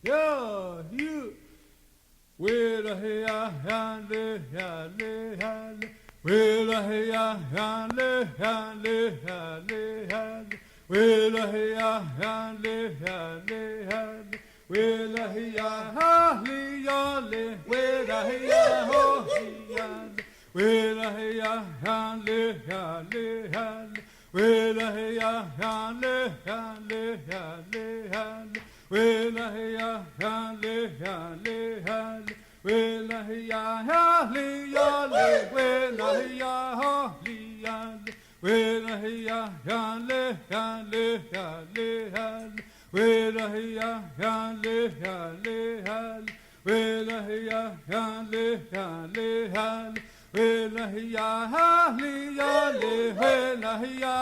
yeah, you. With a ya le ya le ya le. With a ya le ya le ya le ya le. With a ya le ya le ya le. With a ya le ya le. With a ya ho ya le. With a ya le ya le ya le. With a ya le ya le ya le ya le. Well, ya le ya le ya le. Well, ya le ya le. Well, ya le ya le. Well, ya le ya le ya le ya le. Well, ya le ya le ya le. Well, ya le ya le ya le. Well, ya le ya le. Well, ya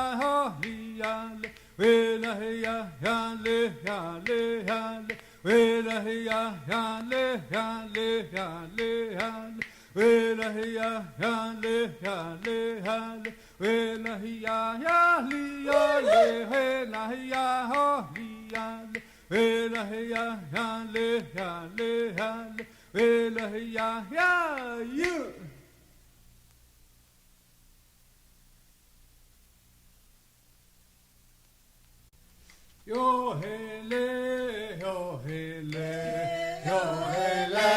le ya le. Well, ya le ya le ya le. Well, ya le ya le ya le ya le. Well, ya le ya le ya le. Well, ya le ya le. Well, ya ho ya le. Well, ya le ya le ya le. Well, ya you. Yo hele, yo hele, yo hele,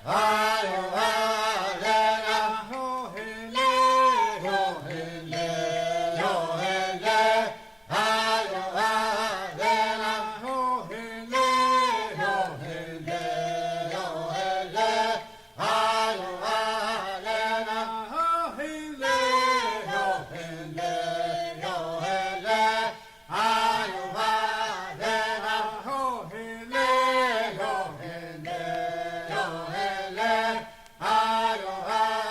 ayo alera. Yo hele, yo hele, yo hele, ayo alera. Yo hele, yo hele, yo hele, ayo alera. Yo hele, yo hele, yo hele, ayo alera.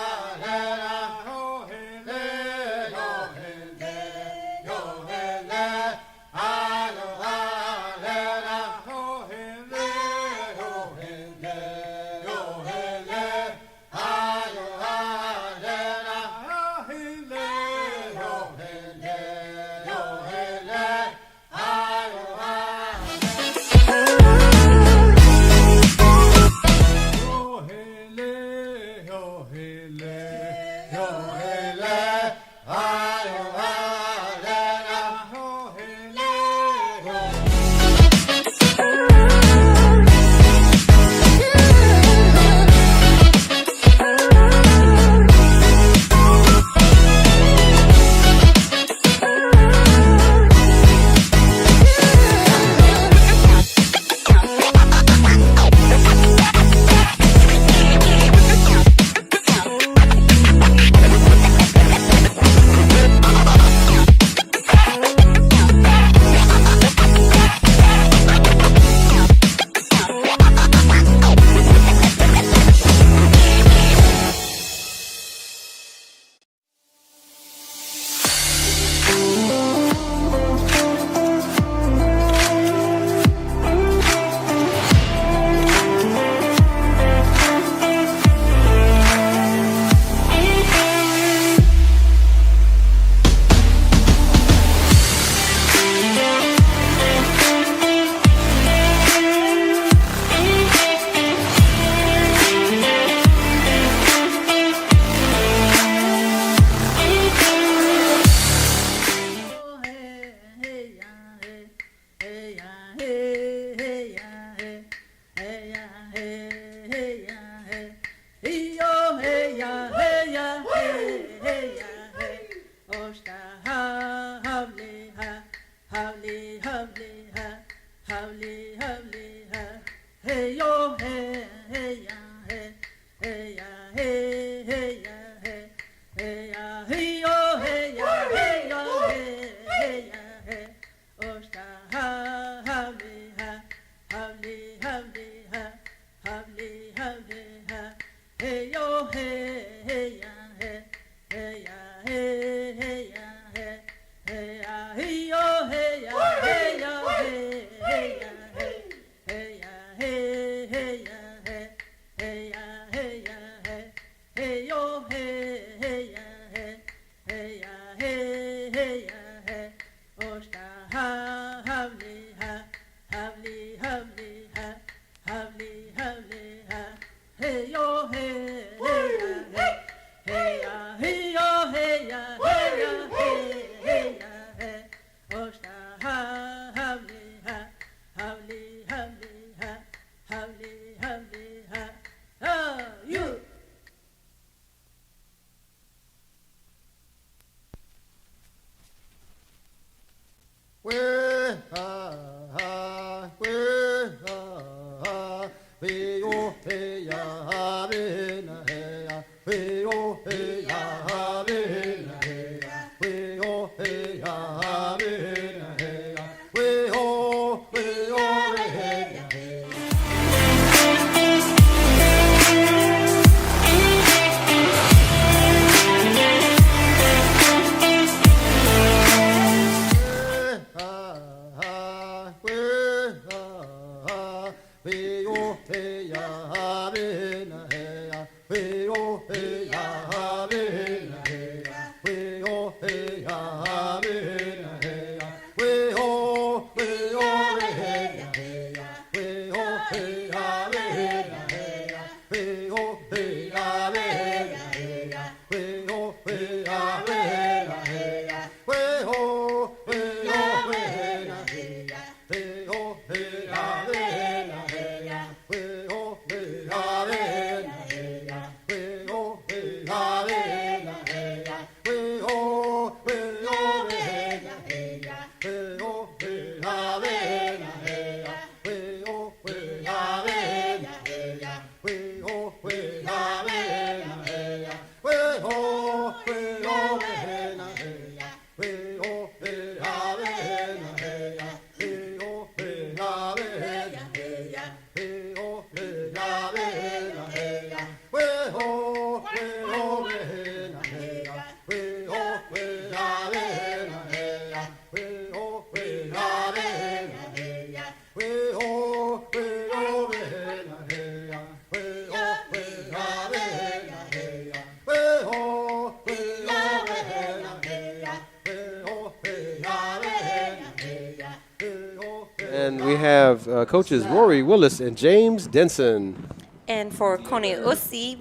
And we have coaches Rory Willis and James Denson. And for Koneosi,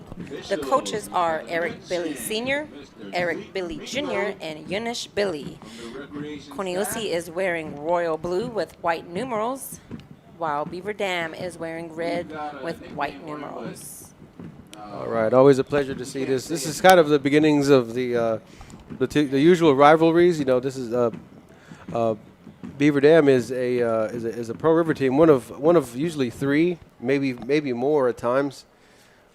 the coaches are Eric Billy Sr., Eric Billy Jr., and Yunish Billy. Koneosi is wearing royal blue with white numerals, while Beaver Dam is wearing red with white numerals. All right, always a pleasure to see this. This is kind of the beginnings of the usual rivalries. You know, this is Beaver Dam is a Pearl River team, one of usually three, maybe more at times,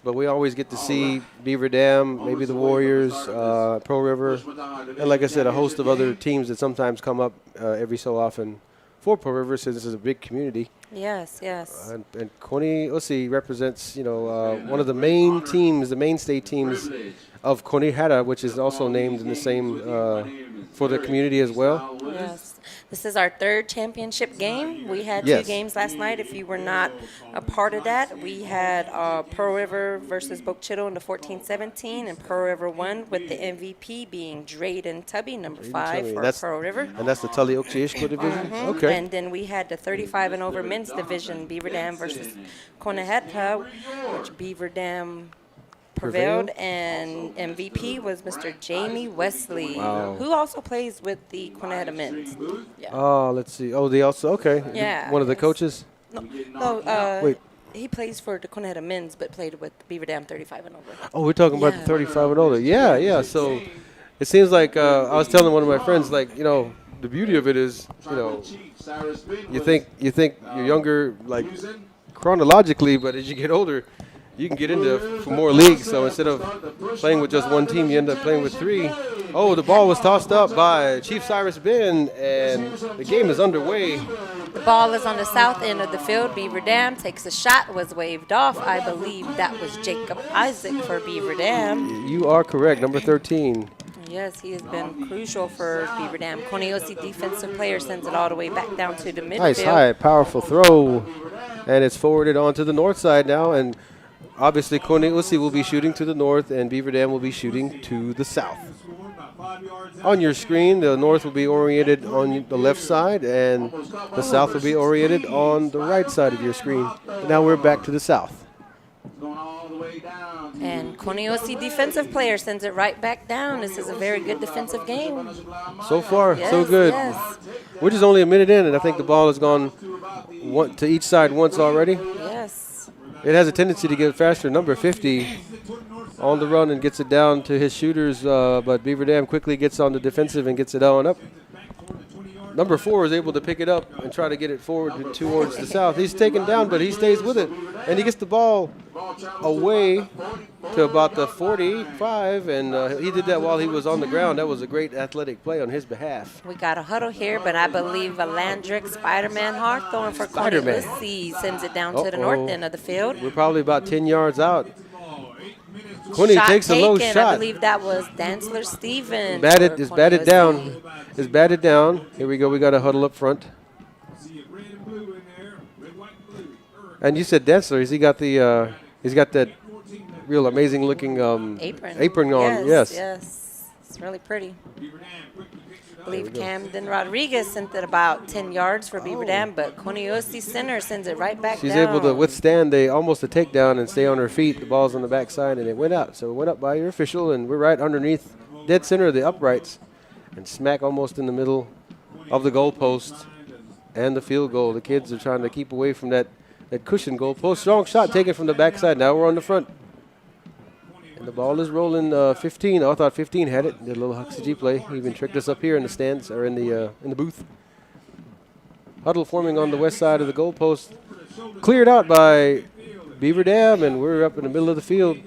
but we always get to see Beaver Dam, maybe the Warriors, Pearl River, and like I said, a host of other teams that sometimes come up every so often for Pearl River, since this is a big community. Yes, yes. And Koneosi represents, one of the main teams, the mainstay teams of Konehara, which is also named in the same for the community as well. Yes. This is our third championship game. We had Yes. two games last night. If you were not a part of that, we had Pearl River versus Bokchido in the 14-17, and Pearl River won with the MVP being Drayden Tubby, number 5 for Pearl River. And that's the Tully Okshiishko division? Okay. And then we had the 35 and over men's division, Beaver Dam versus Konehara, which Beaver Dam prevailed, and MVP was Mr. Jamie Wesley, who also plays with the Konehara men's. Yeah. Oh, let's see. Oh, they also, okay. Yeah, One of the yes. coaches? No, Wait. he plays for the Konehara men's, but played with Beaver Dam 35 and over. Oh, we're talking about the Yeah. 35 and older. Yeah, yeah. So it seems like I was telling one of my friends, like, the beauty of it is, you think you're younger, like, chronologically, but as you get older, you can get into more leagues. So instead of playing with just one team, you end up playing with three. Oh, the ball was tossed up by Chief Cyrus Ben, and the game is underway. The ball is on the south end of the field. Beaver Dam takes a shot, was waved off. I believe that was Jacob Isaac for Beaver Dam. You are correct, number 13. Yes, he has been crucial for Beaver Dam. Koneosi defensive player sends it all the way back down to the midfield. Nice high, powerful throw, and it's forwarded onto the north side now, and obviously Koneosi will be shooting to the north, and Beaver Dam will be shooting to the south. On your screen, the north will be oriented on the left side, and the south will be oriented on the right side of your screen. Now we're back to the south. And Koneosi defensive player sends it right back down. This is a very good defensive game. So far, Yes, so good. yes. We're just only a minute in, and I think the ball has gone to each side once already. Yes. It has a tendency to get faster. Number 50 on the run and gets it down to his shooters, but Beaver Dam quickly gets on the defensive and gets it on up. Number 4 is able to pick it up and try to get it forward towards the south. He's taken down, but he stays with it, and he gets the ball away to about the 45, and he did that while he was on the ground. That was a great athletic play on his behalf. We got a huddle here, but I believe Alandric Spider-Man Hawthorne for Spider-Man. Cornelius sends it down to the north end of the field. We're probably about 10 yards out. Quinny Shot takes a low taken. shot. I believe that was Dansler Stevens. Batted, for is batted Cornelius. down. Is batted down. Here we go. We got a huddle up front. And you said Densler. Has he got the? He's got that real amazing looking apron on. Yes. Yes. It's really pretty. I believe Camden Rodriguez sent it about 10 yards for Beaver Dam, but Coniosi Center sends it right back She's down. able to withstand almost a takedown and stay on her feet. The ball's on the backside, and it went out. So it went up by your official, and we're right underneath, dead center of the uprights, and smack almost in the middle of the goalpost and the field goal. The kids are trying to keep away from that cushion goalpost. Strong shot taken from the backside. Now we're on the front. And the ball is rolling 15. I thought 15 had it. Did a little Huxley G play. He even tricked us up here in the stands, or in the booth. Huddle forming on the west side of the goalpost. Cleared out by Beaver Dam, and we're up in the middle of the field.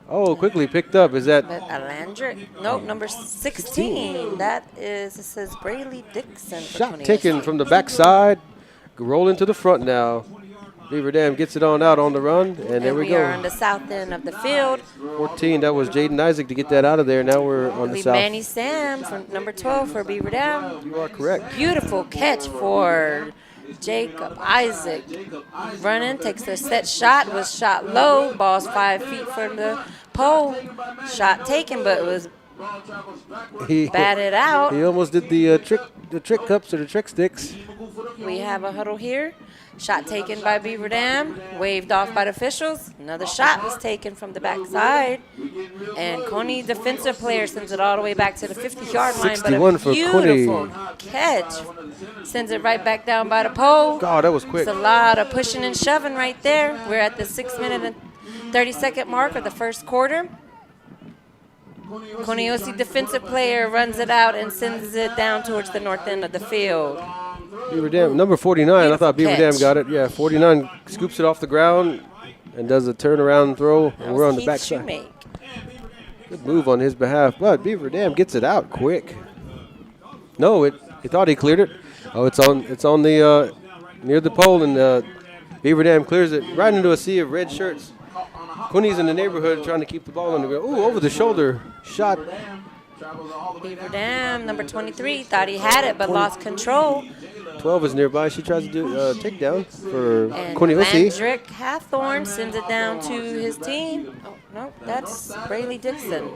Oh, quickly picked up. Is that But Alandric, nope, number 16. That is, it says Braley Dixon. For shot Coniosi. taken from the backside? Rolling to the front now. Beaver Dam gets it on out on the run, and there we we are on go. the south end of the field. 14, that was Jaden Isaac to get that out of there. Now we're on the Believe south. Manny Sam from number 12 for Beaver Dam. You are correct. Beautiful catch for Jacob Isaac. Running, takes a set shot, was shot low. Ball's 5 feet from the pole. Shot taken, but it was He batted out. He almost did the trick cups or the trick sticks. We have a huddle here. Shot taken by Beaver Dam, waved off by the officials. Another shot was taken from the backside. And Coney, defensive player, sends it all the way back to the 50-yard line. 61 But for a beautiful Coney. catch. Sends it right back down by the pole. God, that was quick. It's a lot of pushing and shoving right there. We're at the 6-minute and 30-second mark of the first quarter. Coniosi defensive player runs it out and sends it down towards the north end of the field. Beaver Dam, number 49. I thought Beaver Beautiful Dam got catch. it. Yeah, 49 scoops it off the ground and does a turnaround throw. That And we're on was the Keith backside. Shoemake. Good move on his behalf, but Beaver Dam gets it out quick. No, he thought he cleared it. Oh, it's on the near the pole, and Beaver Dam clears it right into a sea of red shirts. Cooney's in the neighborhood trying to keep the ball on the ground. Ooh, over the shoulder shot. Beaver Dam, number 23, thought he had it but lost control. 12 is nearby. She tries to do takedown for And Coniosi. Landrick Hathorne sends it down to his team. Oh, no, that's Braley Dixon.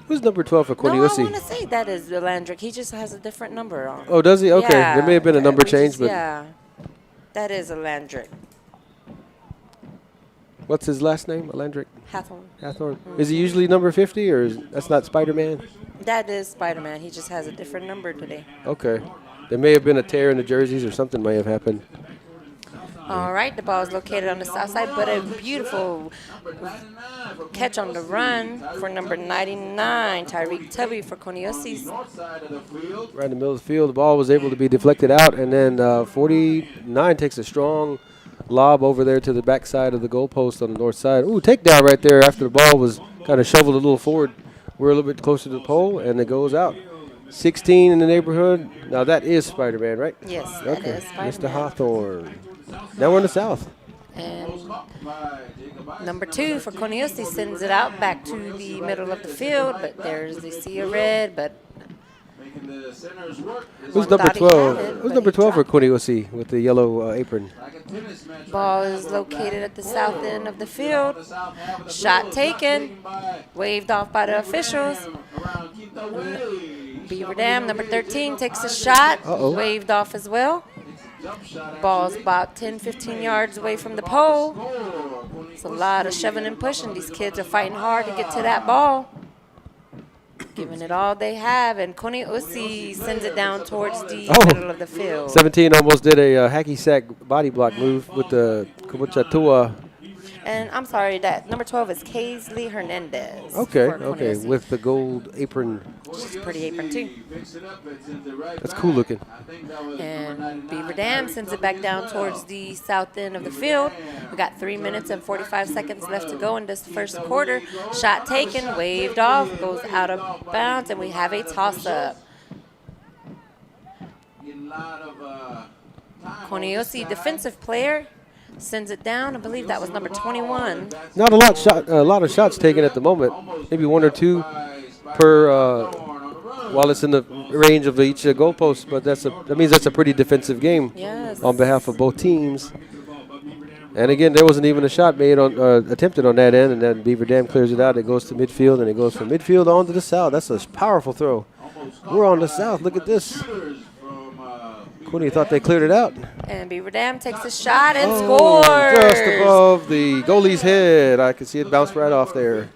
Who's number 12 for No, I want to Coniosi? say that is Landrick. He just has a different number on. Oh, does he? Okay, Yeah, there may have been a number we just- change, but Yeah, that is a Landrick. what's his last name? Alandric Hathorne. Hathorne. Is he usually number 50, or that's not Spider-Man? That is Spider-Man. He just has a different number today. Okay. There may have been a tear in the jerseys, or something may have happened. All right, the ball is located on the south side, but a beautiful catch on the run for number 99, Tyreek Tubby for Coniosi. Right in the middle of the field, the ball was able to be deflected out, and then 49 takes a strong lob over there to the backside of the goalpost on the north side. Ooh, takedown right there after the ball was kind of shoveled a little forward. We're a little bit closer to the pole, and it goes out. 16 in the neighborhood. Now that is Spider-Man, right? Yes, that Okay, is Mr. Spider-Man. Hawthorne. Now we're in the south. And number 2 for Coniosi sends it out back to the middle of the field, but there's the sea of red, but Who's number thought he had 12? it, Who's but number he 12 for dropped Coniosi with the yellow apron? ball is located at the south end of the field. Shot taken, waved off by the officials. Beaver Dam, number 13, takes a shot, Uh-oh. waved off as well. Ball's about 10, 15 yards away from the pole. It's a lot of shoving and pushing. These kids are fighting hard to get to that ball. Giving it all they have, and Coniosi sends it down towards the Oh. middle of the field. 17 almost did a hacky sack body block move with the Kamuchatua And I'm sorry, that number 12 is Kaisley Hernandez. Okay, for okay, Coniosi. with the gold apron. She's pretty apron too. That's cool looking. And Beaver Dam sends it back down towards the south end of the field. We got 3 minutes and 45 seconds left to go in this first quarter. Shot taken, waved off, goes out of bounds, and we have a toss-up. Coniosi defensive player sends it down. I believe that was number 21. Not a lot of shots taken at the moment. Maybe one or two per while it's in the range of each goalpost. But that means that's a pretty defensive game Yes. on behalf of both teams. And again, there wasn't even a shot made on attempted on that end, and then Beaver Dam clears it out. It goes to midfield, and it goes from midfield on to the south. That's a powerful throw. We're on the south. Look at this. Cooney thought they cleared it out. And Beaver Dam takes a shot and scores. Just above the goalie's head. I can see it bounce right off there.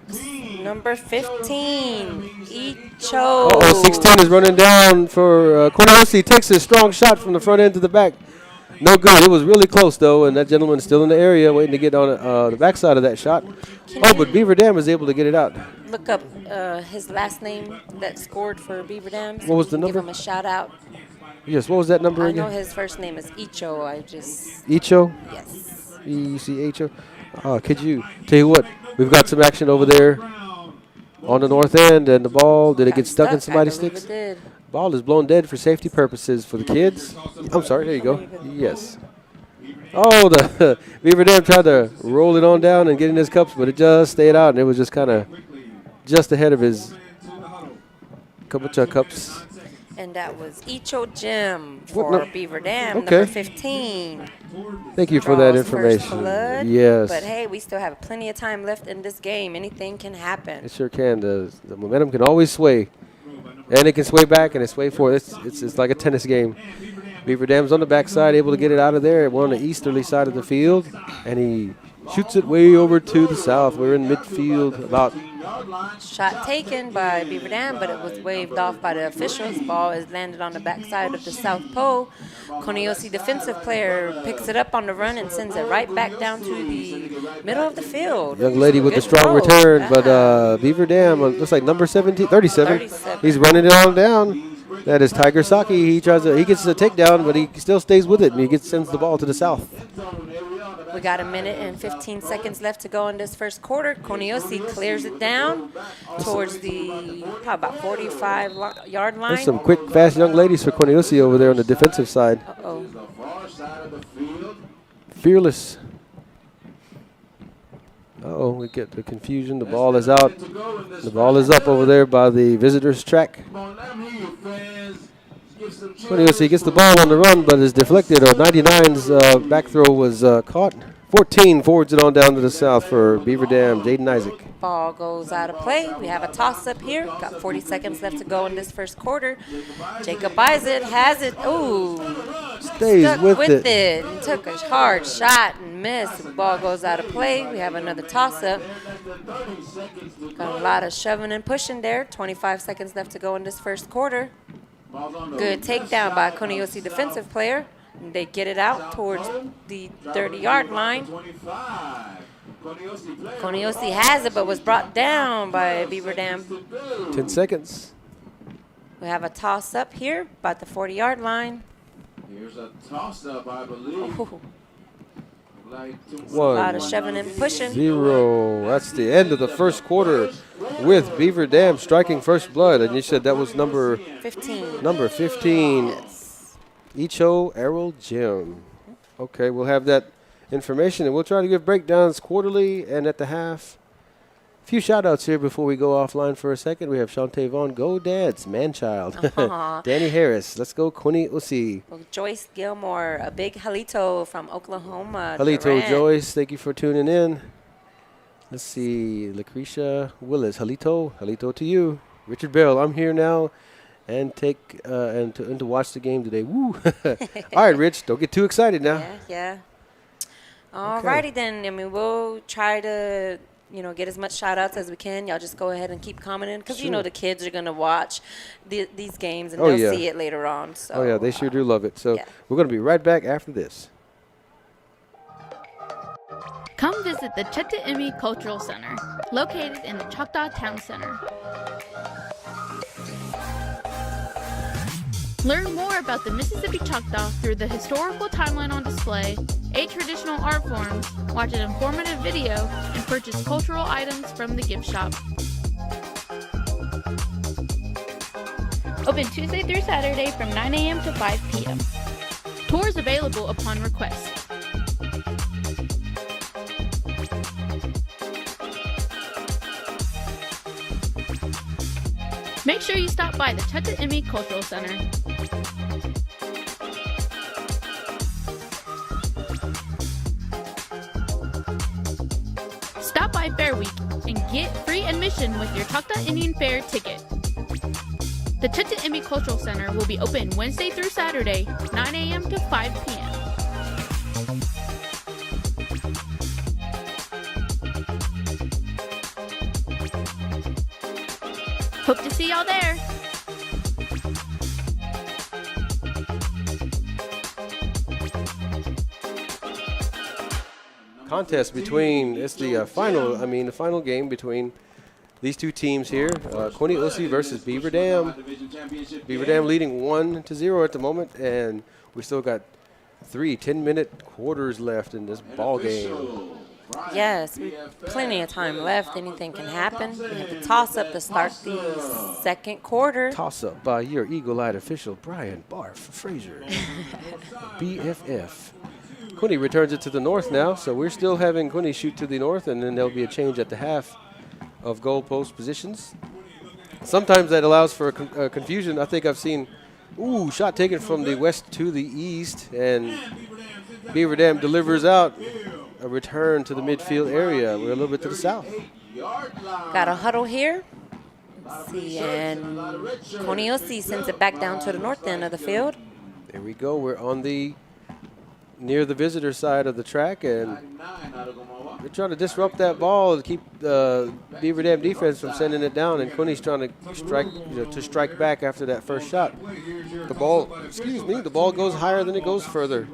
Number 15, Icho. Oh, 16 is running down for Coniosi. Takes a strong shot from the front end to the back. No good. It was really close, though, and that gentleman's still in the area waiting to get on the backside of that shot. But Beaver Dam was able to get it out. Look up his last name that scored for Beaver Dam. So What was we the can number? Give him a shout out. Yes, what was that number I know again? his first name is Icho. I just, Icho? yes. E-C-H-O? Could you tell you what? We've got some action over there on the north end, and the ball, did it Got get stuck in somebody's I believe sticks? it did. Ball is blown dead for safety purposes for the kids. I'm sorry, there you go. Yes. Oh, the Beaver Dam tried to roll it on down and get in his cups, but it just stayed out, and it was just kind of just ahead of his Kabucha cups. And that was Icho Jim What for no- Beaver Dam, Okay. number 15. Thank you for that Draws first information. blood. Yes. But hey, we still have plenty of time left in this game. Anything can happen. It sure can. The momentum can always sway, and it can sway back and it sway forward. It's like a tennis game. Beaver Dam's on the backside, able to get it out of there. We're on the easterly side of the field, and he shoots it way over to the south. We're in midfield, about Shot taken by Beaver Dam, but it was waved off by the officials. Ball is landed on the backside of the south pole. Coniosi defensive player picks it up on the run and sends it right back down to the middle of the field. young lady with a Good strong throw. return, but Yeah. Beaver Dam looks like number 37. 37. He's running it on down. That is Tiger Saki. He gets a takedown, but he still stays with it, and he sends the ball to the south. We got a minute and 15 seconds left to go in this first quarter. Coniosi clears it down towards the probably about 45-yard line. There's some quick, fast young ladies for Coniosi over there on the defensive side. Uh-oh. Fearless. Uh-oh, we get the confusion. The ball is out. The ball is up over there by the visitors' track. Coniosi gets the ball on the run, but is deflected. 99's back throw was caught. 14 forwards it on down to the south for Beaver Dam, Jaden Isaac. Ball goes out of play. We have a toss-up here. Got 40 seconds left to go in this first quarter. Jacob Isaac has it. Ooh. Stays Stuck with with it. it and took a hard shot and missed. The ball goes out of play. We have another toss-up. Got a lot of shoving and pushing there. 25 seconds left to go in this first quarter. Good takedown by Coniosi defensive player. And they get it out towards the 30-yard line. Coniosi has it, but was brought down by Beaver Dam. 10 seconds. We have a toss-up here, about the 40-yard line. Here's a toss-up, I believe. Ooh, a lot 1, of shoving and pushing. 0. That's the end of the first quarter with Beaver Dam striking first blood. And you said that was number 15. 15. Yes. Icho Errol Jim. Okay, we'll have that information, and we'll try to give breakdowns quarterly and at the half. A few shout-outs here before we go offline for a second. We have Shantae Vaughn, Go Dads, Man-Child. Aw. Danny Harris, let's go Coniosi. Well, Joyce Gilmore, a big Halito from Oklahoma. Halito Durant. Joyce, thank you for tuning in. Let's see, Lucretia Willis, Halito to you. Richard Bell, I'm here now. And to watch the game today. Woo! All right, Rich, don't get too excited now. Yeah. Alrighty then. I mean, we'll try to, get as much shout-outs as we can. Y'all just go ahead and keep commenting because, Sure. the kids are going to watch these games and Oh, they'll yeah. see it later on. So, Oh, yeah, they sure do love it. So yeah. we're going to be right back after this. Come visit the Cheta'imi Cultural Center, located in the Choctaw Town Center. Learn more about the Mississippi Choctaw through the historical timeline on display, 8 traditional art forms, watch an informative video, and purchase cultural items from the gift shop. Open Tuesday through Saturday from 9 a.m. to 5 p.m. Tours available upon request. Make sure you stop by the Cheta'imi Cultural Center. Stop by Fair Week and get free admission with your Choctaw Indian Fair ticket. The Cheta'imi Cultural Center will be open Wednesday through Saturday, 9 a.m. to 5 p.m. Hope to see y'all there. Contest between, it's the final game between these two teams here. Coney Ussy versus Beaver Dam. Beaver Dam leading 1-0 at the moment, and we still got 3 10-minute quarters left in this ball game. Yes, plenty of time left. Anything can happen. We have a toss-up to start the second quarter. Toss-up by your eagle-eyed official, Brian Barf Frazier, BFF. Cooney returns it to the north now, so we're still having Cooney shoot to the north, and then there'll be a change at the half of goalpost positions. Sometimes that allows for confusion. I think I've seen, shot taken from the west to the east, and Beaver Dam delivers out a return to the midfield area. We're a little bit to the south. Got a huddle here. Let's see, and Coney Ussy sends it back down to the north end of the field. There we go. We're on near the visitor side of the track, and they're trying to disrupt that ball to keep the Beaver Dam defense from sending it down, and Cooney's trying to strike back after that first shot. The ball goes higher than it goes further.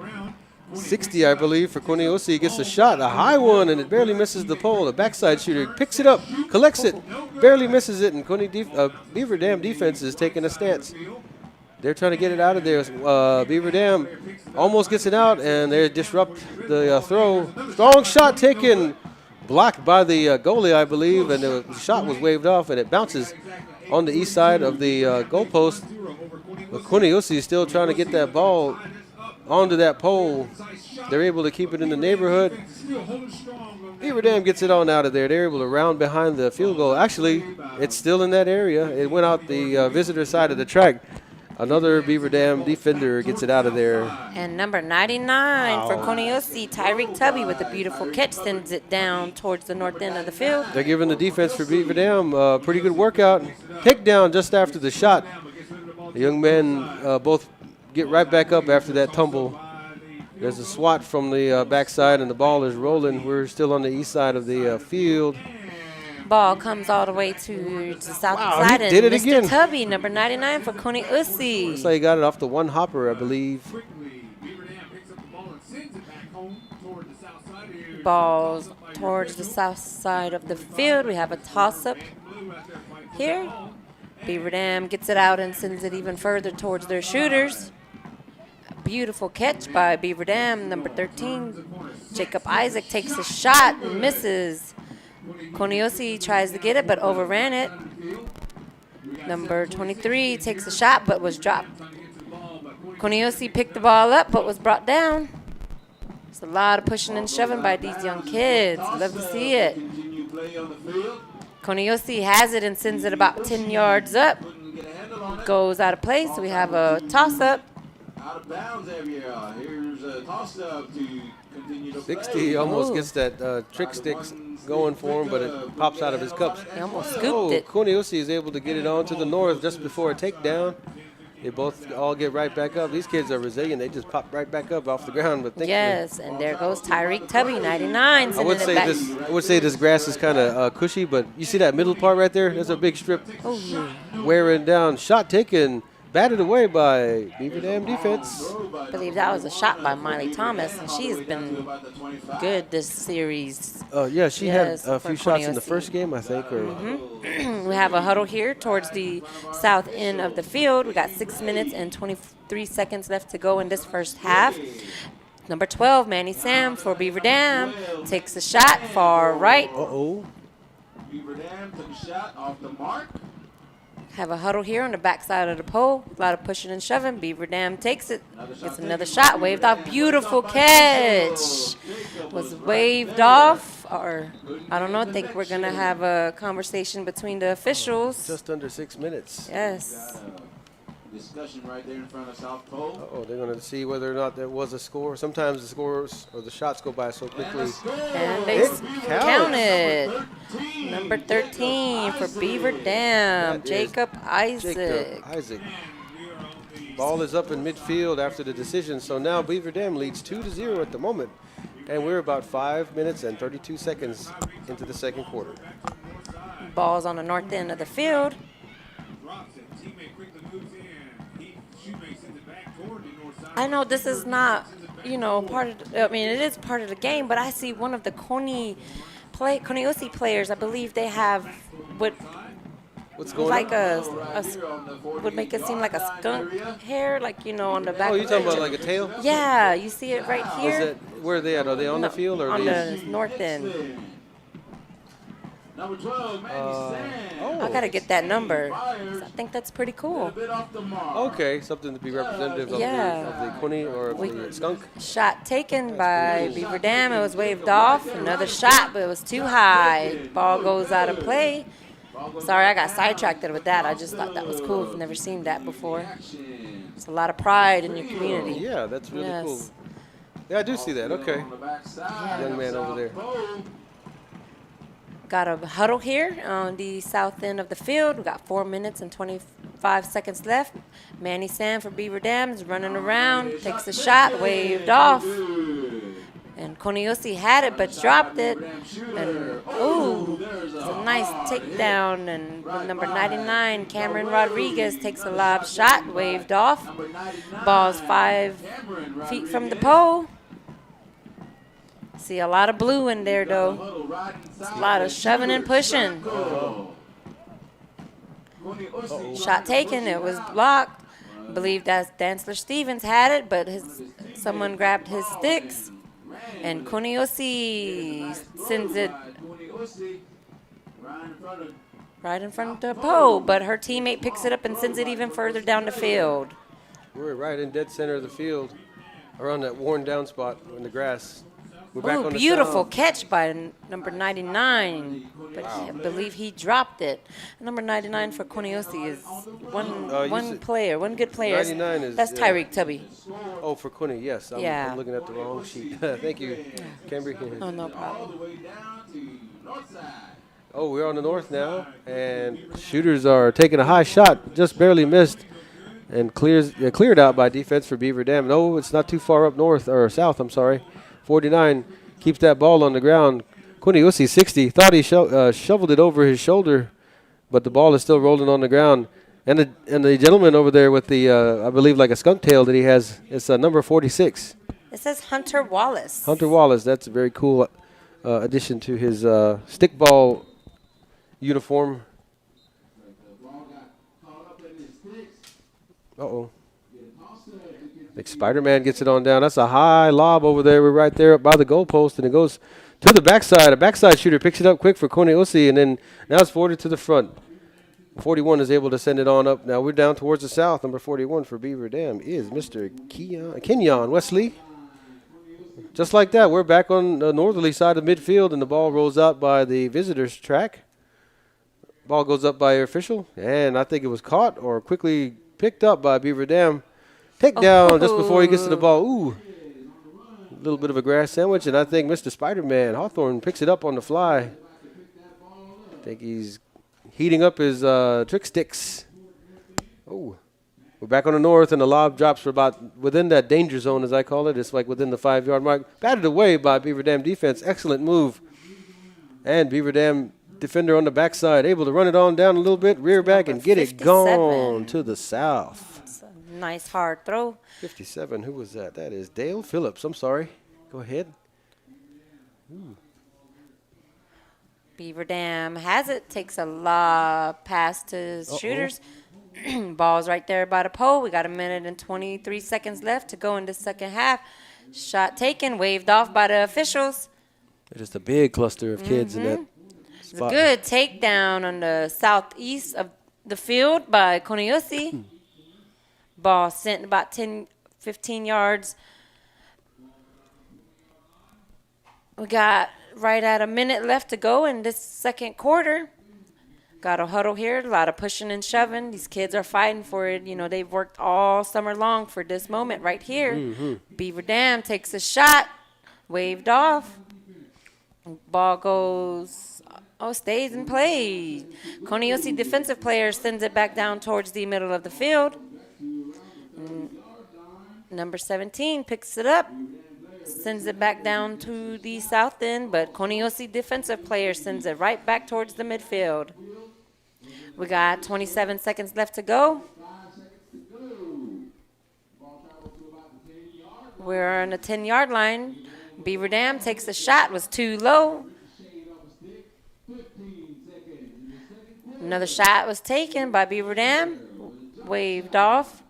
60, I believe, for Coney Ussy. Gets a shot, a high one, and it barely misses the pole. The backside shooter picks it up, collects it, barely misses it, and Beaver Dam defense is taking a stance. They're trying to get it out of there. Beaver Dam almost gets it out, and they disrupt the throw. Strong shot taken, blocked by the goalie, I believe, and the shot was waved off, and it bounces on the east side of the goalpost. But Coney Ussy is still trying to get that ball onto that pole. They're able to keep it in the neighborhood. Beaver Dam gets it on out of there. They're able to round behind the field goal. Actually, it's still in that area. It went out the visitor side of the track. Another Beaver Dam defender gets it out of there. And number 99 for Coney Ussy, Tyreek Tubby with a beautiful catch, sends it down towards the north end of the field. They're giving the defense for Beaver Dam a pretty good workout. Pick down just after the shot. The young men both get right back up after that tumble. There's a swat from the backside, and the ball is rolling. We're still on the east side of the field. Ball comes all the way to the south Wow, side. he did it Mr. again. Tubby, number 99 for Coney Ussy. Looks like he got it off the one hopper, I believe. Balls towards the south side of the field. We have a toss-up here. Beaver Dam gets it out and sends it even further towards their shooters. A beautiful catch by Beaver Dam, number 13. Jacob Isaac takes a shot and misses. Coney Ussy tries to get it but overran it. Number 23 takes a shot but was dropped. Coney Ussy picked the ball up but was brought down. It's a lot of pushing and shoving by these young kids. Love to see it. Coney Ussy has it and sends it about 10 yards up. Goes out of play, so we have a toss-up. Out of bounds area. Here's a toss-up to continue to 60 almost gets that trick sticks going for him, but it pops out of his cups. He almost scooped it. Coney Ussy is able to get it on to the north just before a takedown. They both all get right back up. These kids are resilient. They just pop right back up off the ground. But Yes, and there goes Tyreek Tubby, 99. I would say this grass is kind of cushy, but you see that middle part right there? There's a big strip wearing down. Shot taken batted away by Beaver Dam defense. I believe that was a shot by Miley Thomas, and she's been good this series. Yeah, she Yes, had a for few shots in the Coney first game, I think. Or We have a huddle here towards the south end of the field. We got 6 minutes and 23 seconds left to go in this first half. Number 12, Manny Sam for Beaver Dam, takes a shot far right. Uh-oh. Beaver Dam took a shot off the mark. Have a huddle here on the backside of the pole. A lot of pushing and shoving. Beaver Dam takes it. Gets another shot. Waved off. Beautiful catch. Was waved off. Or, I don't know. I think we're going to have a conversation between the officials. Just under 6 minutes. Yes. Discussion right there in front of South Pole. Uh-oh, they're going to see whether or not there was a score. Sometimes the scores or the shots go by so quickly. And they It counted. Number 13 for Beaver Dam, That is Jacob Isaac. Jacob Isaac. Ball is up in midfield after the decision, so now Beaver Dam leads 2-0 at the moment. And we're about 5 minutes and 32 seconds into the second quarter. Ball's on the north end of the field. I know this is not, part of. It is part of the game, but I see one of the Coniosi players. I believe they have What's going like on? would make it seem like a skunk hair, on the back. Oh, you're of talking their about like a tail? Yeah, you see it right Is here. that, where are they at? Are they on the field or are on they? the north end? Number 12, Manny Sam. I gotta get that number. 'Cause I think that's pretty cool. A bit off the mark. Okay, something to be representative of Yeah. the Quinny or of the skunk. Shot taken by Beaver Dam. It was waved off. Another shot, but it was too high. Ball goes out of play. Sorry, I got sidetracked with that. I just thought that was cool. I've never seen that before. It's a lot of pride in your community. Yeah, that's really Yes. cool. Yeah, I do see that. Okay. Young man over there. Got a huddle here on the south end of the field. We got 4 minutes and 25 seconds left. Manny Sam for Beaver Dam is running around, takes a shot, waved off. And Coniosi had it but dropped it. And it's a nice takedown. And number 99, Cameron Rodriguez, takes a lob shot, waved off. Ball's 5 feet from the pole. See a lot of blue in there, though. A lot of shoving and pushing. Shot taken. It was blocked. I believe that Dansler Stevens had it, but someone grabbed his sticks. And Coniosi sends it right in front of the pole, but her teammate picks it up and sends it even further down the field. We're right in dead center of the field, around that worn down spot in the grass. We're back Oh, on the beautiful south. catch by number 99, but I believe he dropped it. Number 99 for Coniosi is one good player. 99 is- That's yeah. Tyreek Tubby. Oh, for Quinny, yes. Yeah. I'm looking at the wrong sheet. Thank you, Cambry. Oh, no problem. Oh, we're on the north now, and shooters are taking a high shot, just barely missed, and cleared out by defense for Beaver Dam. No, it's not too far up north, or south, I'm sorry. 49 keeps that ball on the ground. Coniosi, 60, thought he shoveled it over his shoulder, but the ball is still rolling on the ground. And the gentleman over there with the, I believe, like a skunk tail that he has, it's number 46. It says Hunter Wallace. Hunter Wallace, that's a very cool addition to his stickball uniform. Uh-oh. I think Spider-Man gets it on down. That's a high lob over there. We're right there by the goalpost, and it goes to the backside. A backside shooter picks it up quick for Coniosi, and then now it's forwarded to the front. 41 is able to send it on up. Now we're down towards the south. Number 41 for Beaver Dam is Mr. Kenyon Wesley. Just like that, we're back on the northerly side of midfield, and the ball rolls out by the visitors' track. Ball goes up by your official, and I think it was caught or quickly picked up by Beaver Dam. Takedown just before he gets to the ball. Ooh, a little bit of a grass sandwich, and I think Mr. Spider-Man Hawthorne picks it up on the fly. I think he's heating up his trick sticks. Oh, we're back on the north, and the lob drops for about within that danger zone, as I call it. It's like within the 5-yard mark. Batted away by Beaver Dam defense. Excellent move. And Beaver Dam defender on the backside, able to run it on down a little bit, rear back, and get it 57. gone to the south. Nice hard throw. 57. Who was that? That is Dale Phillips. I'm sorry. Go ahead. Beaver Dam has it. Takes a lob pass to his shooters. Ball's right there by the pole. We got a minute and 23 seconds left to go in the second half. Shot taken, waved off by the officials. Just a big cluster of kids in that It's a spot. good takedown on the southeast of the field by Koneosi. Ball sent about 10, 15 yards. We got right at a minute left to go in this second quarter. Got a huddle here, a lot of pushing and shoving. These kids are fighting for it. You know, they've worked all summer long for this moment right here. Beaver Dam takes a shot, waved off. Ball goes, stays in play. Koneosi defensive player sends it back down towards the middle of the field. Number 17 picks it up, sends it back down to the south end, but Koneosi defensive player sends it right back towards the midfield. We got 27 seconds left to go. We're on the 10-yard line. Beaver Dam takes a shot, was too low. Another shot was taken by Beaver Dam, waved off.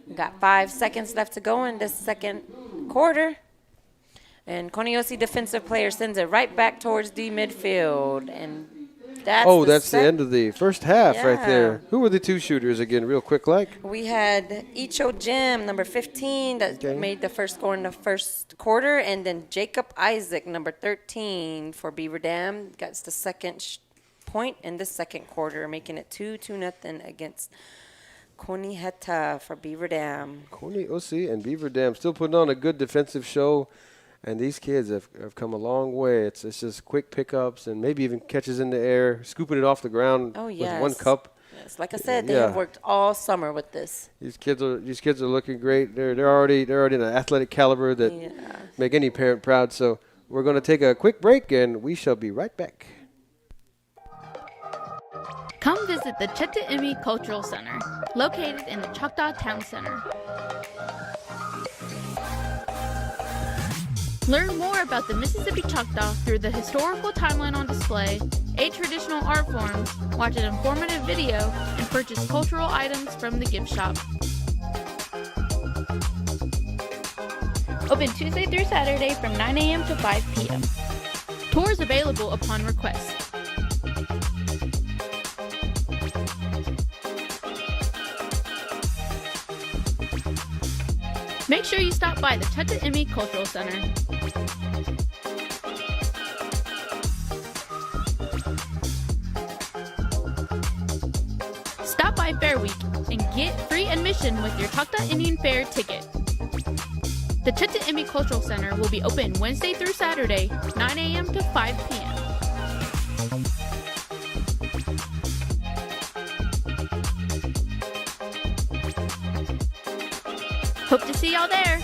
We got 5 seconds left to go in this second quarter. And Koneosi defensive player sends it right back towards the midfield. And that's the end of the first half right Yeah. there. Who were the two shooters again, real quick like? We had Icho Jim, number 15, that made the first score in the first quarter. And then Jacob Isaac, number 13, for Beaver Dam. Got the second point in the second quarter, making it 2-0 against Koniheta for Beaver Dam. Koneosi and Beaver Dam still putting on a good defensive show. And these kids have come a long way. It's just quick pickups and maybe even catches in the air, scooping it off the ground with one cup. Yes, like I said, they have worked all summer with this. These kids are looking great. They're already in an athletic caliber that make any parent proud. So we're going to take a quick break and we shall be right back. Come visit the Cheta'imi Cultural Center, located in the Choctaw Town Center. Learn more about the Mississippi Choctaw through the historical timeline on display, 8 traditional art forms, watch an informative video, and purchase cultural items from the gift shop. Open Tuesday through Saturday from 9 a.m. to 5 p.m. Tours available upon request. Make sure you stop by the Cheta'imi Cultural Center. Stop by Fair Week and get free admission with your Choctaw Indian Fair ticket. The Cheta'imi Cultural Center will be open Wednesday through Saturday, 9 a.m. to 5 p.m. Hope to see y'all there.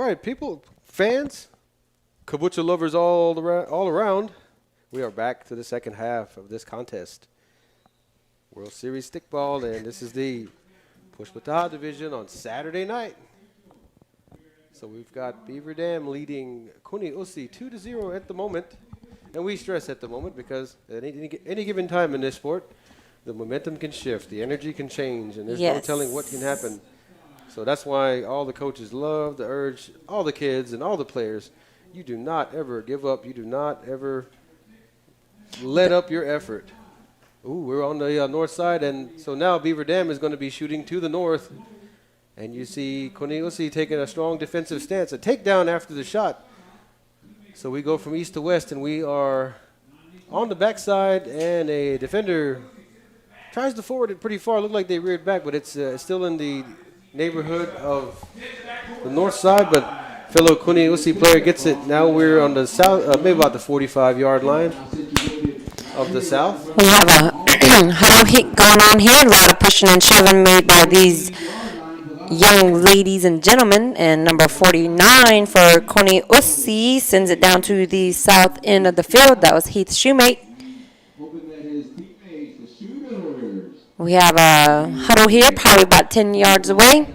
right, people, fans, kabocha lovers all around. We are back to the second half of this contest. World Series stickball, and this is the Push Pataha division on Saturday night. So we've got Beaver Dam leading Kuni Usi 2-0 at the moment. And we stress at the moment because at any given time in this sport, the momentum can shift, the energy can change, and there's no telling what can happen. So that's why all the coaches love to urge all the kids and all the players, you do not ever give up. You do not ever let up your effort. Ooh, we're on the north side, and so now Beaver Dam is going to be shooting to the north. And you see Kuni Usi taking a strong defensive stance, a takedown after the shot. So we go from east to west, and we are on the backside, and a defender tries to forward it pretty far. Looked like they reared back, but it's still in the neighborhood of the north side, but fellow Kuni Usi player gets it. Now we're on the south, maybe about the 45-yard line of the south. We have a huddle hit going on here. A lot of pushing and shoving made by these young ladies and gentlemen. And number 49 for Kuni Usi sends it down to the south end of the field. That was Heath Shoemate. We have a huddle here, probably about 10 yards away.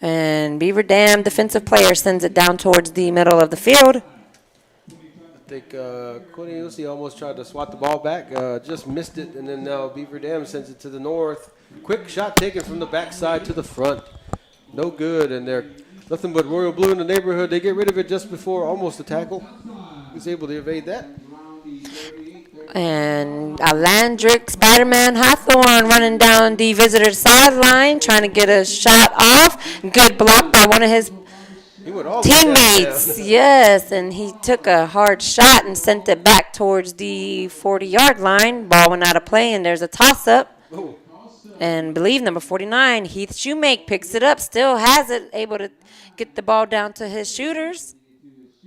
And Beaver Dam defensive player sends it down towards the middle of the field. I think Kuni Usi almost tried to swat the ball back, just missed it, and then now Beaver Dam sends it to the north. Quick shot taken from the backside to the front. No good, and they're nothing but royal blue in the neighborhood. They get rid of it just before almost a tackle. He's able to evade that. And Alandrick Spider-Man Hawthorne running down the visitor sideline, trying to get a shot off. Good block by one of his teammates. Yes, and he took a hard shot and sent it back towards the 40-yard line. Ball went out of play, and there's a toss-up. Oh. And believe number 49, Heath Shoemake, picks it up, still has it, able to get the ball down to his shooters.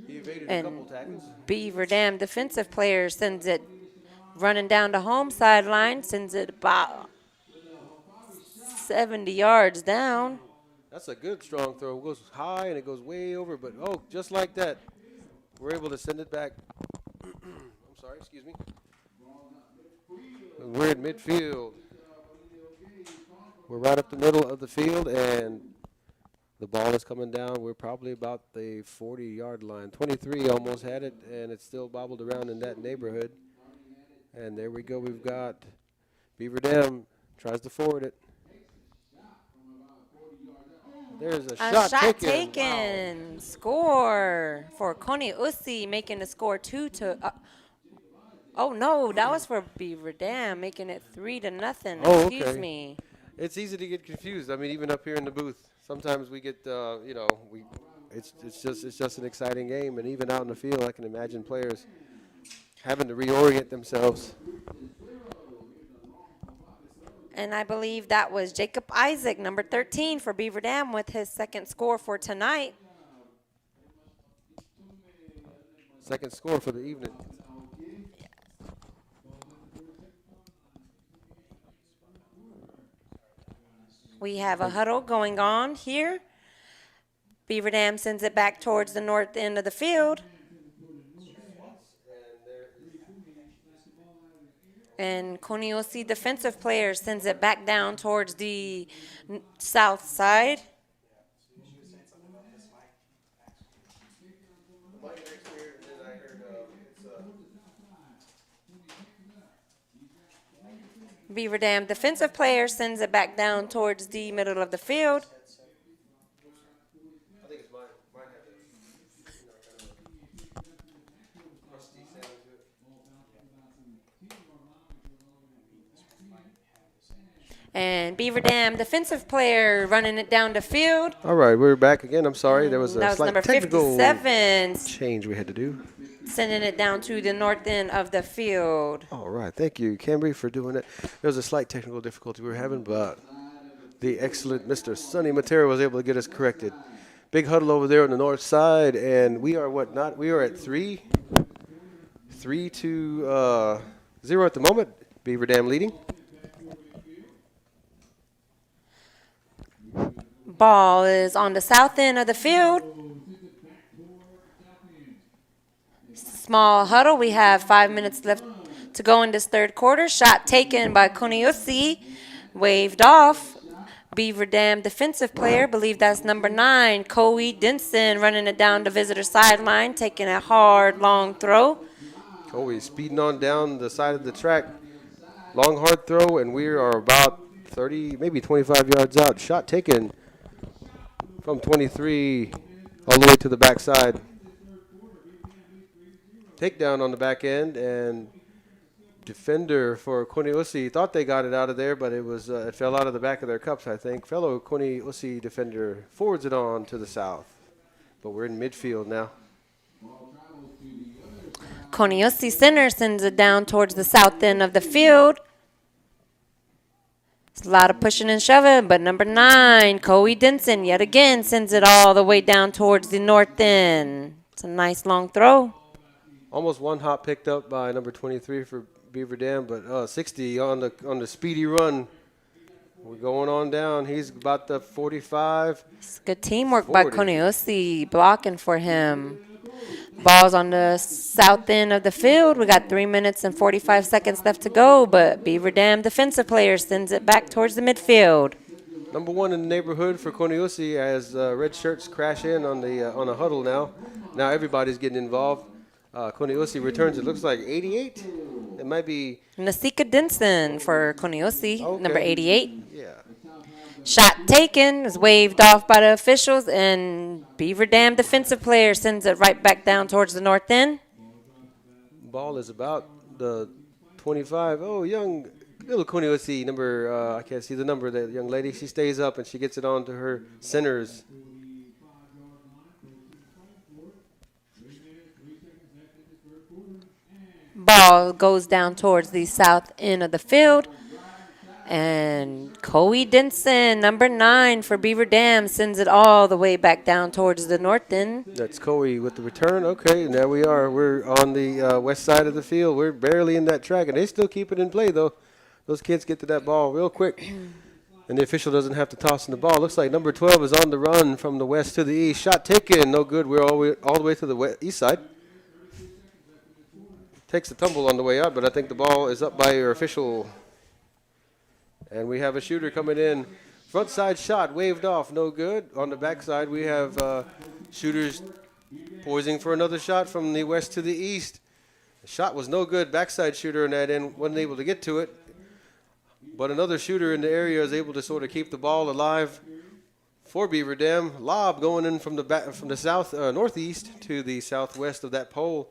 He evaded And a couple tackles. Beaver Dam defensive player sends it running down the home sideline, sends it about 70 yards down. That's a good strong throw. It goes high and it goes way over, but oh, just like that, we're able to send it back. I'm sorry, excuse me. We're in midfield. We're right up the middle of the field, and the ball is coming down. We're probably about the 40-yard line. 23 almost had it, and it's still bobbled around in that neighborhood. And there we go. We've got Beaver Dam tries to forward it. There's a shot taken. Wow. Score for Kuni Usi, making the score 2-0. Oh no, that was for Beaver Dam, making it 3-0. Oh, Excuse me. It's easy to get confused. I mean, even up here in the booth, sometimes we get, it's just an exciting game, and even out in the field, I can imagine players having to reorient themselves. And I believe that was Jacob Isaac, number 13 for Beaver Dam, with his second score for tonight. Second score for the evening. We have a huddle going on here. Beaver Dam sends it back towards the north end of the field. And Kuni Usi defensive player sends it back down towards the south side. Beaver Dam defensive player sends it back down towards the middle of the field. And Beaver Dam defensive player running it down the field. All right, we're back again. I'm sorry. There was a That was slight number technical 57, change we had to do. sending it down to the north end of the field. All right. Thank you, Cambry, for doing it. There was a slight technical difficulty we were having, but the excellent Mr. Sonny Matera was able to get us corrected. Big huddle over there on the north side, and we are we are at 3-0 at the moment. Beaver Dam leading. Ball is on the south end of the field. Small huddle. We have 5 minutes left to go in this third quarter. Shot taken by Koniusi. Waved off. Beaver Dam defensive player, believe that's number 9, Coe Denson, running it down the visitor sideline, taking a hard, long throw. Coe speeding on down the side of the track. Long, hard throw, and we are about 30, maybe 25 yards out. Shot taken from 23 all the way to the backside. Takedown on the back end, and defender for Koniusi thought they got it out of there, but it fell out of the back of their cups, I think. Fellow Koniusi defender forwards it on to the south. But we're in midfield now. Koniusi center sends it down towards the south end of the field. It's a lot of pushing and shoving, but number 9, Coe Denson, yet again sends it all the way down towards the north end. It's a nice long throw. Almost one hop picked up by number 23 for Beaver Dam, but 60 on the speedy run. We're going on down. He's about the 45. It's good teamwork by 40. Koniusi, blocking for him. Ball's on the south end of the field. We got 3 minutes and 45 seconds left to go, but Beaver Dam defensive player sends it back towards the midfield. Number 1 in the neighborhood for Koniusi as red shirts crash in on a huddle now. Now everybody's getting involved. Koniusi returns, it looks like 88. It might be Nasika Denson for Koniusi, Okay. number 88. Yeah. Shot taken, is waved off by the officials, and Beaver Dam defensive player sends it right back down towards the north end. Ball is about the 25. Oh, young little Koniusi number, I can't see the number, that young lady. She stays up and she gets it on to her centers. Ball goes down towards the south end of the field. And Coe Denson, number 9 for Beaver Dam, sends it all the way back down towards the north end. That's Coe with the return. Okay, now we are. We're on the west side of the field. We're barely in that track, and they still keep it in play, though. Those kids get to that ball real quick, and the official doesn't have to toss in the ball. Looks like number 12 is on the run from the west to the east. Shot taken, no good. We're all the way to the east side. Takes a tumble on the way out, but I think the ball is up by your official. And we have a shooter coming in. Front side shot, waved off, no good. On the back side, we have shooters poising for another shot from the west to the east. The shot was no good. Backside shooter in that end wasn't able to get to it. But another shooter in the area is able to sort of keep the ball alive for Beaver Dam. Lob going in from the south northeast to the southwest of that pole.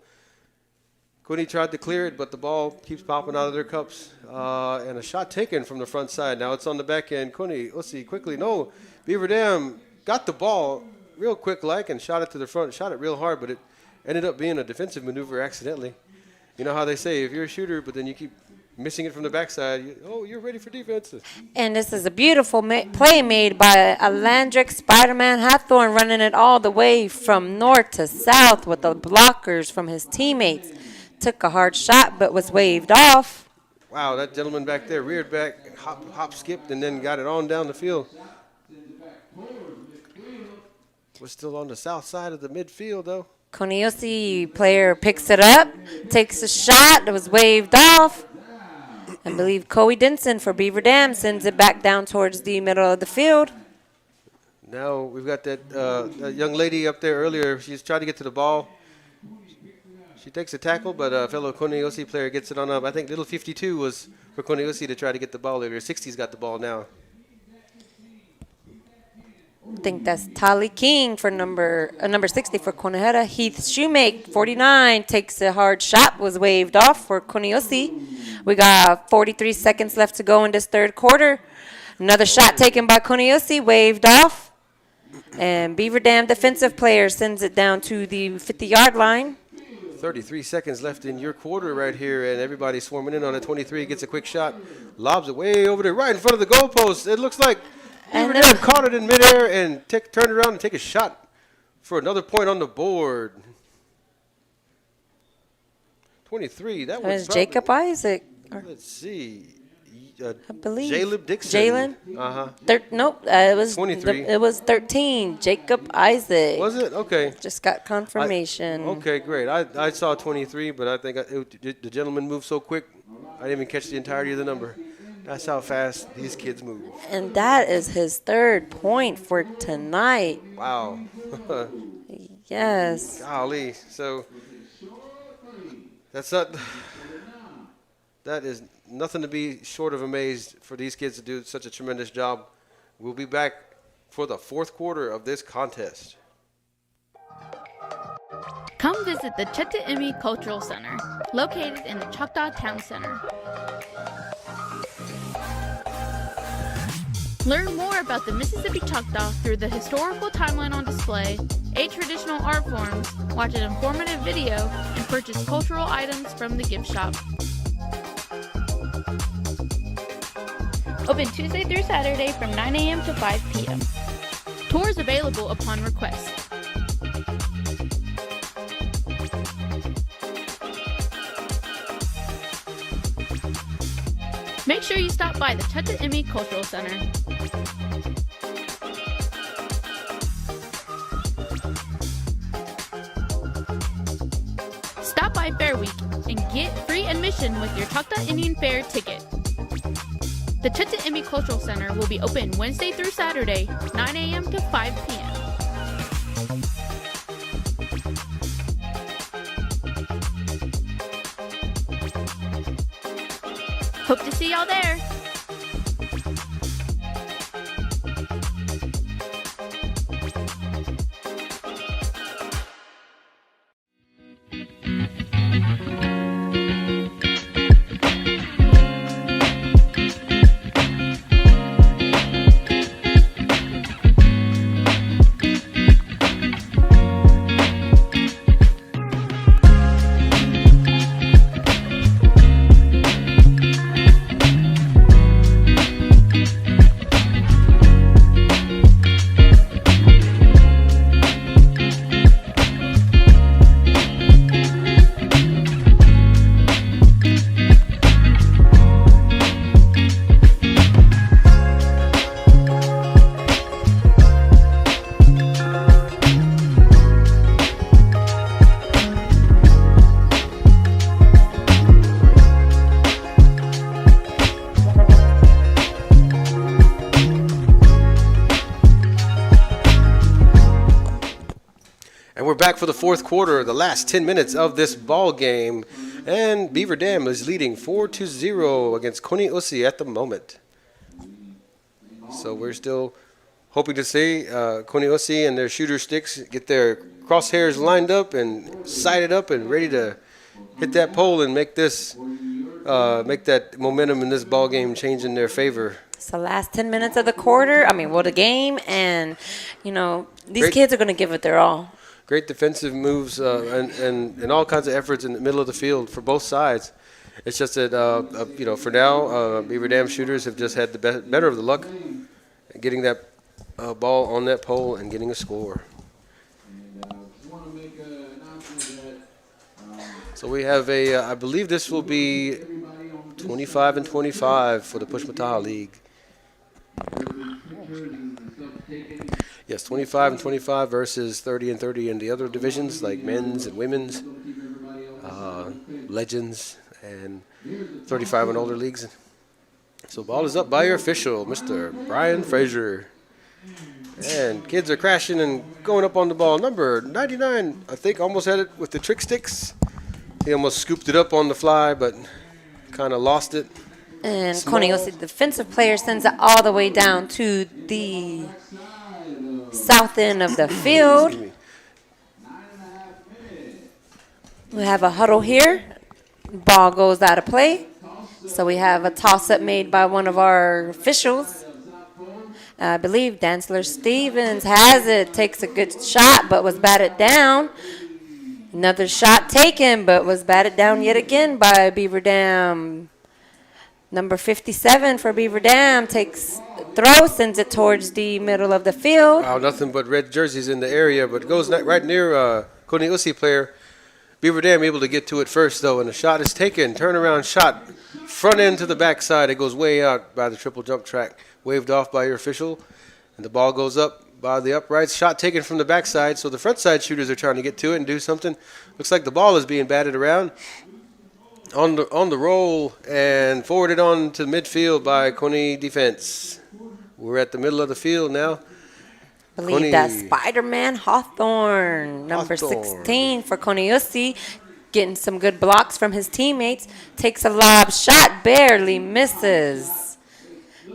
Cooney tried to clear it, but the ball keeps popping out of their cups. And a shot taken from the front side. Now it's on the back end. Cooney, let's see, quickly. No, Beaver Dam got the ball real quick-like and shot it to the front. Shot it real hard, but it ended up being a defensive maneuver accidentally. You know how they say, if you're a shooter, but then you keep missing it from the backside, you're ready for defense. And this is a beautiful play made by Alandric Spider-Man Hathorn, running it all the way from north to south with the blockers from his teammates. Took a hard shot, but was waved off. Wow, that gentleman back there reared back, hop, skipped, and then got it on down the field. We're still on the south side of the midfield, though. Koniusi player picks it up, takes a shot, it was waved off. I believe Coe Denson for Beaver Dam sends it back down towards the middle of the field. Now we've got that young lady up there earlier. She's trying to get to the ball. She takes a tackle, but a fellow Koniusi player gets it on up. I think little 52 was for Koniusi to try to get the ball earlier. 60's got the ball now. I think that's Tali King for number 60 for Conejera. Heath Shoemake, 49, takes a hard shot, was waved off for Koniusi. We got 43 seconds left to go in this third quarter. Another shot taken by Koniusi, waved off. And Beaver Dam defensive player sends it down to the 50-yard line. 33 seconds left in your quarter right here, and everybody's swarming in on it. 23 gets a quick shot, lobs it way over there, right in front of the goalpost. It looks like Beaver Dam caught it in midair and turned around and take a shot for another point on the board. 23, that was Jacob Isaac. Let's see. I believe. Jaleb Dixon. Jalen? Uh-huh. Nope. It was 23. It was 13. Jacob Isaac. Was it? Okay. Just got confirmation. Okay, great. I saw 23, but I think the gentleman moved so quick, I didn't even catch the entirety of the number. That's how fast these kids move. And that is his 3rd point for tonight. Wow. Yes. Golly. So that is nothing to be short of amazed for these kids to do such a tremendous job. We'll be back for the 4th quarter of this contest. Come visit the Cheta'imi Cultural Center, located in the Choctaw Town Center. Learn more about the Mississippi Choctaw through the historical timeline on display, 8 traditional art forms, watch an informative video, and purchase cultural items from the gift shop. Open Tuesday through Saturday from 9 a.m. to 5 p.m. Tours available upon request. Make sure you stop by the Cheta'imi Cultural Center. Stop by Fair Week and get free admission with your Choctaw Indian Fair ticket. The Cheta'imi Cultural Center will be open Wednesday through Saturday, 9 a.m. to 5 p.m. Hope to see y'all there. We're back for the 4th quarter, the last 10 minutes of this ball game, and Beaver Dam is leading 4-0 against Coney Usi at the moment. So we're still hoping to see Coney Usi and their shooter sticks get their crosshairs lined up and sighted up and ready to hit that pole and make that momentum in this ball game change in their favor. It's the last 10 minutes of the quarter. The game, and these kids are going to give it their all. Great defensive moves and all kinds of efforts in the middle of the field for both sides. It's just that, for now, Beaver Dam shooters have just had the better of the luck getting that ball on that pole and getting a score. So we have I believe this will be 25-25 for the Push Mataha League. Yes, 25-25 versus 30-30 in the other divisions like men's and women's, legends, and 35 and older leagues. So ball is up by your official, Mr. Brian Frazier. And kids are crashing and going up on the ball. Number 99, I think, almost had it with the trick sticks. He almost scooped it up on the fly, but kind of lost it. And Coney Usi, the defensive player, sends it all the way down to the south end of the field. We have a huddle here. Ball goes out of play. So we have a toss-up made by one of our officials. I believe Dansler Stevens has it, takes a good shot, but was batted down. Another shot taken, but was batted down yet again by Beaver Dam. Number 57 for Beaver Dam takes throw, sends it towards the middle of the field. Wow, nothing but red jerseys in the area, but goes right near Coney Usi player. Beaver Dam able to get to it first, though, and the shot is taken. Turnaround shot. Front end to the backside. It goes way out by the triple jump track. Waved off by your official. And the ball goes up by the uprights. Shot taken from the backside. So the front side shooters are trying to get to it and do something. Looks like the ball is being batted around. On the roll and forwarded on to midfield by Coney defense. We're at the middle of the field now. Believe that's Spider-Man Hawthorne, number 16 for Coneusi, getting some good blocks from his teammates. Takes a lob shot, barely misses.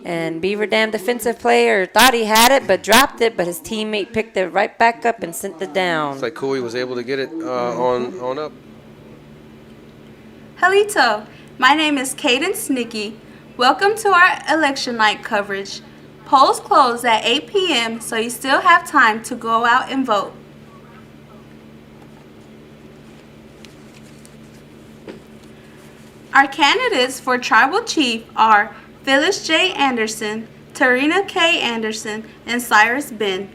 And Beaver Dam defensive player thought he had it, but dropped it, but his teammate picked it right back up and sent it down. Looks like Cooley was able to get it on up. Hello, my name is Cadence Nicky. Welcome to our election night coverage. Polls close at 8 p.m., so you still have time to go out and vote. Our candidates for Tribal Chief are Phyllis J. Anderson, Tarina K. Anderson, and Cyrus Ben.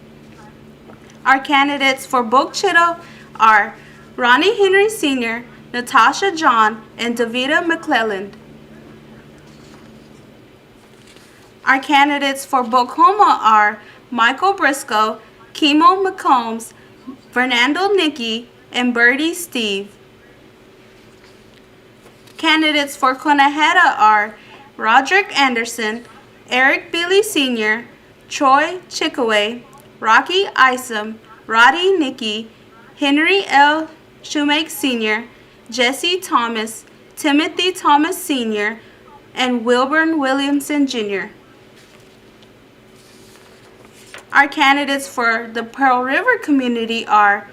Our candidates for Bokchito are Ronnie Henry Sr., Natasha John, and Davida McClelland. Our candidates for Bokoma are Michael Briscoe, Kimo McCombs, Fernando Nicky, and Birdie Steve. Candidates for Conaheta are Roderick Anderson, Eric Billy Sr., Troy Chickaway, Rocky Isom, Roddy Nicky, Henry L. Shoemake Sr., Jesse Thomas, Timothy Thomas Sr., and Wilburn Williamson Jr. Our candidates for the Pearl River community are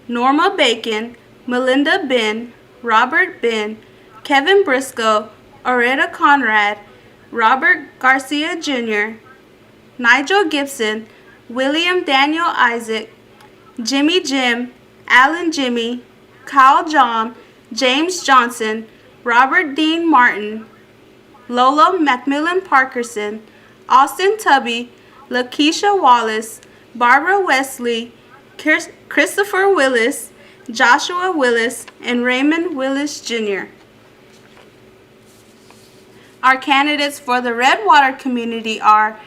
Norma Bacon, Melinda Ben, Robert Ben, Kevin Briscoe, Oretta Conrad, Robert Garcia Jr., Nigel Gibson, William Daniel Isaac, Jimmy Jim, Alan Jimmy, Kyle John, James Johnson, Robert Dean Martin, Lola Macmillan Parkerson, Austin Tubby, Lakeisha Wallace, Barbara Wesley, Christopher Willis, Joshua Willis, and Raymond Willis Jr. Our candidates for the Redwater community are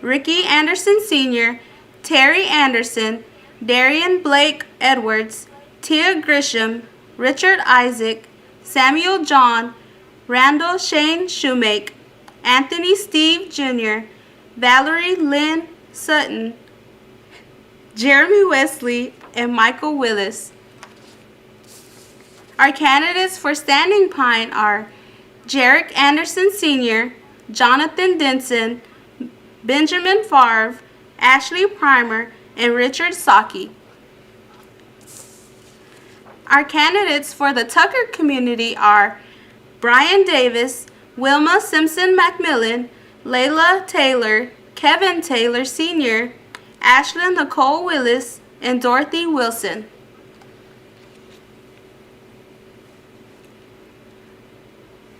Ricky Anderson Sr., Terry Anderson, Darian Blake Edwards, Tia Grisham, Richard Isaac, Samuel John, Randall Shane Shoemake, Anthony Steve Jr., Valerie Lynn Sutton, Jeremy Wesley, and Michael Willis. Our candidates for Standing Pine are Jarek Anderson Sr., Jonathan Denson, Benjamin Favre, Ashley Primer, and Richard Saki. Our candidates for the Tucker community are Brian Davis, Wilma Simpson Macmillan, Layla Taylor, Kevin Taylor Sr., Ashlyn Nicole Willis, and Dorothy Wilson.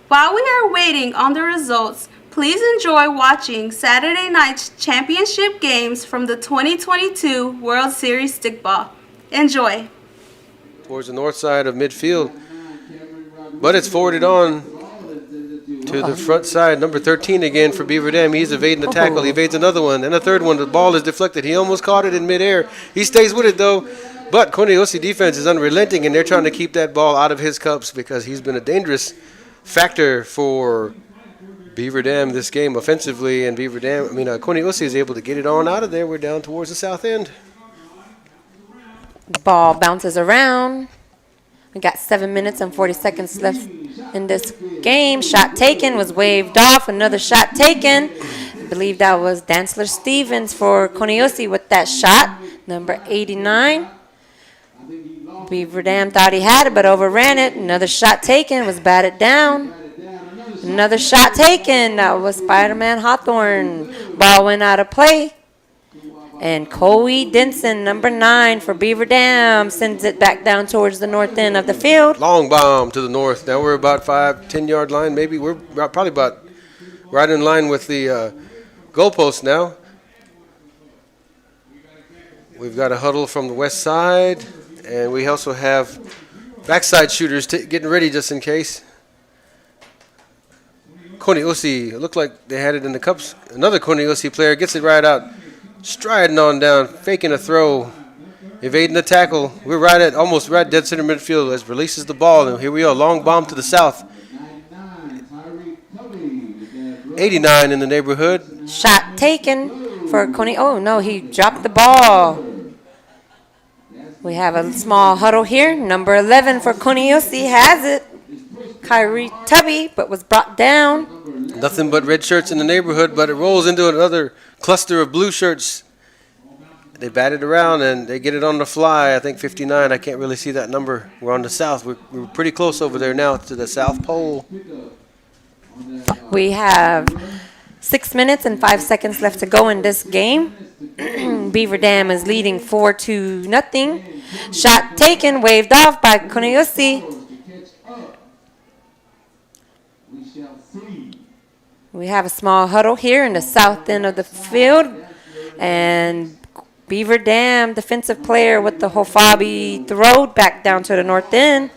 While we are waiting on the results, please enjoy watching Saturday night's championship games from the 2022 World Series Stickball. Enjoy. Towards the north side of midfield, but it's forwarded on to the front side. Number 13 again for Beaver Dam. He's evading the tackle. He evades another one and a third one. The ball is deflected. He almost caught it in midair. He stays with it though, but Coneusi defense is unrelenting and they're trying to keep that ball out of his cups because he's been a dangerous factor for Beaver Dam this game offensively, and Coneusi is able to get it on out of there. We're down towards the south end. The ball bounces around. We got 7 minutes and 40 seconds left in this game. Shot taken, was waved off. Another shot taken. I believe that was Dansler Stevens for Coneusi with that shot, number 89. Beaver Dam thought he had it, but overran it. Another shot taken, was batted down. Another shot taken. That was Spider-Man Hawthorne. Ball went out of play. And Coey Denson, number 9 for Beaver Dam, sends it back down towards the north end of the field. Long bomb to the north. Now we're about 5-10 yard line maybe. We're probably about right in line with the goalpost now. We've got a huddle from the west side, and we also have Backside shooters getting ready just in case. Koniosi, it looked like they had it in the cups. Another Koniosi player gets it right out, striding on down, faking a throw, evading the tackle. We're almost right dead center midfield as releases the ball, and here we are, long bomb to the south. 89 in the neighborhood. Shot taken for Coney. Oh, no, he dropped the ball. We have a small huddle here. Number 11 for Koniosi has it. Kyrie Tubby, but was brought down. Nothing but red shirts in the neighborhood, but it rolls into another cluster of blue shirts. They bat it around, and they get it on the fly. I think 59. I can't really see that number. We're on the south. We're pretty close over there now to the South Pole. We have 6 minutes and 5 seconds left to go in this game. Beaver Dam is leading 4-0. Shot taken, waved off by Koniosi. We have a small huddle here in the south end of the field. And Beaver Dam defensive player with the Hofabi throw back down to the north end.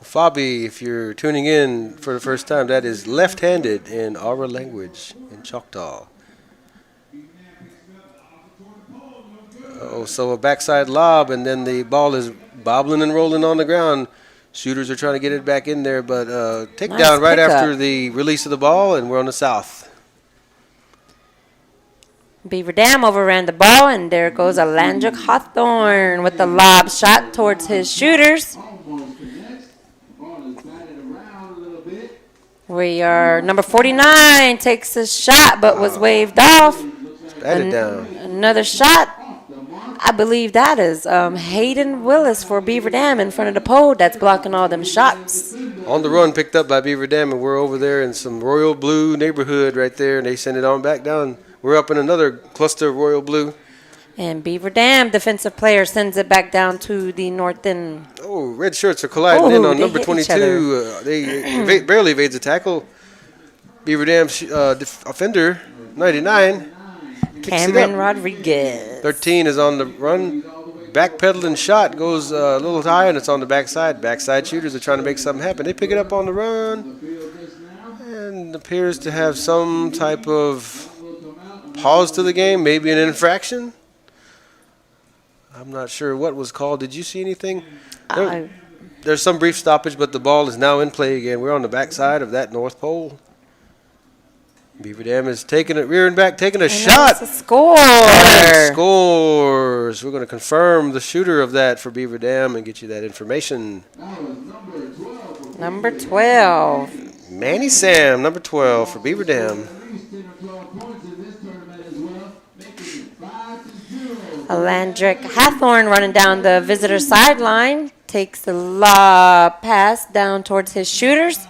Fabi, if you're tuning in for the first time, that is left-handed in our language, in Choctaw. So a backside lob, and then the ball is bobbling and rolling on the ground. Shooters are trying to get it back in there, but takedown Nice right pickup. after the release of the ball, and we're on the south. Beaver Dam overran the ball, and there goes Alandrick Hawthorne with the lob shot towards his shooters. We are number 49 takes a shot, but was waved off. Batted down. Another shot. I believe that is Hayden Willis for Beaver Dam in front of the pole that's blocking all them shots. On the run, picked up by Beaver Dam, and we're over there in some royal blue neighborhood right there, and they send it on back down. We're up in another cluster of royal blue. And Beaver Dam defensive player sends it back down to the north end. Oh, red shirts are colliding in on they number hit each 22. They barely evades a tackle. Beaver Dam offender, 99. picks it Cameron up. Rodriguez. 13 is on the run. Backpedaling shot goes a little high, and it's on the backside. Backside shooters are trying to make something happen. They pick it up on the run and appears to have some type of pause to the game, maybe an infraction. I'm not sure what was called. Did you see anything? There's some brief stoppage, but the ball is now in play again. We're on the backside of that North Pole. Beaver Dam is taking it, rearing back, taking a shot. It's a score. And scores. We're going to confirm the shooter of that for Beaver Dam and get you that information. Number 12. Manny Sam, number 12 for Beaver Dam. Alandrick Hawthorne running down the visitor sideline. Takes the lob pass down towards his shooters.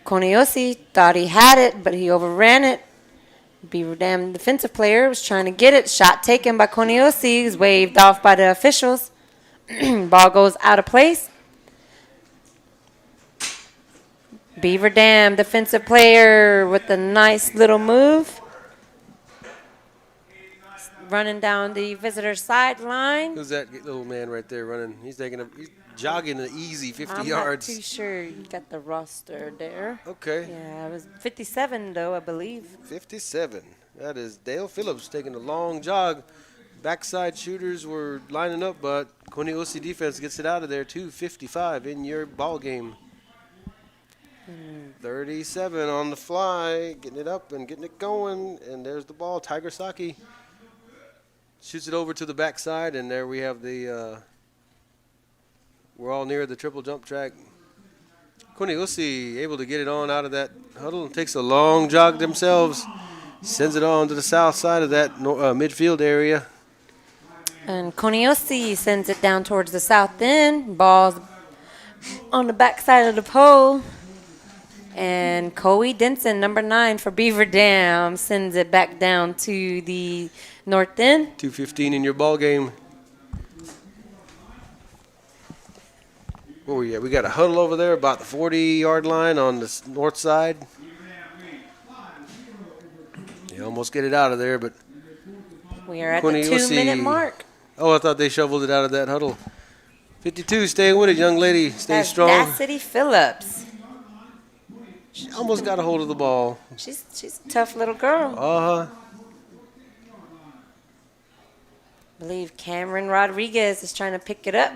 Koniosi thought he had it, but he overran it. Beaver Dam defensive player was trying to get it. Shot taken by Koniosi. He's waved off by the officials. Ball goes out of place. Beaver Dam defensive player with a nice little move. Running down the visitor sideline. Who's that little man right there running? He's jogging an easy 50 yards. I'm not too sure you got the roster there. Okay. Yeah, it was 57 though, I believe. 57. That is Dale Phillips taking a long jog. Backside shooters were lining up, but Koniosi defense gets it out of there. 2:55 in your ball game. 37 on the fly, getting it up and getting it going, and there's the ball. Tiger Saki shoots it over to the backside, and there we have the. We're all near the triple jump track. Koniosi able to get it on out of that huddle and takes a long jog themselves, sends it on to the south side of that midfield area. And Koniosi sends it down towards the south end. Ball's on the backside of the pole. And Coey Denson, number 9 for Beaver Dam, sends it back down to the north end. 2:15 in your ball game. Where we at? We got a huddle over there about the 40-yard line on the north side. You almost get it out of there, but We are at the 2-minute mark. Oh, I thought they shoveled it out of that huddle. 52, staying with it, young lady. Stay That's strong. Cassidy Phillips. She almost got a hold of the ball. She's a tough little girl. Uh-huh. I believe Cameron Rodriguez is trying to pick it up.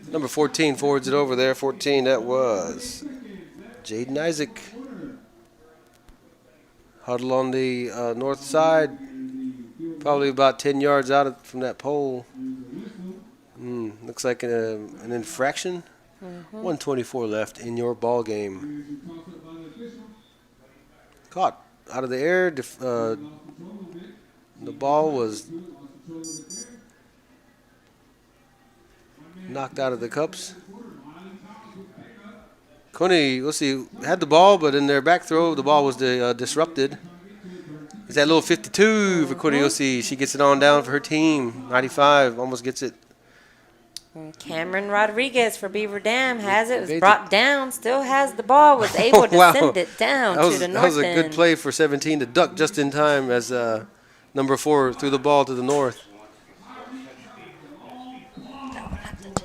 Number 14 forwards it over there. 14, that was Jaden Isaac. Huddle on the north side. Probably about 10 yards out from that pole. Looks like an infraction. 124 left in your ball game. Caught out of the air. The ball was knocked out of the cups. Coney, let's see, had the ball, but in their back throw, the ball was disrupted. It's that little 52 for Coney Osi. She gets it on down for her team. 95, almost gets it. And Cameron Rodriguez for Beaver Dam has it. Was brought down, still has the ball, was able to send it down to the north end. That was a good play for 17 to duck just in time as number 4 threw the ball to the north.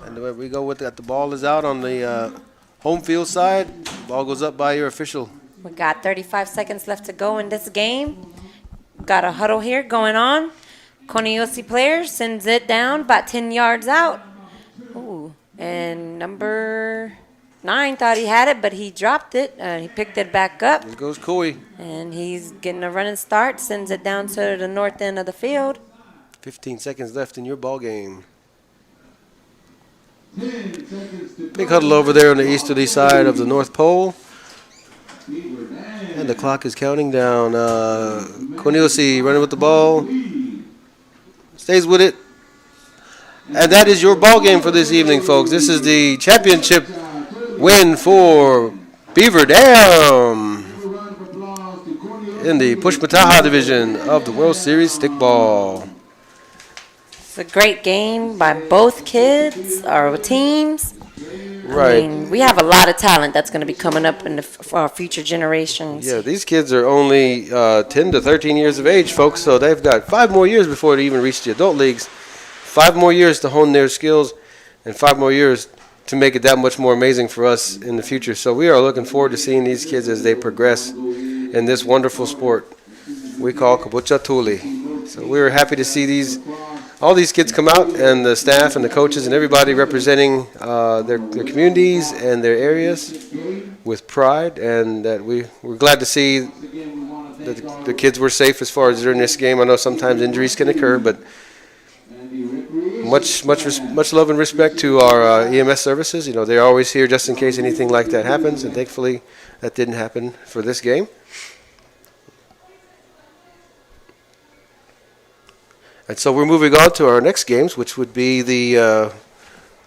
And there we go with that. The ball is out on the home field side. Ball goes up by your official. We got 35 seconds left to go in this game. Got a huddle here going on. Coniosi player sends it down about 10 yards out. Ooh, and number 9 thought he had it, but he dropped it. He picked it back up. Here goes Coy. And he's getting a running start, sends it down to the north end of the field. 15 seconds left in your ball game. Big huddle over there on the easterly side of the North Pole. And the clock is counting down. Coniosi running with the ball. Stays with it. And that is your ball game for this evening, folks. This is the championship win for Beaver Dam in the Pushmataha division of the World Series Stickball. It's a great game by both kids, or teams. Right. I mean, we have a lot of talent that's going to be coming up in for our future generations. Yeah, these kids are only 10 to 13 years of age, folks, so they've got 5 more years before they even reach the adult leagues. 5 more years to hone their skills, and 5 more years to make it that much more amazing for us in the future. So we are looking forward to seeing these kids as they progress in this wonderful sport we call Kabucha Tuli. So we are happy to see all these kids come out, and the staff and the coaches and everybody representing their communities and their areas with pride, and that we're glad to see that the kids were safe as far as during this game. I know sometimes injuries can occur, but much love and respect to our EMS services. You know, they're always here just in case anything like that happens, and thankfully that didn't happen for this game. And so we're moving on to our next games, which would be the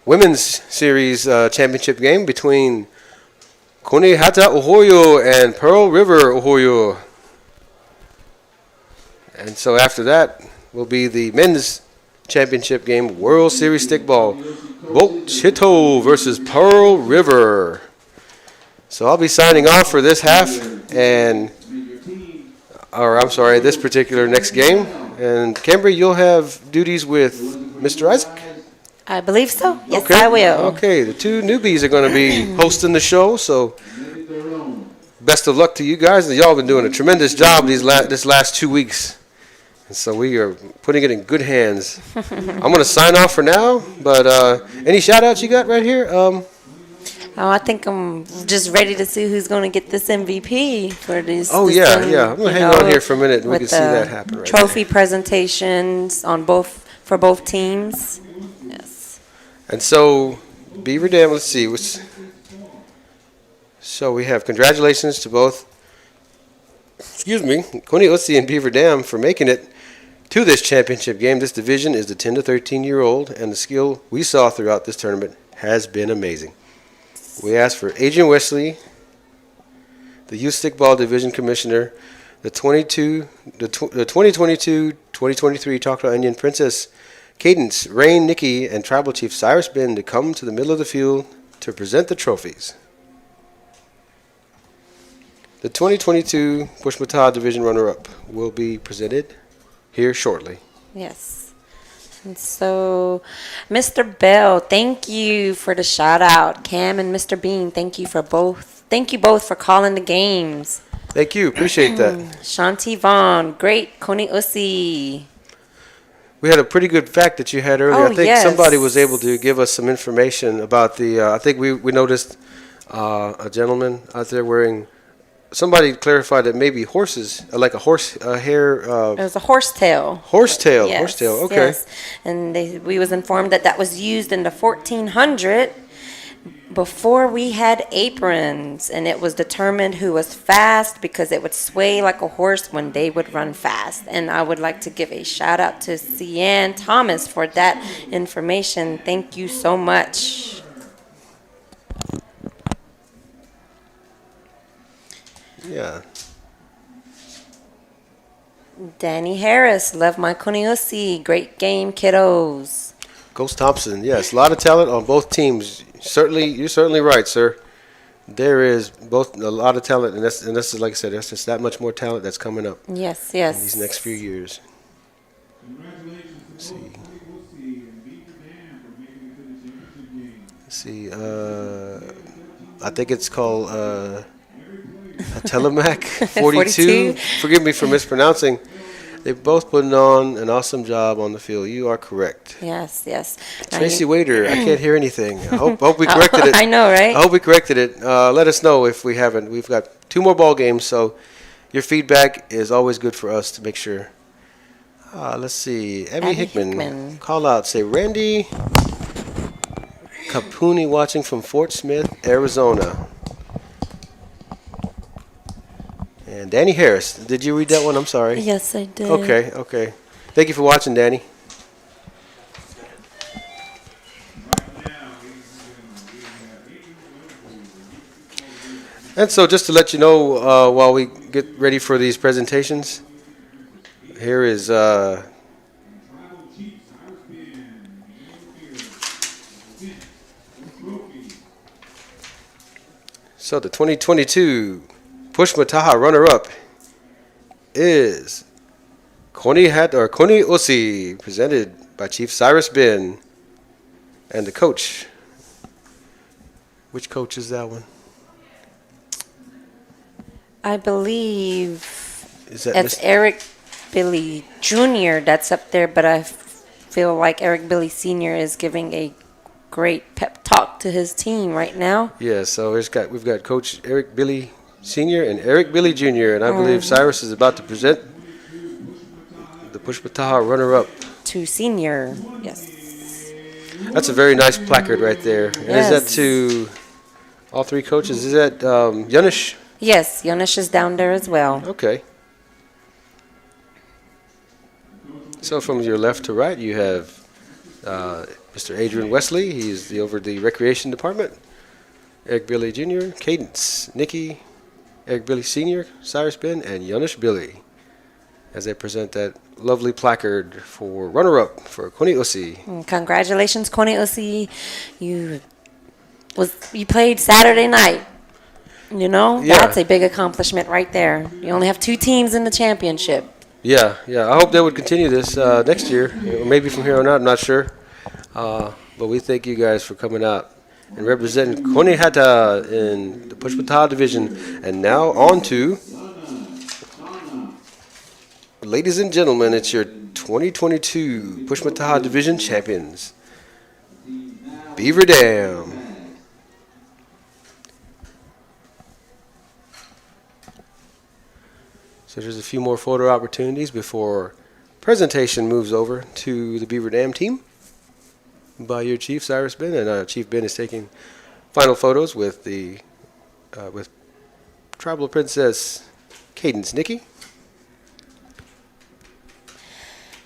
Women's Series Championship game between Konehata Ohoyo and Pearl River Ohoyo. And so after that will be the Men's Championship game, World Series Stickball, Bochito versus Pearl River. So I'll be signing off for this half, this particular next game. And Cambry, you'll have duties with Mr. Isaac? I believe so. Yes, okay. I will. Okay, the 2 newbies are going to be hosting the show, so best of luck to you guys. Y'all have been doing a tremendous job this last 2 weeks. And so we are putting it in good hands. I'm going to sign off for now, but any shout-outs you got right here? I think I'm just ready to see who's going to get this MVP for this. Oh, yeah. I'm going to hang on here for a minute, and we can see that happen right trophy presentations for both teams. Yes. And so, Beaver Dam, let's see. So we have congratulations to both, Coney Otsi and Beaver Dam for making it to this championship game. This division is the 10 to 13-year-old, and the skill we saw throughout this tournament has been amazing. We asked for Adrian Wesley, the Youth Stickball Division Commissioner, the 2022-2023 Choctaw Indian Princess Cadence, Rain, Nikki, and Tribal Chief Cyrus Ben to come to the middle of the field to present the trophies. The 2022 Pushmataha Division runner-up will be presented here shortly. Yes. And so, Mr. Bell, thank you for the shout out. Cam and Mr. Bean, thank you for both. Thank you both for calling the games. Thank you. Appreciate that. Shanti Vaughn, great Coney Usi. We had a pretty good fact that you had earlier. Oh, I think yes. somebody was able to give us some information about the. I think we noticed a gentleman out there wearing. Somebody clarified that maybe horses, like a horse hair. It was a horsetail. Horsetail. Yes, Horsetail. Okay. yes. And we was informed that that was used in the 1400 before we had aprons, and it was determined who was fast because it would sway like a horse when they would run fast. And I would like to give a shout out to Cian Thomas for that information. Thank you so much. Yeah. Danny Harris, love my Kuniosi. Great game, kiddos. Ghost Thompson. Yes, a lot of talent on both teams. Certainly, you're certainly right, sir. There is both a lot of talent, and that's like I said, that's just that much more talent that's coming up Yes, in yes. these next few years. Let's see. I think it's called Telemac 42. 42. Forgive me for mispronouncing. They've both put on an awesome job on the field. You are correct. Yes, yes. Now Tracy you- Waiter, I can't hear anything. I hope we corrected it. I know, right? I hope we corrected it. Let us know if we haven't. We've got 2 more ball games, so your feedback is always good for us to make sure. Let's see. Abby Hickman. Call out. Say, Randy Capuni watching from Fort Smith, Arizona. And Danny Harris. Did you read that one? I'm sorry. Yes, I did. Okay, okay. Thank you for watching, Danny. And so just to let you know, while we get ready for these presentations, here is so the 2022 Push Mataha runner-up is Koni Osi, presented by Chief Cyrus Ben, and the coach. Which coach is that one? I believe Is that it's Mr. Eric Billy Jr. that's up there, but I feel like Eric Billy Sr. is giving a great pep talk to his team right now. Yeah, so we've got Coach Eric Billy Sr. and Eric Billy Jr., and I believe Cyrus is about to present the Push Mataha runner-up. To senior, yes. That's a very nice placard right there. And is that Yes. to all 3 coaches? Is that Yunish? Yes, Yonish is down there as well. Okay. So from your left to right, you have Mr. Adrian Wesley. He's over the recreation department. Eric Billy Jr., Cadence, Nikki, Eric Billy Sr., Cyrus Ben, and Yunish Billy, as they present that lovely placard for runner-up for Koni Osi. Congratulations, Kone Osi. You played Saturday night. You know, Yeah. that's a big accomplishment right there. You only have 2 teams in the championship. Yeah. I hope they would continue this next year, or maybe from here on out. I'm not sure. But we thank you guys for coming out and representing Kone Hata in the Push Mataha division. And now on to, ladies and gentlemen, it's your 2022 Push Mataha division champions, Beaver Dam. So there's a few more photo opportunities before presentation moves over to the Beaver Dam team by your Chief Cyrus Ben, and Chief Ben is taking final photos with the with Tribal Princess Cadence Nikki.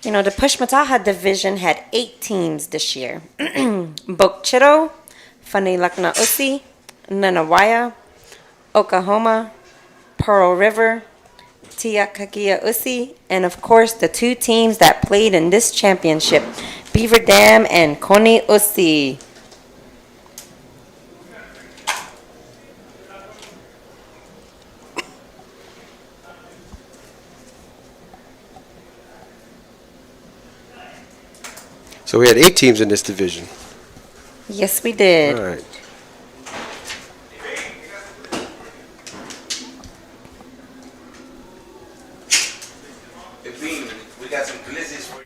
You know, the Push Mataha division had 8 teams this year. Bokchiro, Fanilakna Usi, Nanawaya, Oklahoma, Pearl River, Tiakakia Usi, and of course the 2 teams that played in this championship, Beaver Dam and Kone Usi. So we had 8 teams in this division. Yes, we did. All right. We got some glizzies for you.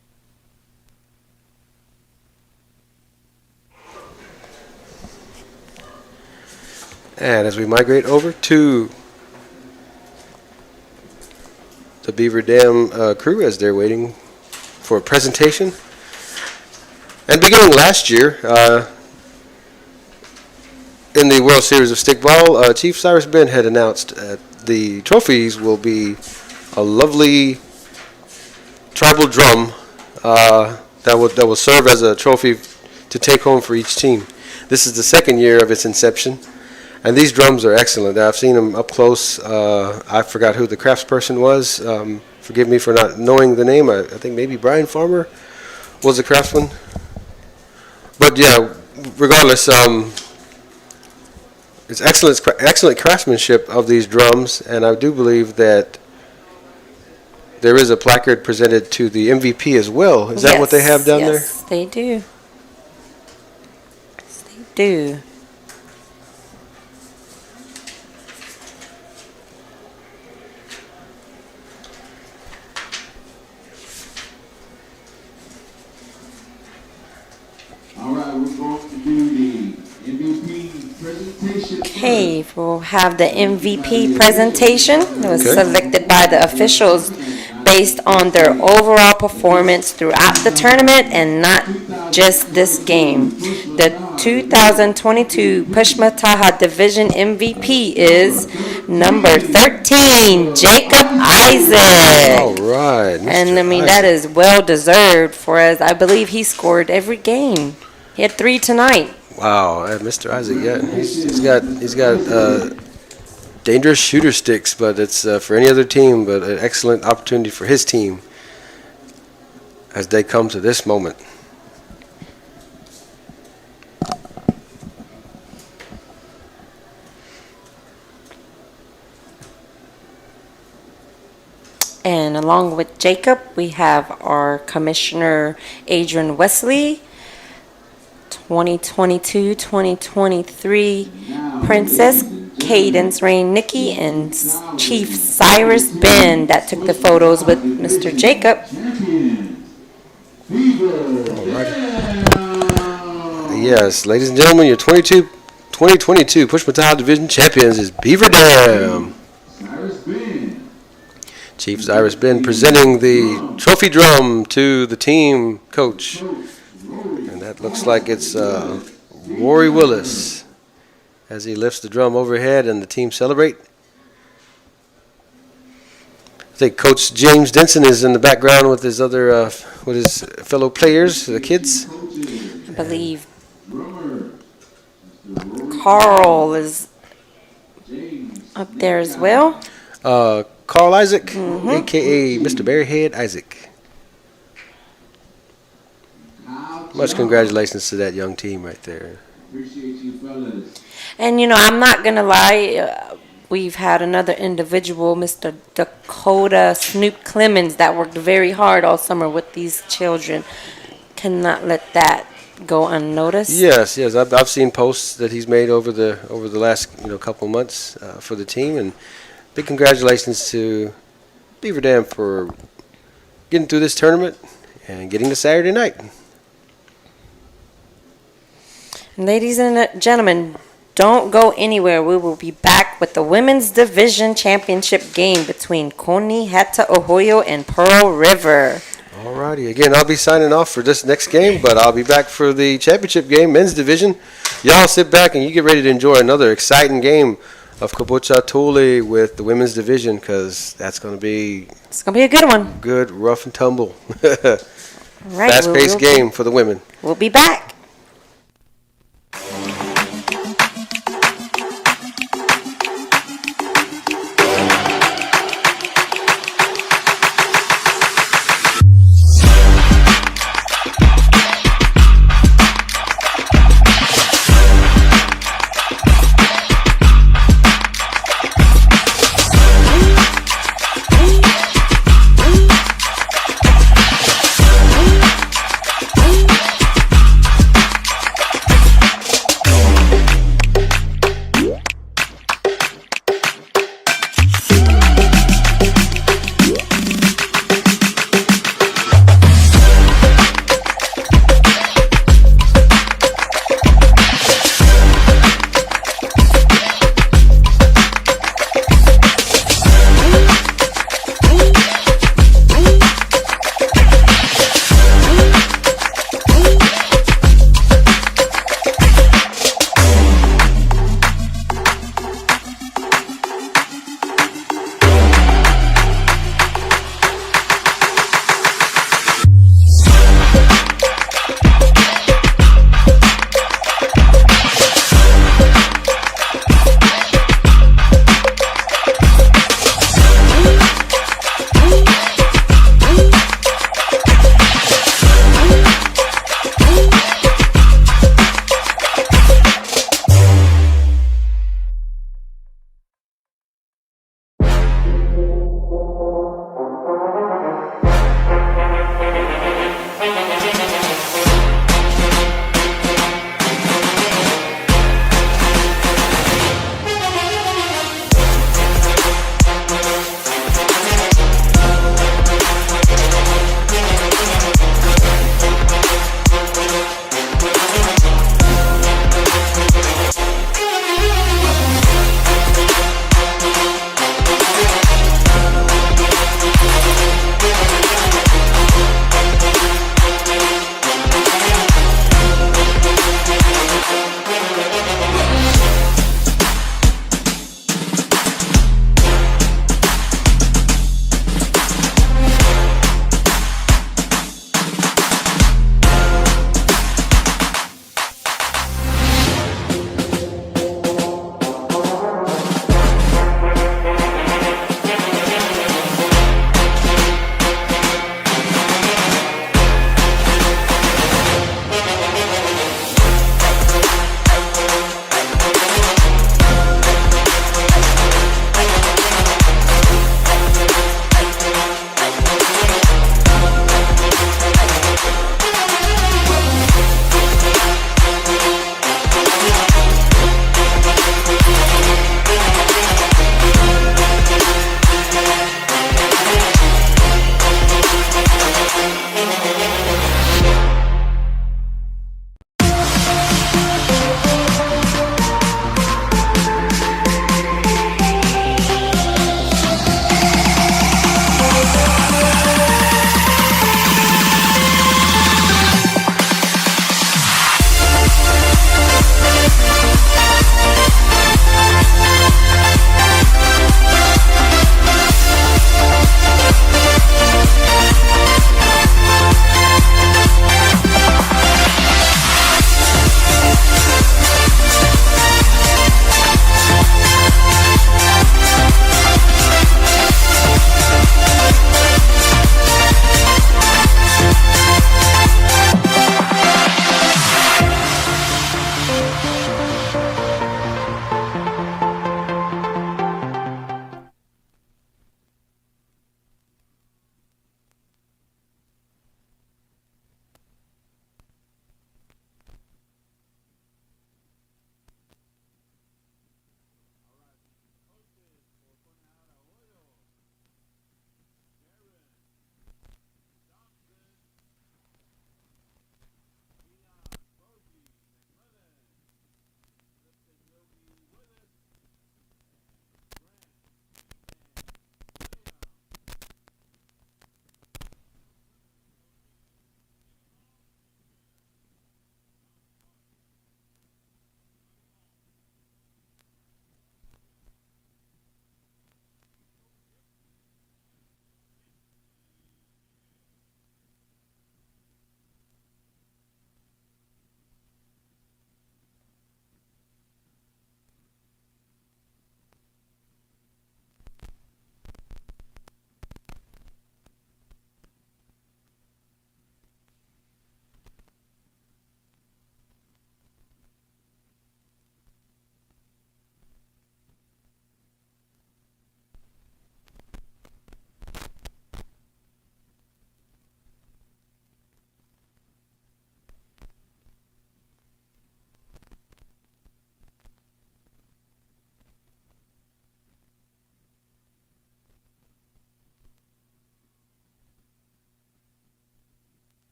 And as we migrate over to the Beaver Dam crew as they're waiting for a presentation. And beginning last year, in the World Series of Stickball, Chief Cyrus Ben had announced the trophies will be a lovely tribal drum that will serve as a trophy to take home for each team. This is the second year of its inception, and these drums are excellent. I've seen them up close. I forgot who the craftsperson was. Forgive me for not knowing the name. I think maybe Brian Farmer was the craftsman. But yeah, regardless, it's excellent craftsmanship of these drums, and I do believe that there is a placard presented to the MVP as well. Is that what they have down there? Yes, they do. Yes, they do. All right, we're going to do the MVP presentation. Okay, we'll have the MVP presentation. It was Okay. selected by the officials based on their overall performance throughout the tournament and not just this game. The 2022 Pushma Taha Division MVP is number 13, Jacob Isaac. All right. And I mean, that is well deserved for, as I believe he scored every game. He had 3 tonight. Wow, Mr. Isaac, yeah, he's got dangerous shooter sticks, but it's for any other team, but an excellent opportunity for his team as they come to this moment. And along with Jacob, we have our Commissioner Adrian Wesley, 2022-2023 Princess Cadence Rain Nikki, and Chief Cyrus Ben that took the photos with Mr. Jacob. Yes, ladies and gentlemen, your 2022 Pushma Taha Division champions is Beaver Dam. Chief Cyrus Ben presenting the trophy drum to the team coach. And that looks like it's Rory Willis as he lifts the drum overhead and the team celebrate. I think Coach James Denson is in the background with his other, with his fellow players, the kids. I believe Carl is up there as well. Carl Isaac, a.k.a. Mr. Bearhead Isaac. Much congratulations to that young team right there. Appreciate you, fellas. And, you know, I'm not going to lie. We've had another individual, Mr. Dakota Snoop Clemens, that worked very hard all summer with these children. Cannot let that go unnoticed. Yes, I've seen posts that he's made over the last couple months for the team, and big congratulations to Beaver Dam for getting through this tournament and getting to Saturday night. Ladies and gentlemen, don't go anywhere. We will be back with the Women's Division Championship game between Koni Hata Ohoyo and Pearl River. Alrighty, again, I'll be signing off for this next game, but I'll be back for the championship game, Men's Division. Y'all sit back and you get ready to enjoy another exciting game of Kabocha Tole with the Women's Division, because that's going to be It's going to be a good one. good, rough and tumble. All right, Fast-paced game for the women. We'll be back.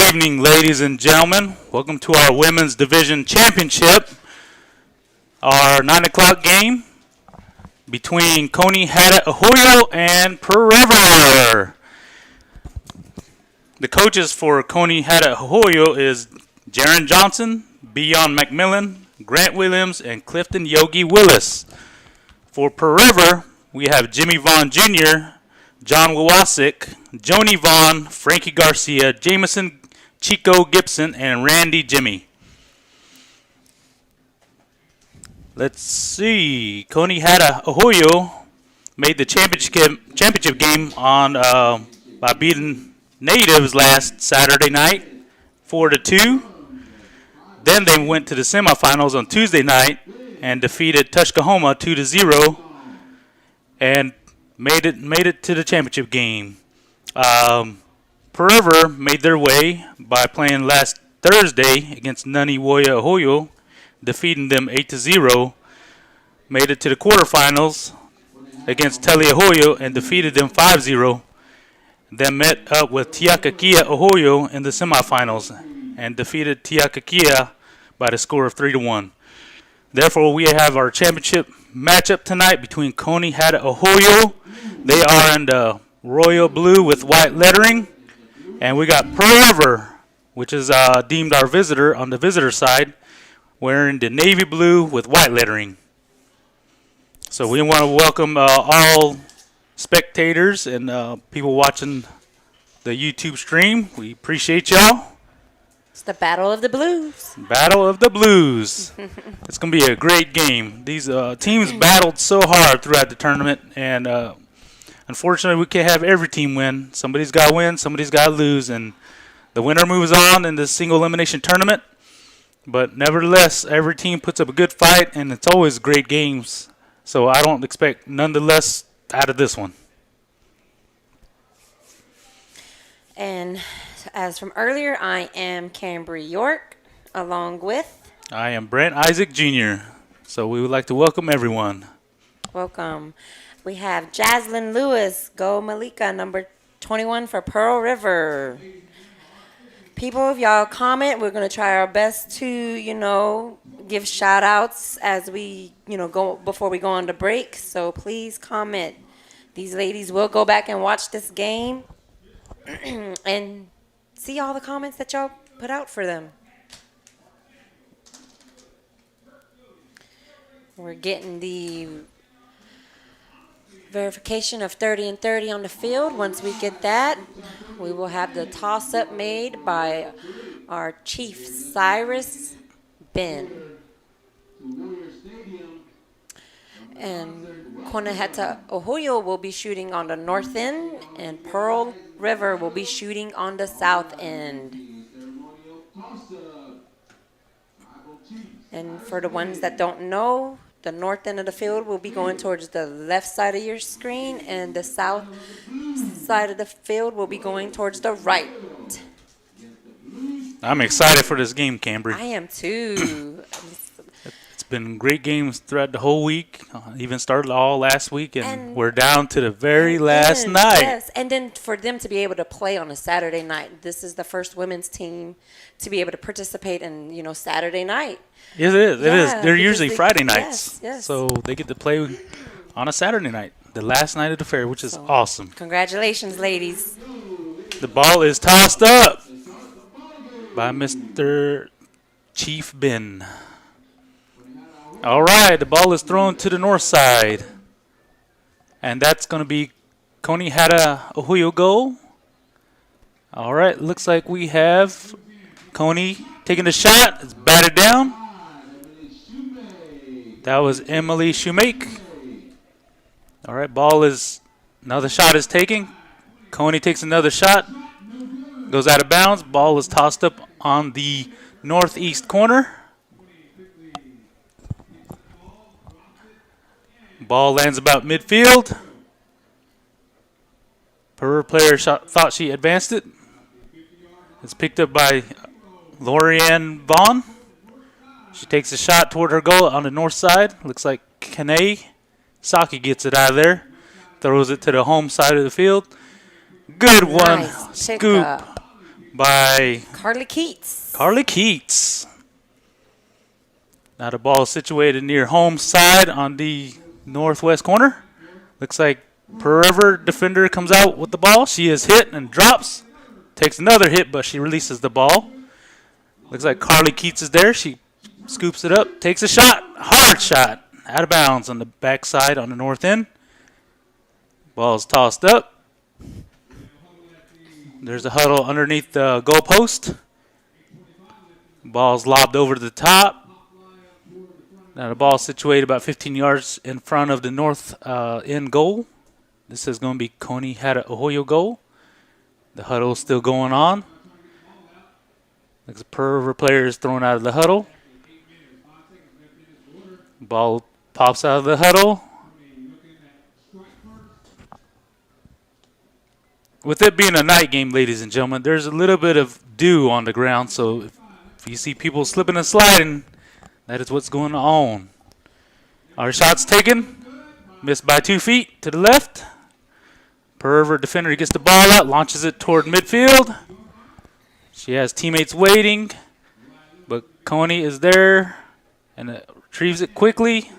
evening, ladies and gentlemen. Welcome to our Women's Division Championship. Our 9 o'clock game between Coney Hattie Ahoyo and Pearl River. The coaches for Coney Hattie Ahoyo is Jaron Johnson, Beyond McMillan, Grant Williams, and Clifton Yogi Willis. For Pearl River, we have Jimmy Vaughn Jr., John Wawasik, Joni Vaughn, Frankie Garcia, Jameson Chico Gibson, and Randy Jimmy. Let's see. Coney Hattie Ahoyo made the championship game on by beating Natives last Saturday night, 4-2. Then they went to the semifinals on Tuesday night and defeated Tuskahoma 2-0, and made it to the championship game. Pearl River made their way by playing last Thursday against Naniwoya Ahoyo, defeating them 8-0. Made it to the quarterfinals against Tele Ahoyo and defeated them 5-0. Then met up with Tiakakia Ahoyo in the semifinals and defeated Tiakakia by the score of 3-1. Therefore, we have our championship matchup tonight between Coney Hattie Ahoyo. They are in the royal blue with white lettering. And we got Pearl River, which is deemed our visitor on the visitor side, wearing the navy blue with white lettering. So we want to welcome all spectators and people watching the YouTube stream. We appreciate y'all. It's the Battle of the Blues. Battle of the Blues. It's going to be a great game. These teams battled so hard throughout the tournament, and unfortunately we can't have every team win. Somebody's got to win, somebody's got to lose, and the winner moves on in the single elimination tournament. But nevertheless, every team puts up a good fight, and it's always great games. So I don't expect none the less out of this one. And as from earlier, I am Cambry York, along with... I am Brent Isaac Jr., so we would like to welcome everyone. Welcome. We have Jaslyn Lewis, Go Malika, number 21 for Pearl River. People, if y'all comment, we're going to try our best to, give shout outs as we, go before we go on to break. So please comment. These ladies will go back and watch this game and see all the comments that y'all put out for them. We're getting the verification of 30 and 30 on the field. Once we get that, we will have the toss-up made by our chief, Cyrus Ben. And Coney Hattie Ahoyo will be shooting on the north end, and Pearl River will be shooting on the south end. And for the ones that don't know, the north end of the field will be going towards the left side of your screen, and the south side of the field will be going towards the right. I'm excited for this game, Cambry. I am too. It's been great games throughout the whole week. Even started all last week, and we're down to the very last night. Yes, and then for them to be able to play on a Saturday night. This is the first women's team to be able to participate in, Saturday night. Yes, it is. Yeah, They're usually Friday nights. Yes, yes. So they get to play on a Saturday night, the last night of the fair, which is awesome. Congratulations, ladies. The ball is tossed up by Mr. Chief Ben. All right, the ball is thrown to the north side. And that's going to be Coney Hattie Ahoyo goal. All right, looks like we have Coney taking the shot. It's batted down. That was Emily Shoemake. All right, another shot is taken. Coney takes another shot. Goes out of bounds. Ball is tossed up on the northeast corner. Ball lands about midfield. Per player thought she advanced it. It's picked up by Lorianne Vaughn. She takes a shot toward her goal on the north side. Looks like Kane Saki gets it out of there. Throws it to the home side of the field. Good one. Nice Scoop by Carly Keats. Carly Keats. Now the ball is situated near home side on the northwest corner. Looks like Pearl River defender comes out with the ball. She is hit and drops. Takes another hit, but she releases the ball. Looks like Carly Keats is there. She scoops it up, takes a shot, hard shot, out of bounds on the backside on the north end. Ball's tossed up. There's a huddle underneath the goalpost. Ball's lobbed over to the top. Now the ball's situated about 15 yards in front of the north end goal. This is going to be Coney Hatta Ahoyo goal. The huddle's still going on. Looks like the Pearl River player is thrown out of the huddle. Ball pops out of the huddle. With it being a night game, ladies and gentlemen, there's a little bit of dew on the ground, so if you see people slipping and sliding, that is what's going on. Our shot's taken. Missed by 2 feet to the left. Pearl River defender gets the ball out, launches it toward midfield. She has teammates waiting, but Coney is there and retrieves it quickly.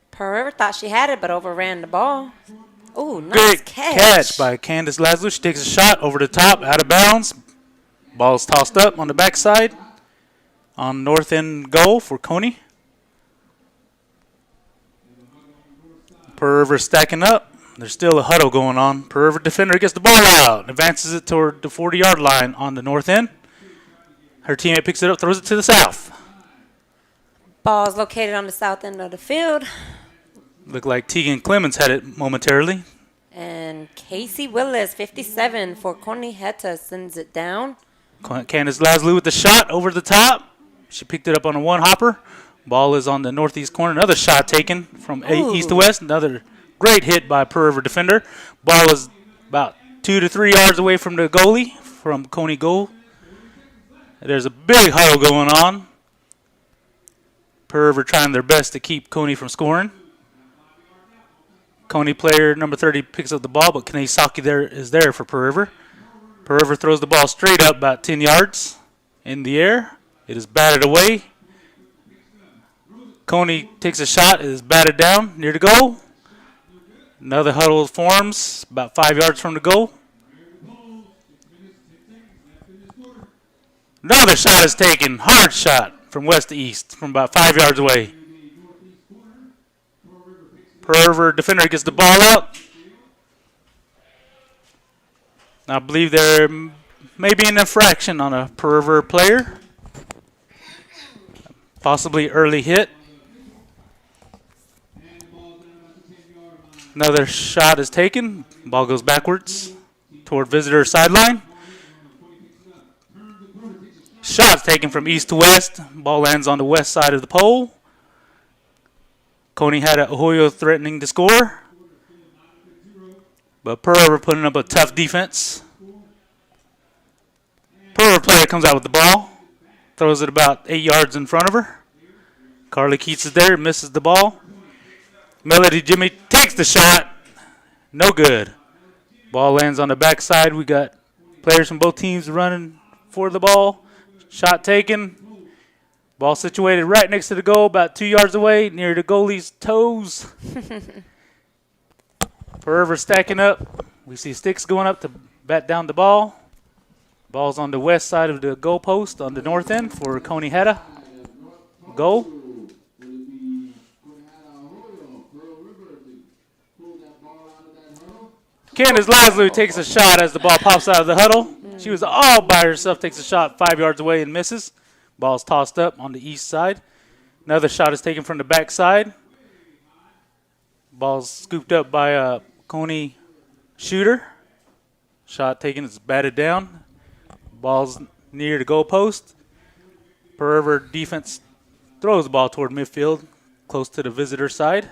Pearl River thought she had it, but overran the ball. Ooh, nice Great catch. by Candace Laszlo. She takes a shot over the top, out of bounds. Ball's tossed up on the backside on north end goal for Coney. Pearl River stacking up. There's still a huddle going on. Pearl River defender gets the ball out, advances it toward the 40-yard line on the north end. Her teammate picks it up, throws it to the south. Ball is located on the south end of the field. Looked like Tegan Clemens had it momentarily. And Casey Willis, 57, for Coney Hatta, sends it down. Candace Laszlo with the shot over the top. She picked it up on a one-hopper. Ball is on the northeast corner. Another shot taken from east to west. Another great hit by Pearl River defender. Ball is about 2 to 3 yards away from the goalie, from Coney goal. There's a big huddle going on. Pearl River trying their best to keep Coney from scoring. Coney player number 30 picks up the ball, but Kanesaki is there for Pearl River. Pearl River throws the ball straight up about 10 yards in the air. It is batted away. Coney takes a shot. It is batted down near the goal. Another huddle forms about 5 yards from the goal. Another shot is taken. Hard shot from west to east from about 5 yards away. Pearl River defender gets the ball out. I believe there may be an infraction on a Pearl River player. Possibly early hit. Another shot is taken. Ball goes backwards toward visitor sideline. Shot's taken from east to west. Ball lands on the west side of the pole. Coney Hatta Ahoyo threatening to score. But Pearl River putting up a tough defense. Pearl River player comes out with the ball. Throws it about 8 yards in front of her. Carly Keats is there, misses the ball. Melody Jimmy takes the shot. No good. Ball lands on the backside. We got players from both teams running for the ball. Shot taken. Ball situated right next to the goal, about 2 yards away, near the goalie's toes. Pearl River stacking up. We see sticks going up to bat down the ball. Ball's on the west side of the goal post on the north end for Coney Hatta. Goal. Candace Laszlo takes a shot as the ball pops out of the huddle. She was all by herself, takes a shot 5 yards away and misses. Ball's tossed up on the east side. Another shot is taken from the back side. Ball's scooped up by a Coney shooter. Shot taken, it's batted down. Ball's near the goal post. Pearl River defense throws the ball toward midfield, close to the visitor side.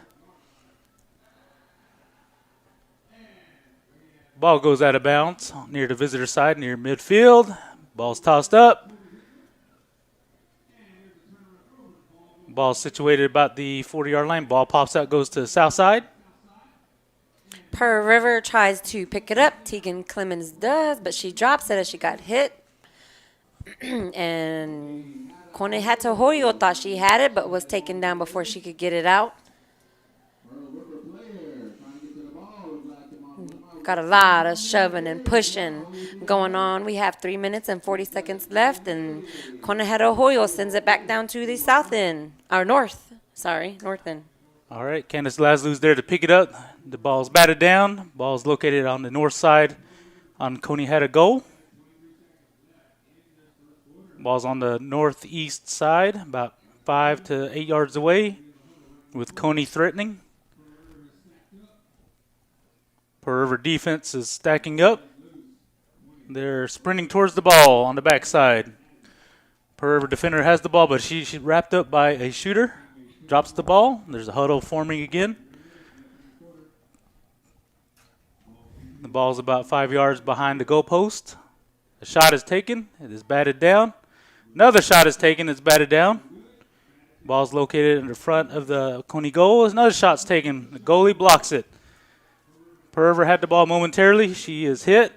Ball goes out of bounds near the visitor side, near midfield. Ball's tossed up. Ball situated about the 40-yard line. Ball pops out, goes to the south side. Pearl River tries to pick it up. Tegan Clemens does, but she drops it as she got hit. And Conejeta Hoyo thought she had it, but was taken down before she could get it out. Got a lot of shoving and pushing going on. We have 3 minutes and 40 seconds left, and Conejeta Hoyo sends it back down to the south end, or north end. All right, Candace Laszlo's there to pick it up. The ball's batted down. Ball's located on the north side on Conejeta goal. Ball's on the northeast side, about 5 to 8 yards away, with Coney threatening. Pearl River defense is stacking up. They're sprinting towards the ball on the backside. Pearl River defender has the ball, but she's wrapped up by a shooter. Drops the ball. There's a huddle forming again. The ball's about 5 yards behind the goalpost. The shot is taken. It is batted down. Another shot is taken. It's batted down. Ball's located in the front of the Coney goal. Another shot's taken. The goalie blocks it. Pearl River had the ball momentarily. She is hit.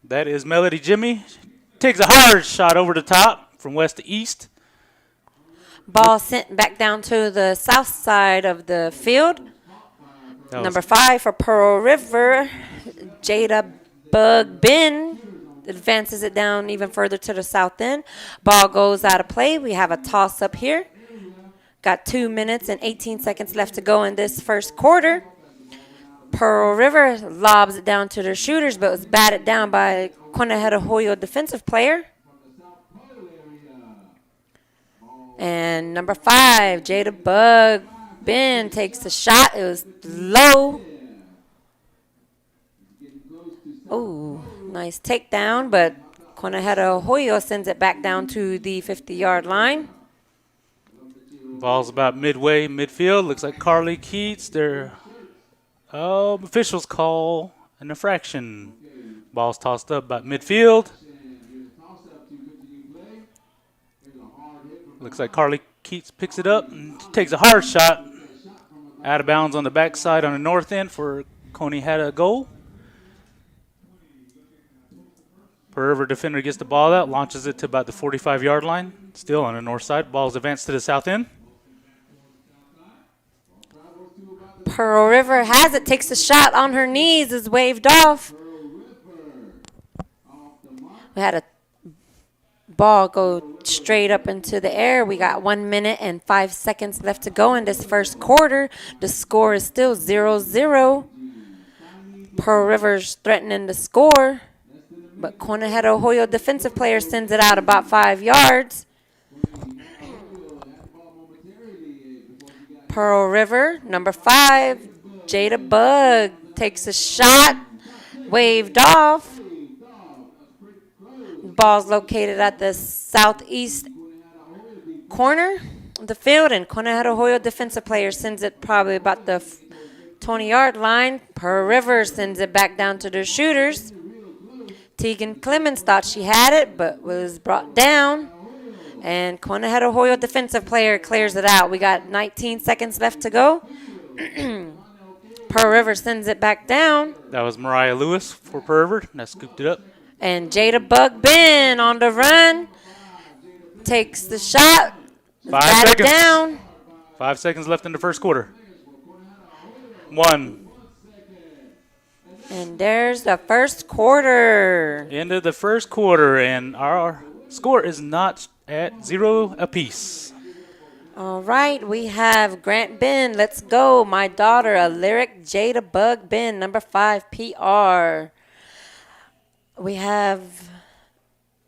That is Melody Jimmy. Takes a hard shot over the top from west to east. Ball sent back down to the south side of the field. Number 5 for Pearl River, Jada Bug Ben advances it down even further to the south end. Ball goes out of play. We have a toss up here. Got 2 minutes and 18 seconds left to go in this first quarter. Pearl River lobs it down to their shooters, but was batted down by Conejeta Hoyo defensive player. And number 5, Jada Bug Ben takes the shot. It was low. Oh, nice takedown, but Conejeta Hoyo sends it back down to the 50-yard line. Ball's about midway, midfield. Looks like Carly Keats. Their officials call an infraction. Ball's tossed up about midfield. Looks like Carly Keats picks it up and takes a hard shot out of bounds on the backside on the north end for Conejeta goal. Pearl River defender gets the ball out, launches it to about the 45-yard line. Still on the north side. Ball's advanced to the south end. Pearl River has it, takes a shot on her knees, is waved off. We had a ball go straight up into the air. We got 1 minute and 5 seconds left to go in this first quarter. The score is still 0-0. Pearl River's threatening to score, but Conejeta Hoyo defensive player sends it out about 5 yards. Pearl River, number 5, Jada Bug takes a shot, waved off. Ball's located at the southeast corner of the field, and Conejeta Hoyo defensive player sends it probably about the 20-yard line. Pearl River sends it back down to their shooters. Tegan Clemens thought she had it, but was brought down. And Conejeta Hoyo defensive player clears it out. We got 19 seconds left to go. Pearl River sends it back down. That was Mariah Lewis for Pearl River. That scooped it up. And Jada Bug Ben on the run. Takes the shot. 5 seconds. Down. 5 seconds left in the first quarter. 1. And there's the first quarter. End of the first quarter, and our score is not at 0 apiece. All right, we have Grant Ben. Let's go. My daughter, a lyric, Jada Bug Ben, number 5 PR. We have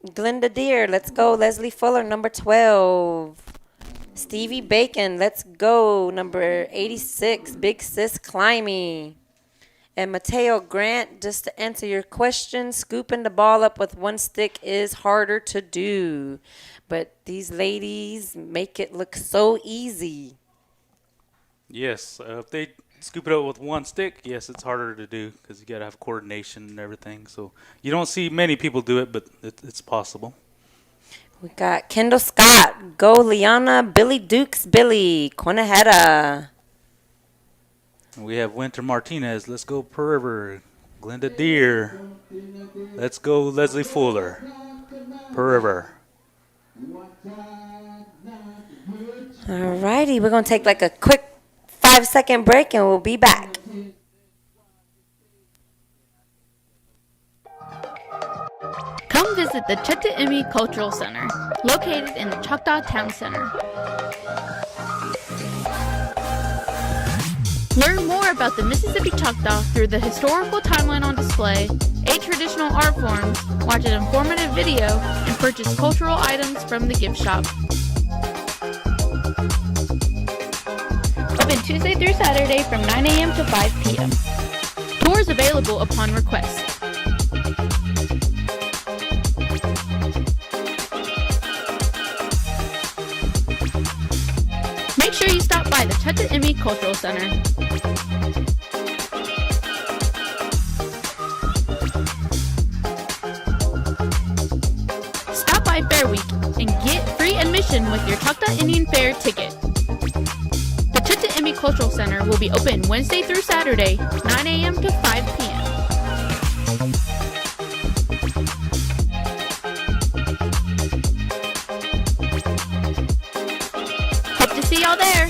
Glenda Deer. Let's go. Leslie Fuller, number 12. Stevie Bacon. Let's go. Number 86. Big Sis Climby. And Mateo Grant, just to answer your question, scooping the ball up with one stick is harder to do. But these ladies make it look so easy. Yes, if they scoop it up with one stick, yes, it's harder to do because you got to have coordination and everything. So you don't see many people do it, but it's possible. We got Kendall Scott, Go Liana, Billy Dukes, Billy, Conejeta. We have Winter Martinez. Let's go Per River. Glenda Deer. Let's go Leslie Fuller. Per River. Alrighty, we're going to take like a quick 5-second break and we'll be back. Come visit the Cheta'imi Cultural Center, located in the Choctaw Town Center. Learn more about the Mississippi Choctaw through the historical timeline on display, 8 traditional art forms, watch an informative video, and purchase cultural items from the gift shop. Open Tuesday through Saturday from 9 a.m. to 5 p.m. Tours available upon request. Make sure you stop by the Cheta'imi Cultural Center. Stop by Fair Week and get free admission with your Choctaw Indian Fair ticket. The Cheta'imi Cultural Center will be open Wednesday through Saturday, 9 a.m. to 5 p.m. Hope to see y'all there.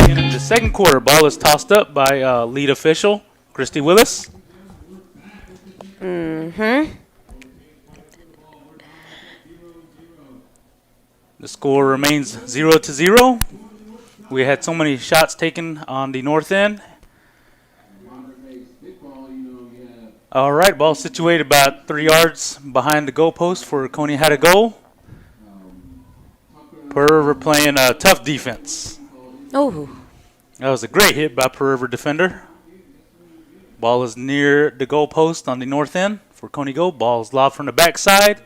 In the second quarter, ball is tossed up by lead official Christy Willis. The score remains 0-0. We had so many shots taken on the north end. All right, ball situated about 3 yards behind the goalpost for Coney had a goal. Per River playing a tough defense. Oh, That was a great hit by Per River defender. Ball is near the goalpost on the north end for Coney Go. Ball is lobbed from the backside.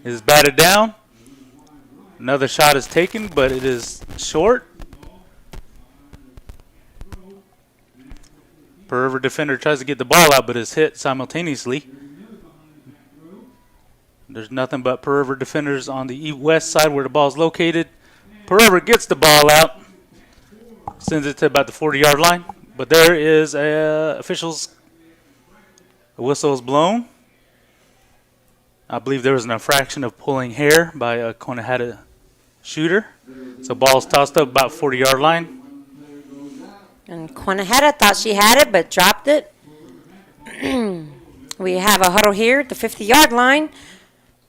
It is batted down. Another shot is taken, but it is short. Per River defender tries to get the ball out, but is hit simultaneously. There's nothing but Per River defenders on the west side where the ball is located. Per River gets the ball out, sends it to about the 40-yard line. But there is officials. A whistle is blown. I believe there was an infraction of pulling hair by a Conehatta shooter. So ball's tossed up about 40-yard line. and Conehatta thought she had it but dropped it. We have a huddle here at the 50-yard line.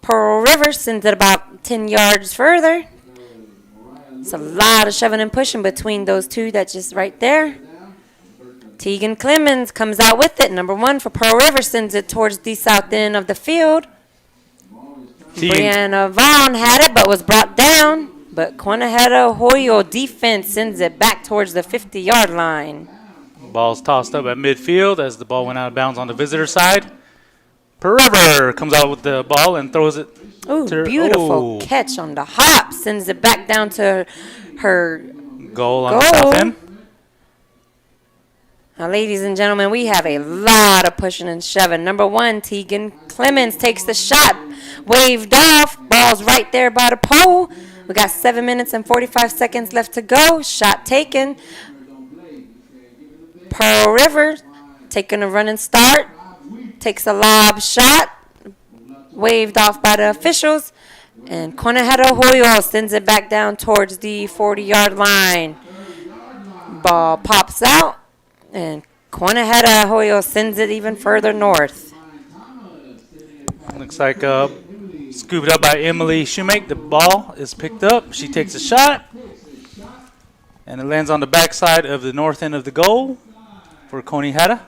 Pearl River sends it about 10 yards further. It's a lot of shoving and pushing between those two. That's just right there. Tegan Clemens comes out with it. Number 1 for Pearl River sends it towards the south end of the field. Brianna Vaughn had it but was brought down. But Conehatta Hoyo defense sends it back towards the 50-yard line. Ball's tossed up at midfield as the ball went out of bounds on the visitor side. Per River comes out with the ball and throws it. Ooh, beautiful catch on the hop. Sends it back down to her Goal on the south end. Now, ladies and gentlemen, we have a lot of pushing and shoving. Number 1, Tegan Clemens takes the shot. Waved off. Ball's right there by the pole. We got 7 minutes and 45 seconds left to go. Shot taken. Pearl River taking a running start. Takes a lob shot. Waved off by the officials. And Conehatta Hoyo sends it back down towards the 40-yard line. Ball pops out. And Conehatta Hoyo sends it even further north. Looks like scooped up by Emily Shoemake. The ball is picked up. She takes a shot. And it lands on the backside of the north end of the goal for Conehatta.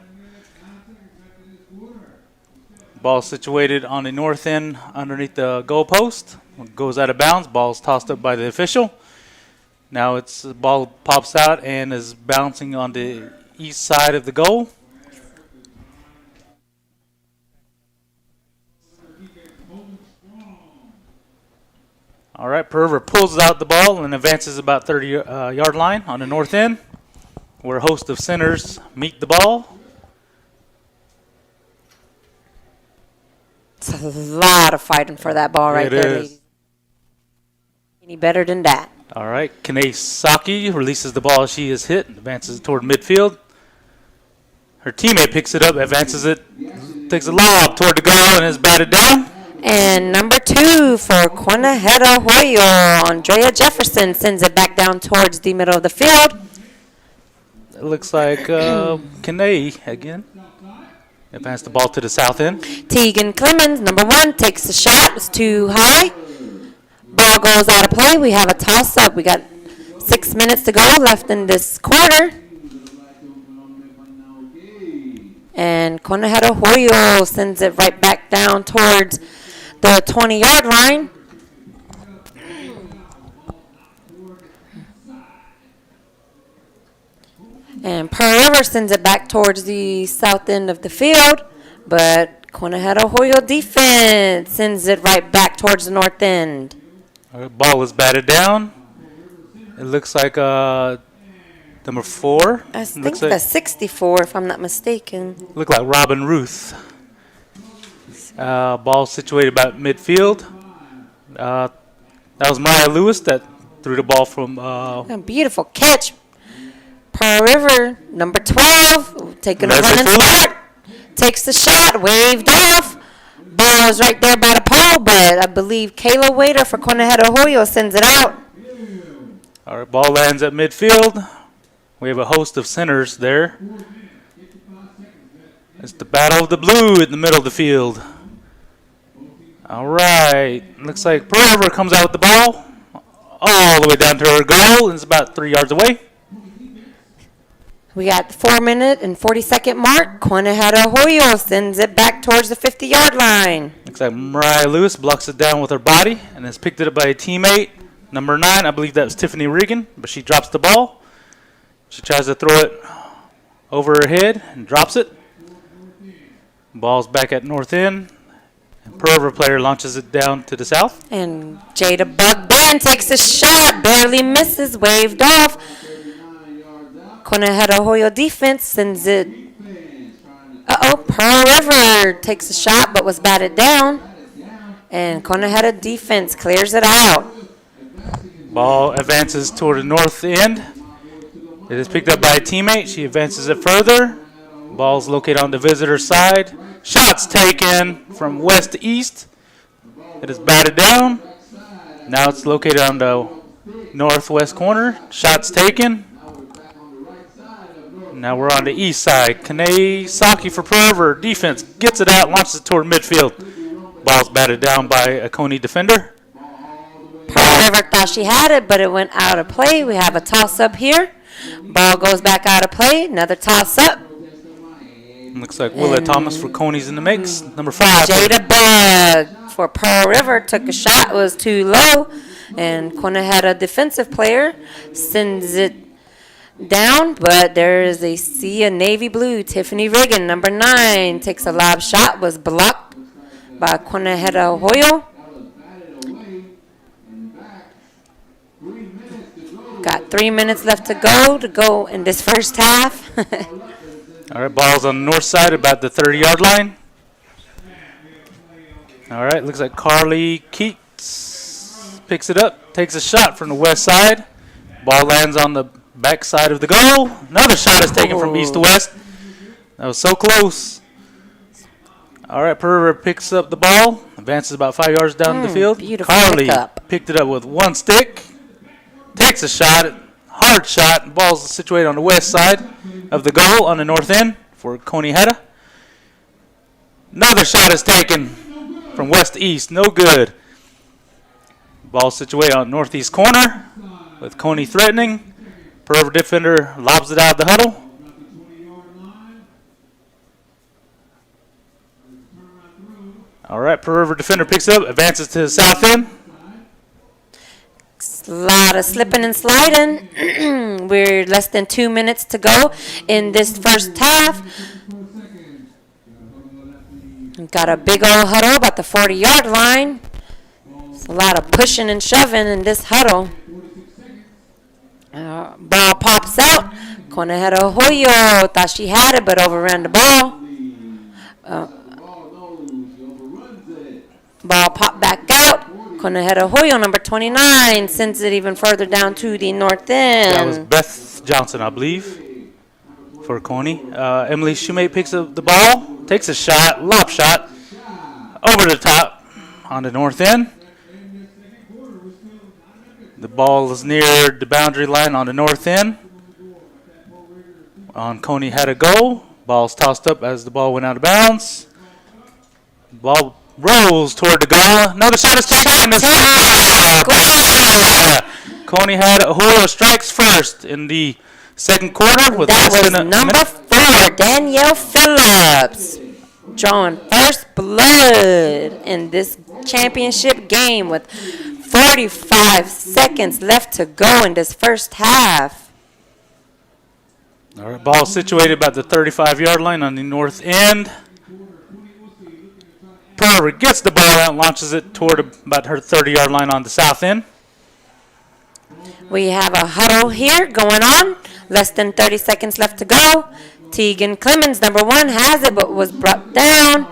Ball situated on the north end underneath the goal post. Goes out of bounds. Ball's tossed up by the official. Now the ball pops out and is bouncing on the east side of the goal. All right, Pearl River pulls out the ball and advances about 30-yard line on the north end, where a host of centers meet the ball. It's a lot of fighting for that ball right It there, is. ladies. Any better than that? All right, Kane Saki releases the ball as she is hit and advances toward midfield. Her teammate picks it up, advances it, takes a lob toward the goal and is batted down. And number 2 for Quinaheta Hoyo, Andrea Jefferson sends it back down towards the middle of the field. It looks like Kane again. Advance the ball to the south end. Tegan Clemens, number 1, takes the shot. It's too high. Ball goes out of play. We have a toss-up. We got 6 minutes to go left in this quarter. And Quinaheta Hoyo sends it right back down towards the 20-yard line. And Pearl River sends it back towards the south end of the field, but Quinaheta Hoyo defense sends it right back towards the north end. All right, ball is batted down. It looks like number 4. I think Looks like, that's 64, if I'm not mistaken. look like Robin Ruth. Ball situated about midfield. That was Maya Lewis that threw the ball from. A beautiful catch. Pearl River, number 12, taking a Leslie running Fuller. start. Takes the shot, waved off. Ball is right there by the pole, but I believe Kayla Waiter for Quinaheta Hoyo sends it out. All right, ball lands at midfield. We have a host of centers there. It's the battle of the blue in the middle of the field. All right, looks like Pearl River comes out with the ball all the way down to her goal, and it's about 3 yards away. We got the 4-minute and 40-second mark. Quinaheta Hoyo sends it back towards the 50-yard line. Looks like Mariah Lewis blocks it down with her body and has picked it up by a teammate. Number 9, I believe that was Tiffany Regan, but she drops the ball. She tries to throw it over her head and drops it. Ball's back at north end. And Pearl River player launches it down to the south. And Jada Bugban takes a shot, barely misses, waved off. Quinaheta Hoyo defense sends it. Pearl River takes a shot but was batted down. And Quinaheta defense clears it out. Ball advances toward the north end. It is picked up by a teammate. She advances it further. Ball's located on the visitor side. Shots taken from west to east. It is batted down. Now it's located on the northwest corner. Shots taken. Now we're on the east side. Kane Saki for Pearl River. Defense gets it out, launches it toward midfield. Ball's batted down by a Coney defender. Pearl River thought she had it, but it went out of play. We have a toss-up here. Ball goes back out of play. Another toss-up. Looks like Willa Thomas for Coney's in the mix. Number 5. Jada Bug for Pearl River took a shot, was too low, and Quinaheta defensive player sends it down, but there is a sea of navy blue. Tiffany Regan, number 9, takes a lob shot, was blocked by Quinaheta Hoyo. Got 3 minutes left to go in this first half. All right, ball's on the north side, about the 30-yard line. All right, looks like Carly Keats picks it up, takes a shot from the west side. Ball lands on the back side of the goal. Another shot is taken from east to west. That was so close. All right, Pearl River picks up the ball, advances about 5 yards down the field. Beautiful Carly pickup. picked it up with one stick, takes a shot, hard shot. Ball's situated on the west side of the goal on the north end for Quinaheta. Another shot is taken from west to east, no good. Ball situated on the northeast corner with Coney threatening. Pearl River defender lobs it out of the huddle. All right, Pearl River defender picks it up, advances to the south end. A lot of slipping and sliding. We're less than 2 minutes to go in this first half. Got a big old huddle about the 40-yard line. It's a lot of pushing and shoving in this huddle. Ball pops out. Conejero Hoyo thought she had it, but overran the ball. Ball popped back out. Conejero Hoyo, number 29, sends it even further down to the north end. That was Beth Johnson, I believe, for Coney. Emily Shoemate picks up the ball, takes a shot, lob shot, over the top on the north end. The ball is near the boundary line on the north end. Coney had a goal. Ball's tossed up as the ball went out of bounds. Ball rolls toward the goal. Another shot is taken. Coney had Julio strikes first in the second quarter. With That less was than a number minute. 4, Danielle Phillips, drawing first blood in this championship game with 45 seconds left to go in this first half. All right, ball situated about the 35-yard line on the north end. Pearl gets the ball out, launches it toward about her 30-yard line on the south end. We have a huddle here going on. Less than 30 seconds left to go. Tegan Clemens, number 1, has it, but was brought down.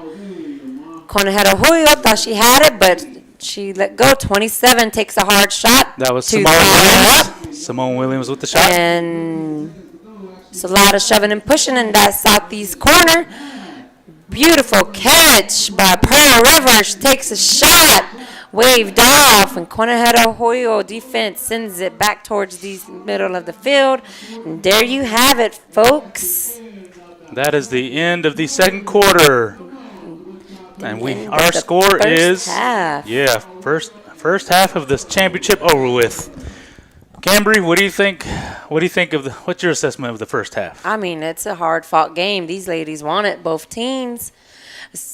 Conejero Julio thought she had it, but she let go. 27 takes a hard shot. That was to Simone tie up. Williams. Simone Williams with the shot. And it's a lot of shoving and pushing in that southeast corner. Beautiful catch by Pearl Rivers. Takes a shot. Waved off. And Conejero Hoyo defense sends it back towards the middle of the field. And there you have it, folks. That is the end of the second quarter. And end of our the score first is half. first half of this championship over with. Cambry, what do you think? What's your assessment of the first half? I mean, it's a hard-fought game. These ladies won it, both teams.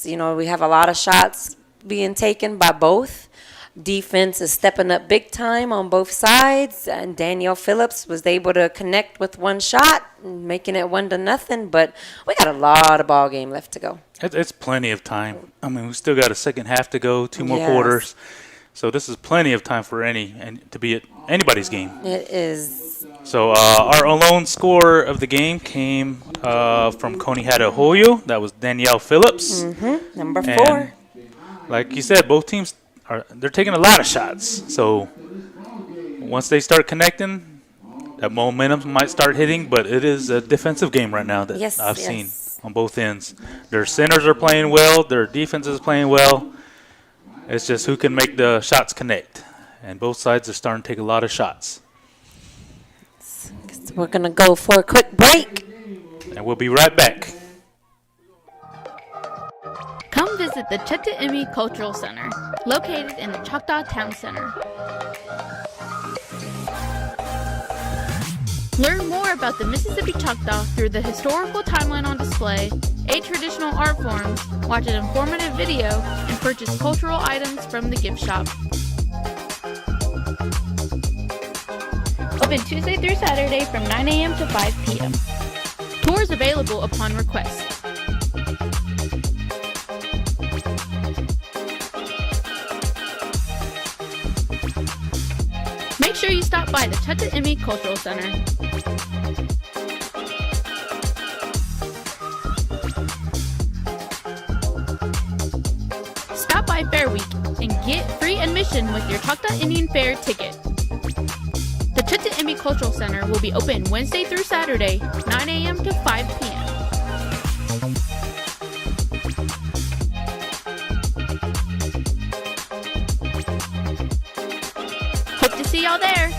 You know, we have a lot of shots being taken by both. Defense is stepping up big time on both sides, and Danielle Phillips was able to connect with one shot, making it 1-0. But we got a lot of ball game left to go. It's plenty of time. I mean, we still got a second half to go, 2 more Yes. quarters. So this is plenty of time for to be at anybody's game. It is. So our alone score of the game came from Coney Hoyo. That was Danielle Phillips. Number 4. And like you said, both teams they're taking a lot of shots. So once they start connecting, that momentum might start hitting. But it is a defensive game right now that Yes, I've yes. seen on both ends. Their centers are playing well. Their defense is playing well. It's just who can make the shots connect. And both sides are starting to take a lot of shots. We're going to go for a quick break. And we'll be right back. Come visit the Cheta'emi Cultural Center, located in the Choctaw Town Center. Learn more about the Mississippi Choctaw through the historical timeline on display, 8 traditional art forms, watch an informative video, and purchase cultural items from the gift shop. Open Tuesday through Saturday from 9 a.m. to 5 p.m. Tours available upon request. Make sure you stop by the Cheta'emi Cultural Center. Stop by Fair Week and get free admission with your Choctaw Indian Fair ticket. The Cheta'emi Cultural Center will be open Wednesday through Saturday, 9 a.m. to 5 p.m. Hope to see y'all there.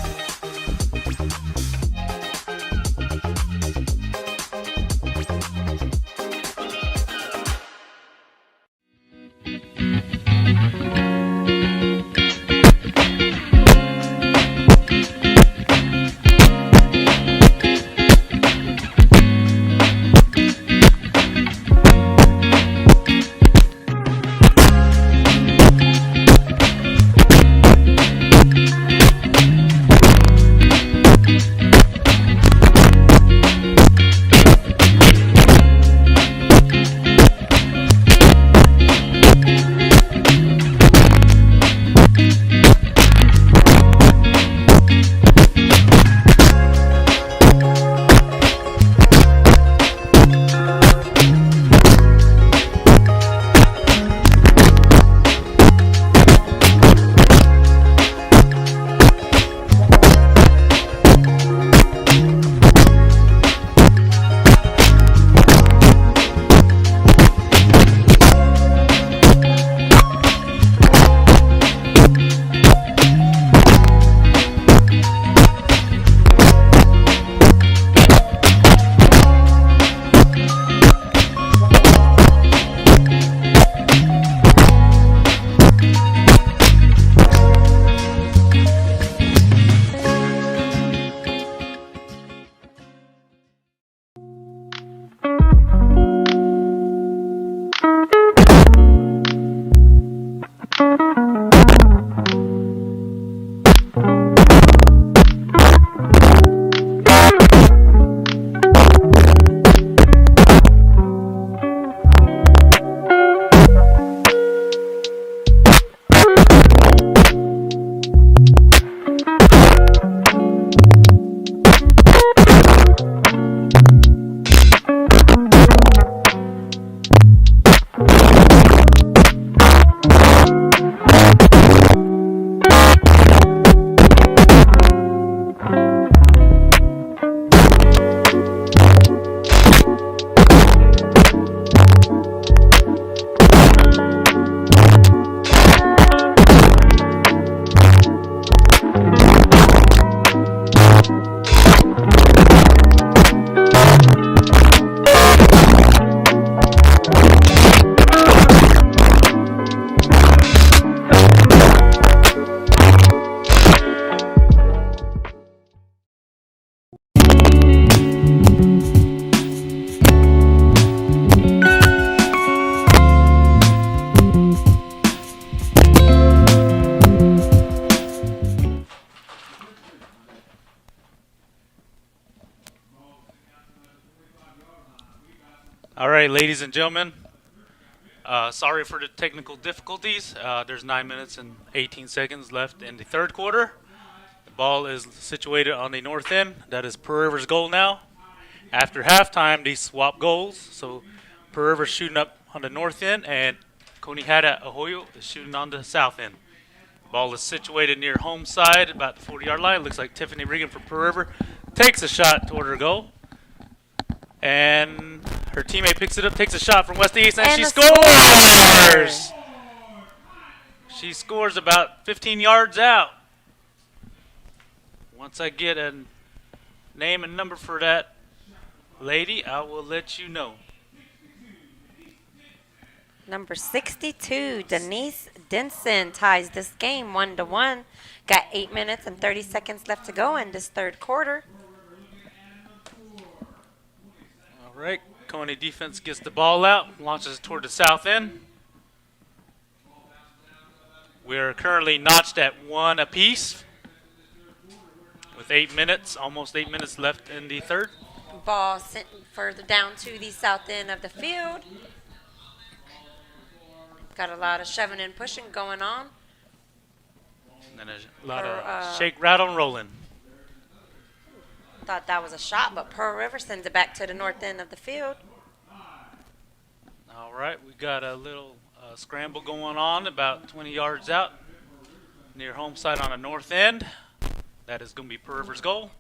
All right, ladies and gentlemen. Sorry for the technical difficulties. There's 9 minutes and 18 seconds left in the third quarter. The ball is situated on the north end. That is Pearl River's goal now. After halftime, they swap goals. So Pearl River's shooting up on the north end, and Coney Hatta Ahoyo is shooting on the south end. Ball is situated near home side, about the 40-yard line. Looks like Tiffany Regan from Pearl River takes a shot toward her goal. And her teammate picks it up, takes a shot from west to east, and she scores! She scores about 15 yards out. Once I get a name and number for that lady, I will let you know. Number 62, Denise Denson ties this game 1-1. Got 8 minutes and 30 seconds left to go in this third quarter. All right, Coney defense gets the ball out, launches it toward the south end. We're currently notched at 1 apiece with 8 minutes, almost 8 minutes left in the third. Ball sent further down to the south end of the field. Got a lot of shoving and pushing going on. And then a lot of shake, rattle, and rolling. Thought that was a shot, but Pearl River sends it back to the north end of the field. All right, we got a little scramble going on about 20 yards out near home side on the north end. That is going to be Pearl River's goal.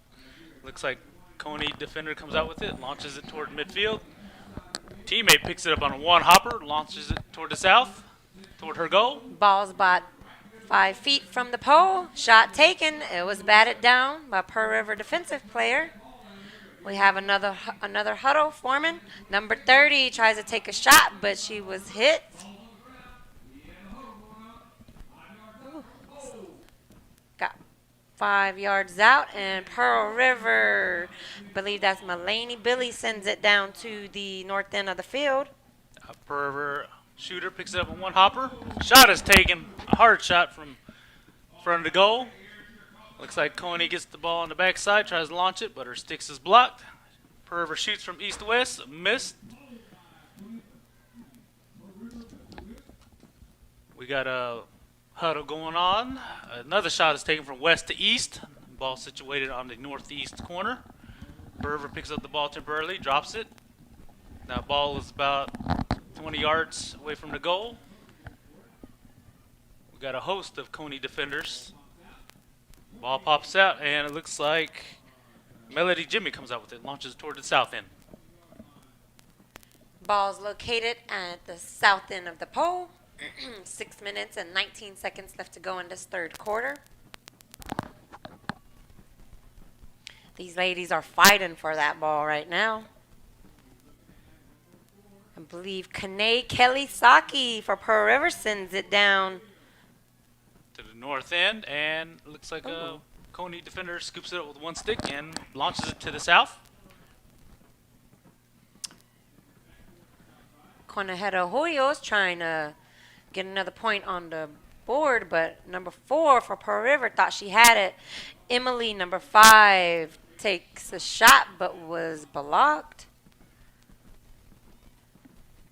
Looks like Coney defender comes out with it, launches it toward midfield. Teammate picks it up on a one hopper, launches it toward the south, toward her goal. Ball's about 5 feet from the pole. Shot taken. It was batted down by Pearl River defensive player. We have another huddle forming. Number 30 tries to take a shot, but she was hit. Ooh. Got 5 yards out, and Pearl River, I believe that's Mulaney Billy, sends it down to the north end of the field. Pearl River shooter picks it up on one hopper. Shot is taken. A hard shot from front of the goal. Looks like Coney gets the ball on the backside, tries to launch it, but her sticks is blocked. Pearl River shoots from east to west, missed. We got a huddle going on. Another shot is taken from west to east. Ball situated on the northeast corner. Pearl River picks up the ball temporarily, drops it. Now ball is about 20 yards away from the goal. We got a host of Coney defenders. Ball pops out, and it looks like Melody Jimmy comes out with it, launches toward the south end. Ball's located at the south end of the pole. 6 minutes and 19 seconds left to go in this third quarter. These ladies are fighting for that ball right now. I believe Kane Kelly Saki for Pearl River sends it down To the north end, and it looks like a Coney defender scoops it up with one stick and launches it to the south. Conejero Hoyos trying to get another point on the board, but number 4 for Pearl River thought she had it. Emily, number 5, takes a shot but was blocked.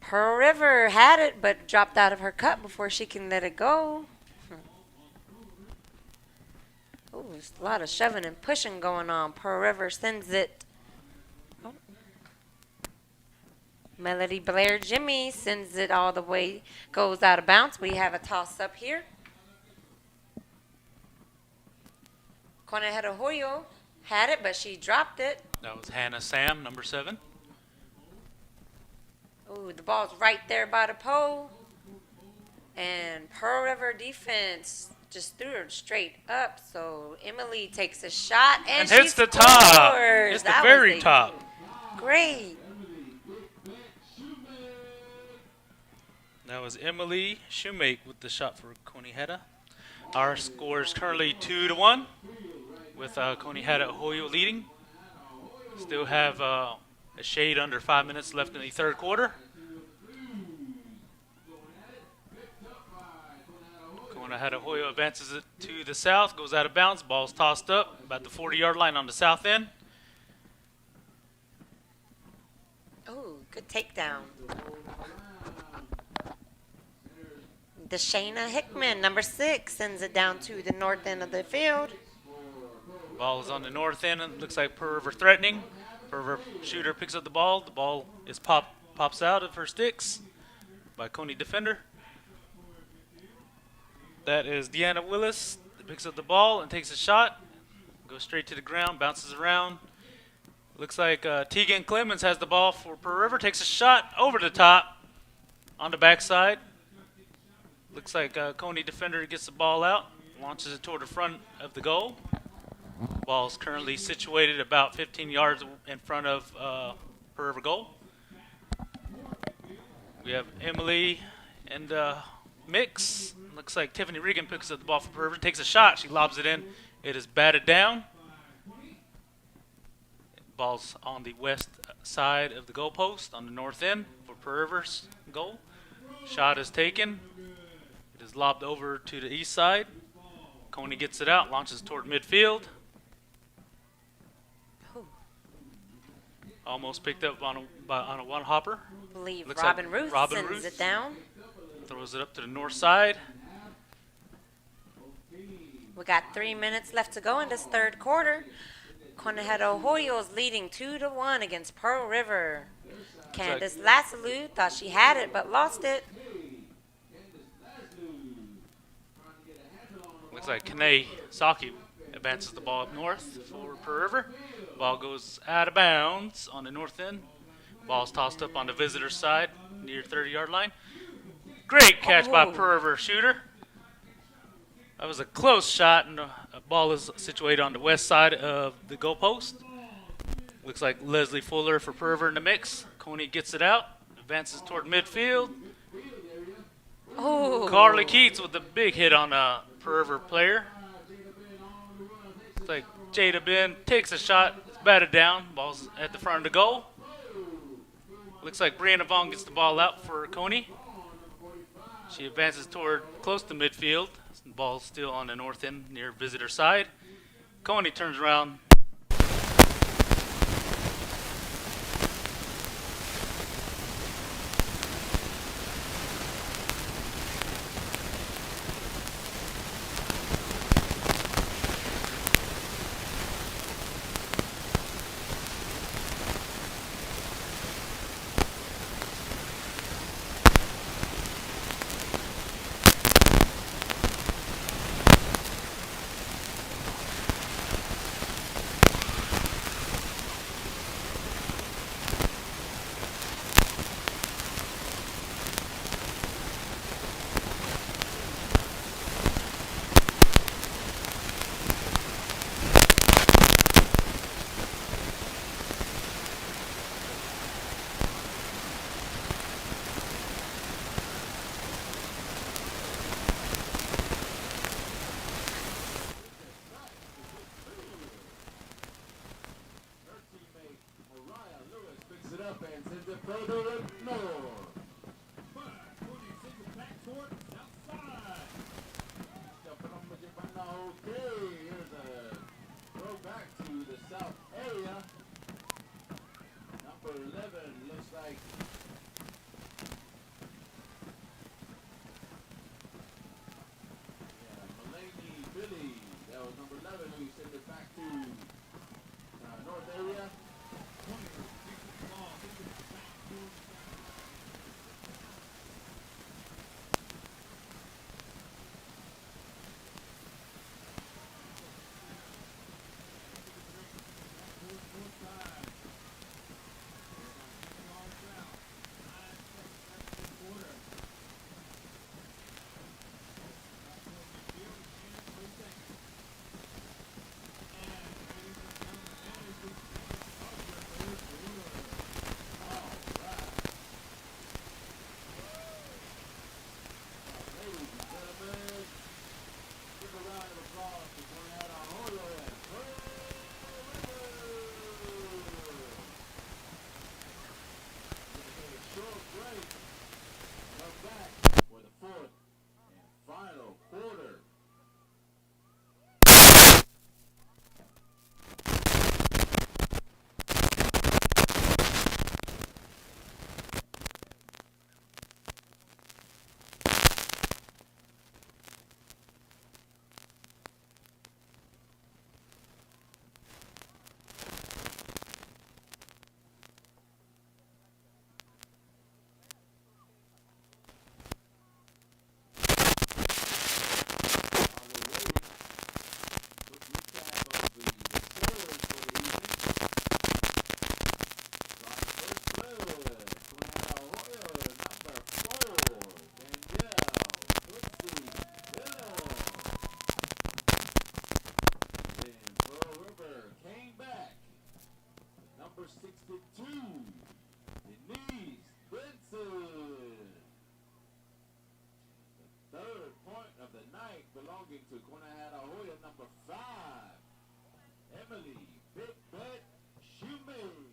Pearl River had it but dropped out of her cup before she can let it go. Ooh, there's a lot of shoving and pushing going on. Pearl River sends it. Oh. Melody Blair Jimmy sends it all the way, goes out of bounds. We have a toss up here. Conejero Hoyo had it, but she dropped it. That was Hannah Sam, number 7. Ooh, the ball's right there by the pole. And Pearl River defense just threw her straight up. So Emily takes a shot and she hits the scores. top. It's the That very was a top. Great. That was Emily Shoemake with the shot for Coney Hatta. Our score is currently 2-1 with Coney Hatta Hoyo leading. Still have a shade under 5 minutes left in the third quarter. Coney Hatta Hoyo advances it to the south, goes out of bounds, ball's tossed up about the 40-yard line on the south end. Oh, Good takedown. Deshana Hickman, number 6, sends it down to the north end of the field. Ball is on the north end. It looks like Pearl River threatening. Pearl River shooter picks up the ball. The ball is pops out of her sticks by Coney defender. That is Deanna Willis. Picks up the ball and takes a shot. Goes straight to the ground, bounces around. Looks like Tegan Clemens has the ball for Pearl River. Takes a shot over the top on the backside. Looks like Coney defender gets the ball out, launches it toward the front of the goal. Ball is currently situated about 15 yards in front of Pearl River goal. We have Emily and mix. Looks like Tiffany Regan picks up the ball for Pearl River, takes a shot. She lobs it in. It is batted down. Ball's on the west side of the goalpost on the north end for Pearl River's goal. Shot is taken. It is lobbed over to the east side. Coney gets it out, launches toward midfield. Almost picked up on a one hopper. I believe Looks Robin like Ruth Robin sends Ruth. it down. Throws it up to the north side. We got 3 minutes left to go in this third quarter. Conejero Hoyos leading 2-1 against Pearl River. Candace Lassalou thought she had it but lost it. Looks like Kane Saki advances the ball up north for Pearl River. Ball goes out of bounds on the north end. Ball's tossed up on the visitor side near 30-yard line. Great catch by Pearl River shooter. That was a close shot, and the ball is situated on the west side of the goalpost. Looks like Leslie Fuller for Pearl River in the mix. Coney gets it out, advances toward midfield. Oh, Carly Keats with a big hit on a Pearl River player. Looks like Jada Ben takes a shot, it's batted down. Ball's at the front of the goal. Looks like Brianna Vaughn gets the ball out for Coney. She advances toward close to midfield. The ball's still on the north end near visitor side. Coney turns around. 62, Denise Benson. The third point of the night belonging to Quinihada Hoya, number 5, Emily Big Bet Shumei.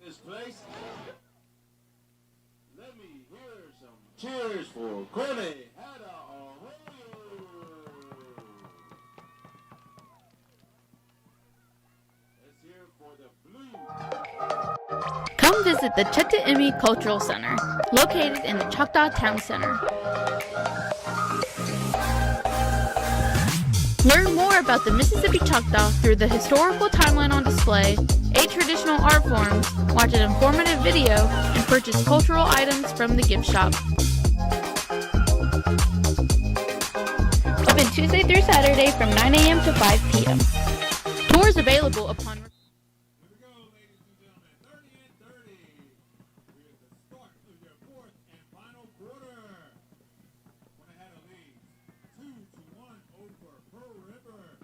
This place. Let me hear some cheers for Quinihada Arroyo. Let's hear for the blue. Come visit the Cheta'imi Cultural Center, located in the Choctaw Town Center. Learn more about the Mississippi Choctaw through the historical timeline on display, 8 traditional art forms, watch an informative video, and purchase cultural items from the gift shop. Open Tuesday through Saturday from 9 a.m. to 5 p.m. Tours available upon Here we go, ladies and gentlemen. 30 and 30. We are at the start of your fourth and final quarter. Quinihada leads 2-1 over Pearl River.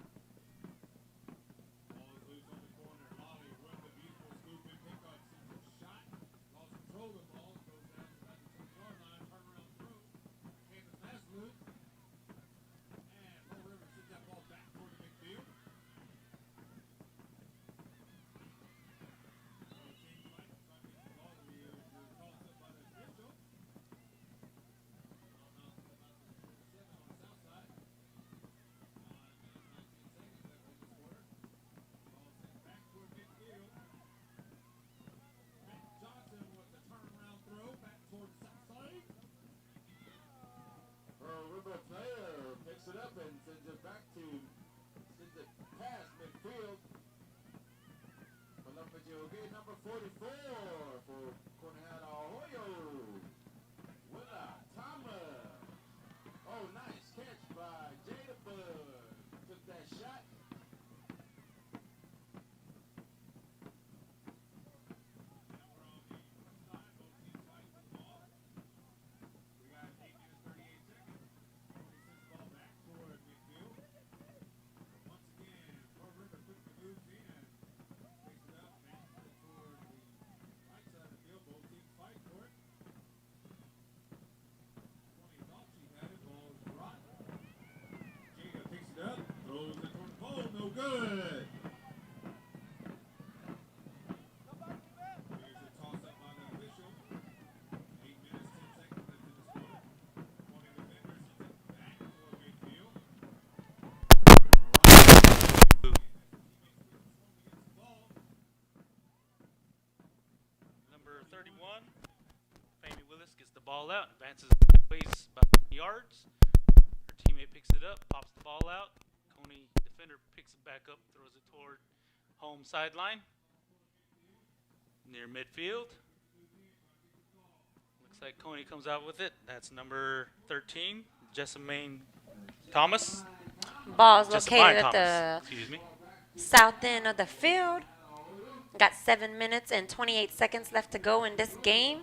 Ball is loose on the corner. Lolly with the beautiful scoop and pickup. Sees a shot. Lost control of the ball. Goes down to the 20-yard line. Turnaround through. Can't pass loose. And Pearl River sends that ball back toward the midfield. Player picks it up and sends it back to, sends it past midfield. Palapajioge, number 44 for Quinihada Arroyo. Willa Thomas. Oh, nice catch by Jada Bud. Took that shot. Good. Here's a toss up by the official. 8 minutes, 10 seconds left in this quarter. 20 defenders sends it back for midfield. Number 31, Famie Willis gets the ball out, advances ways about 20 yards. Her teammate picks it up, pops the ball out. Coney defender picks it back up, throws it toward home sideline near midfield. Looks like Coney comes out with it. That's number 13, Jessamine Thomas. Ball's Jessamine located at Thomas, the excuse me. south end of the field. Got 7 minutes and 28 seconds left to go in this game.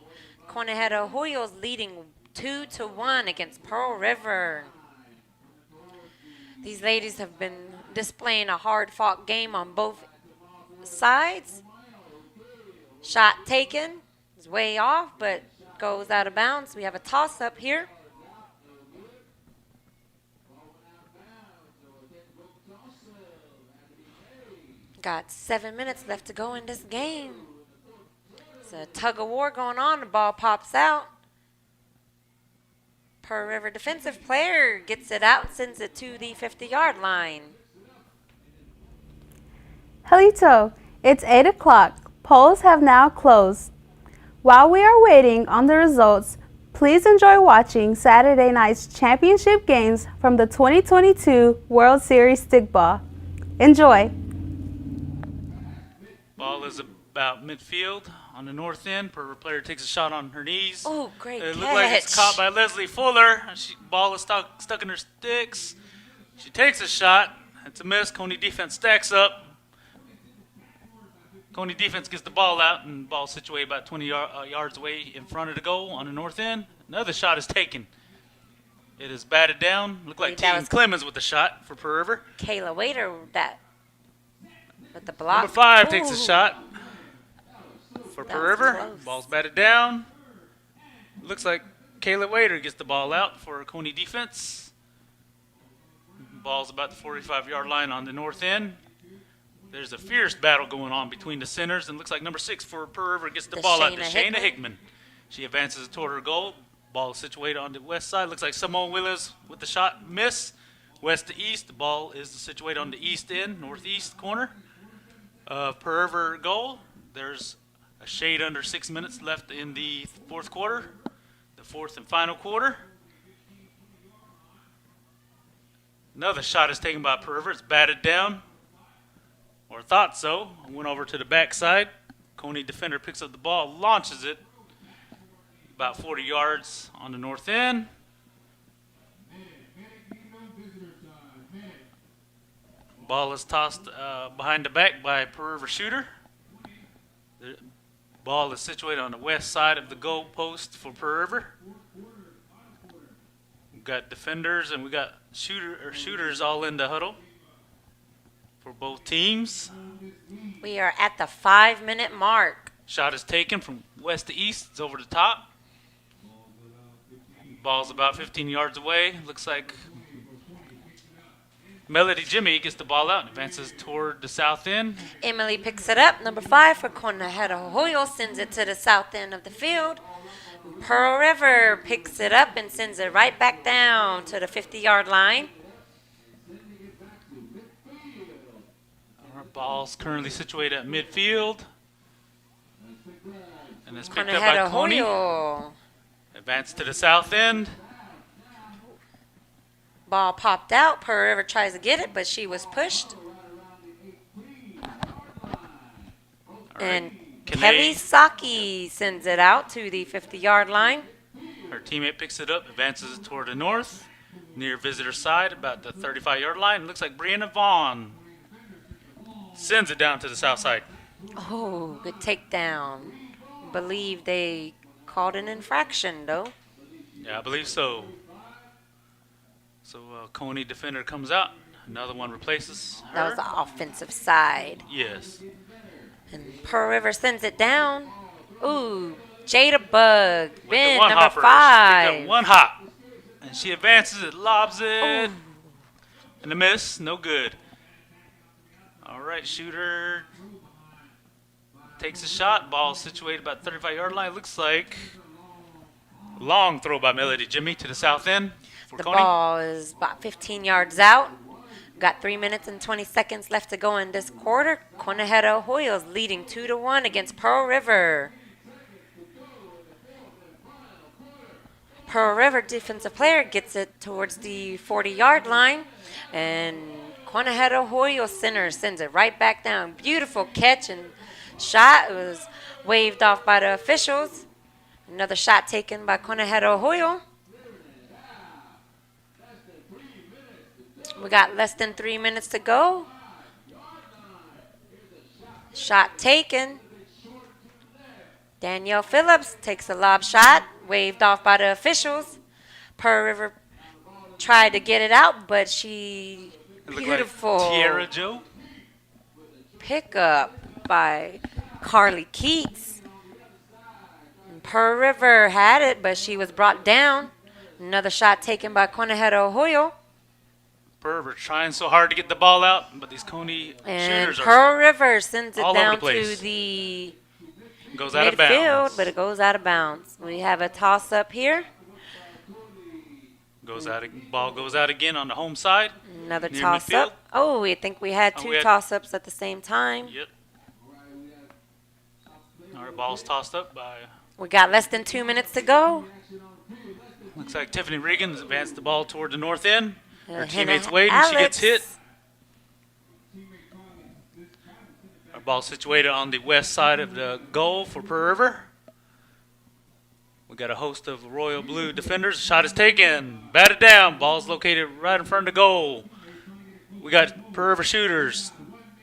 Quinihada Arroyo's leading 2-1 against Pearl River. These ladies have been displaying a hard-fought game on both sides. Shot taken. Is way off, but goes out of bounds. We have a toss-up here. Got 7 minutes left to go in this game. It's a tug of war going on. The ball pops out. Pearl River defensive player gets it out, sends it to the 50-yard line. Helito, it's 8 o'clock. Polls have now closed. While we are waiting on the results, please enjoy watching Saturday night's championship games from the 2022 World Series Stickball. Enjoy. Ball is about midfield on the north end. Per player takes a shot on her knees. Oh, great It catch. looked like it's caught by Leslie Fuller. Ball is stuck in her sticks. She takes a shot. It's a miss. Coney defense stacks up. Coney defense gets the ball out, and ball situated about 20 yards away in front of the goal on the north end. Another shot is taken. It is batted down. Looked like That Tegan was- Clemens with the shot for Pearl River. Kayla Waiter that with the block. Number 5 takes a Ooh. shot for That Pearl was River. close. Ball's batted down. Looks like Kayla Waiter gets the ball out for Coney defense. Ball's about the 45-yard line on the north end. There's a fierce battle going on between the centers, and looks like number 6 for Pearl River gets the ball out to Shayna Shayna Hickman. She advances toward her goal. Ball is situated on the west side. Looks like Simone Willis with the shot miss. West to east. The ball is situated on the east end, northeast corner of Pearl River goal. There's a shade under 6 minutes left in the fourth quarter, the fourth and final quarter. Another shot is taken by Pearl River. It's batted down, or thought so. Went over to the backside. Coney defender picks up the ball, launches it about 40 yards on the north end. Ball is tossed behind the back by Pearl River shooter. The ball is situated on the west side of the goal post for Pearl River. We've got defenders and we got shooters all in the huddle for both teams. We are at the 5-minute mark. Shot is taken from west to east. It's over the top. Ball's about 15 yards away. Looks like Melody Jimmy gets the ball out and advances toward the south end. Emily picks it up. Number 5 for Conejero Hoyo sends it to the south end of the field. Pearl River picks it up and sends it right back down to the 50-yard line. Our ball's currently situated at midfield. And it's picked up by Conejero Coney. Hoyo. Advance to the south end. Ball popped out. Pearl River tries to get it, but she was pushed. And Kelly Saki sends it out to the 50-yard line. Her teammate picks it up, advances it toward the north, near visitor side, about the 35-yard line. Looks like Brianna Vaughn sends it down to the south side. Oh, good takedown. Believe they called an infraction, though. Yeah, I believe so. So Coney defender comes out. Another one replaces her. That was the offensive side. Yes. And Pearl River sends it down. Ooh, Jada Bug, With Ben, the one number hopper. She 5. picked up one hop. And she advances it, lobs it. And a miss, no good. All right, shooter takes a shot. Ball situated about 35-yard line. Looks like long throw by Melody Jimmy to the south end for The Coney. ball is about 15 yards out. Got 3 minutes and 20 seconds left to go in this quarter. Conejero Hoyos leading 2-1 against Pearl River. Pearl River defensive player gets it towards the 40-yard line. And Conejero Hoyo center sends it right back down. Beautiful catch and shot. It was waved off by the officials. Another shot taken by Conejero Hoyo. We got less than 3 minutes to go. Shot taken. Danielle Phillips takes a lob shot, waved off by the officials. Pearl River tried to get it out, but she It looked beautiful like Tierra Joe. pickup by Carly Keats. Pearl River had it, but she was brought down. Another shot taken by Conejero Arroyo. Perver trying so hard to get the ball out, but these Coney And shooters are Pearl River sends it all over down the place. to the goes out of midfield, bounds. but it goes out of bounds. We have a toss up here. Ball goes out again on the home side. Another Near toss midfield. up. Oh, we think we had Oh, two we had- toss ups at the same time. Yep. All right, ball's tossed up by. We got less than 2 minutes to go. Looks like Tiffany Regan's advanced the ball toward the north end. Her Hannah teammates wait, and she gets hit. Alex. Our ball situated on the west side of the goal for Pearl River. We got a host of Royal Blue defenders. Shot is taken. Batted down. Ball's located right in front of the goal. We got Pearl River shooters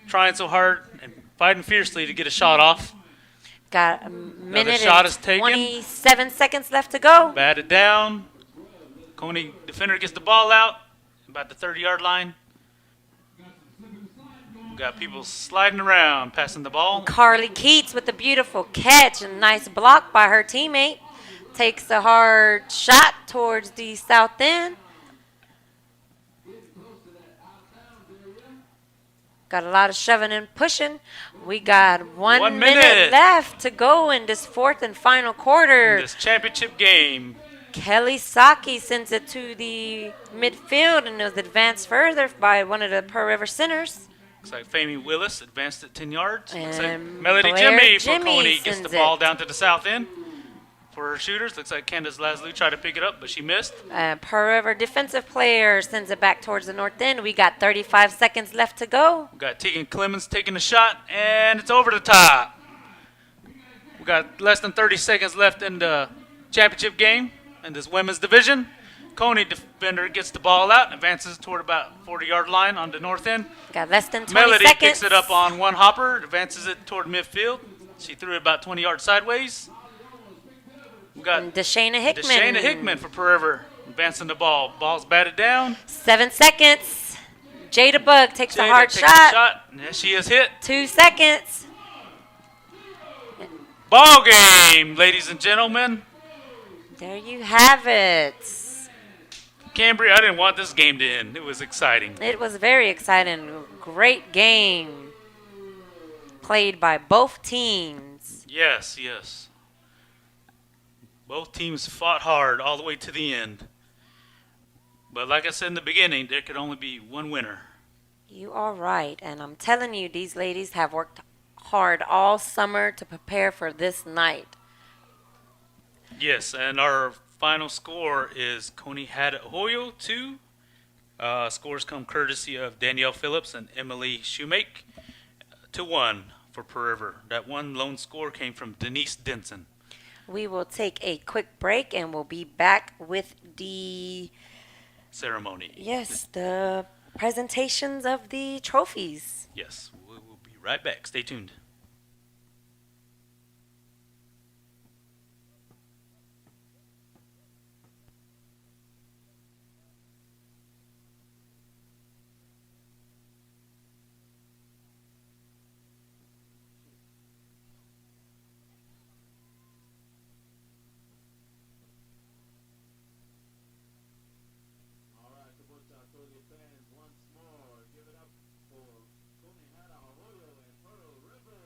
trying so hard and fighting fiercely to get a shot off. Got a minute shot and is taken. 27 seconds left to go. Batted down. Coney defender gets the ball out about the 30-yard line. We got people sliding around, passing the ball. Carly Keats with a beautiful catch and nice block by her teammate. Takes a hard shot towards the south end. Got a lot of shoving and pushing. We got 1 minute left to go in this fourth and final quarter. This championship game. Kelly Saki sends it to the midfield and it was advanced further by one of the Pearl River centers. Looks like Famie Willis advanced it 10 yards. Looks like And Melody Blair Jimmy for Jimmy Coney gets the sends ball it. down to the south end. For her shooters, looks like Candace Laszlo tried to pick it up, but she missed. Pearl River defensive player sends it back towards the north end. We got 35 seconds left to go. We got Tegan Clemens taking the shot, and it's over the top. We got less than 30 seconds left in the championship game in this women's division. Coney defender gets the ball out, advances toward about 40-yard line on the north end. Got less than 20 Melody seconds. picks it up on one hopper, advances it toward midfield. She threw it about 20 yards sideways. We got And Deshana Hickman. Deshana Hickman for Pearl River advancing the ball. Ball's batted down. 7 seconds. Jada Bug takes a Jada hard takes shot. And there she is hit. 2 seconds. Ball game, ladies and gentlemen. There you have it. Cambria, I didn't want this game to end. It was exciting. It was very exciting. Great game. Played by both teams. Yes, yes. Both teams fought hard all the way to the end. But like I said in the beginning, there could only be one winner. You are right. And I'm telling you, these ladies have worked hard all summer to prepare for this night. Yes, and our final score is Coney had Arroyo 2. Scores come courtesy of Danielle Phillips and Emily Shoemake. 2-1 for Pearl River. That one lone score came from Denise Denson. We will take a quick break and we'll be back with the the presentations of the trophies. Yes, we will be right back. Stay tuned. Fans once more, give it up for Coney Arroyo and Pearl River.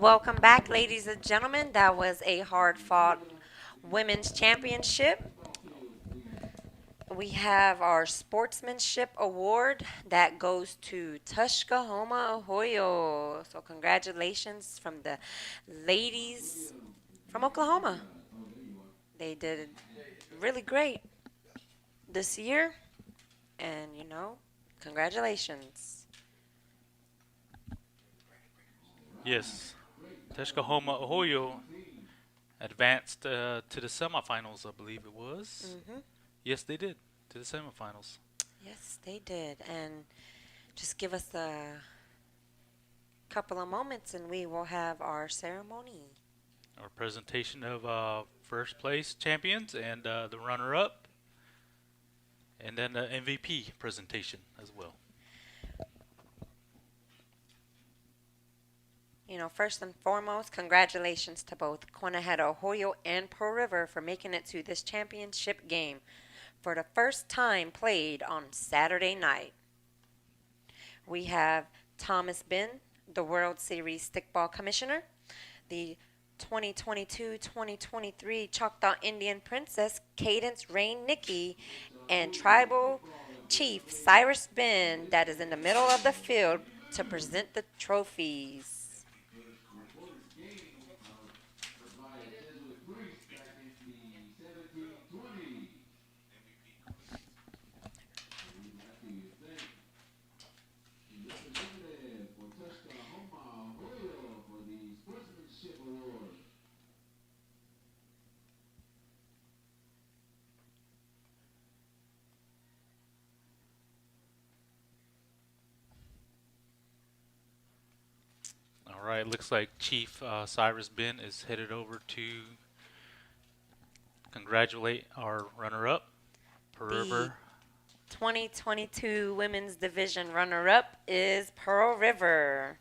Welcome back, ladies and gentlemen. That was a hard-fought women's championship. We have our sportsmanship award that goes to Tuskahoma Ohio. So congratulations from the ladies from Oklahoma. They did really great this year, and congratulations. Yes, Tuskahoma Ohio advanced to the semifinals, I believe it was. Yes, they did to the semifinals. Yes, they did. And just give us a couple of moments and we will have our ceremony. Our presentation of first place champions and the runner-up, and then the MVP presentation as well. First and foremost, congratulations to both Quinnipiac Ohio and Pearl River for making it to this championship game for the first time played on Saturday night. We have Thomas Ben, the World Series Stickball Commissioner, the 2022-2023 Choctaw Indian Princess Cadence Rain Nicky, and Tribal Chief Cyrus Ben that is in the middle of the field to present the trophies. All right, looks like Chief Cyrus Ben is headed over to congratulate our runner-up, Pearl River. 2022 Women's Division runner-up is Pearl River.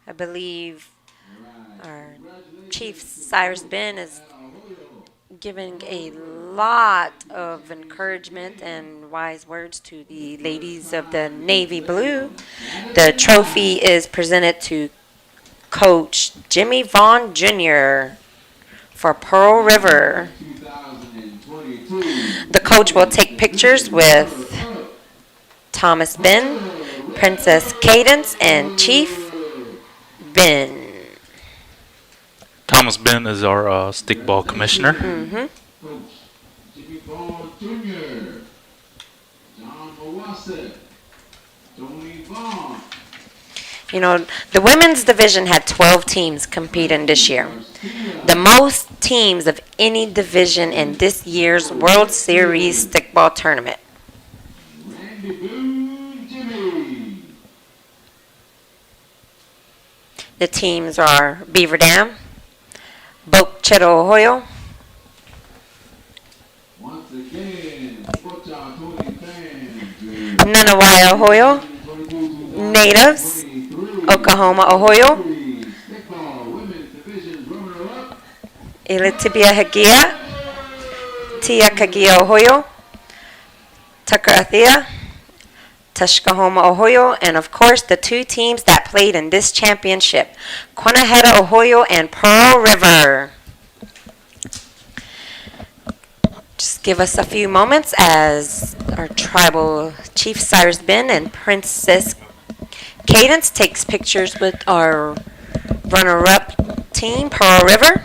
I believe our Chief Cyrus Ben is giving a lot of encouragement and wise words to the ladies of the Navy Blue. The trophy is presented to Coach Jimmy Vaughn Jr. for Pearl River. The coach will take pictures with Thomas Ben, Princess Cadence, and Chief Ben. Thomas Ben is our stickball commissioner. Coach Jimmy Vaughn Jr., John Mawasek, Tony Vaughn. The women's division had 12 teams competing this year. The most teams of any division in this year's World Series stickball tournament. Randy Boone Jimmy. The teams are Beaver Dam, Bogue Chitto Ohio, Once again, Pocha Tony fans. Nunawai Ohio, Natives, Oklahoma Ohio, Stickball Women's Division runner-up. Elitibia Hagia, Tia Kagia Ohio, Tucker Athea, Tuskahoma Ohio, and of course the two teams that played in this championship, Quinnipiac Ohio and Pearl River. Just give us a few moments as our tribal Chief Cyrus Ben and Princess Cadence takes pictures with our runner-up team, Pearl River.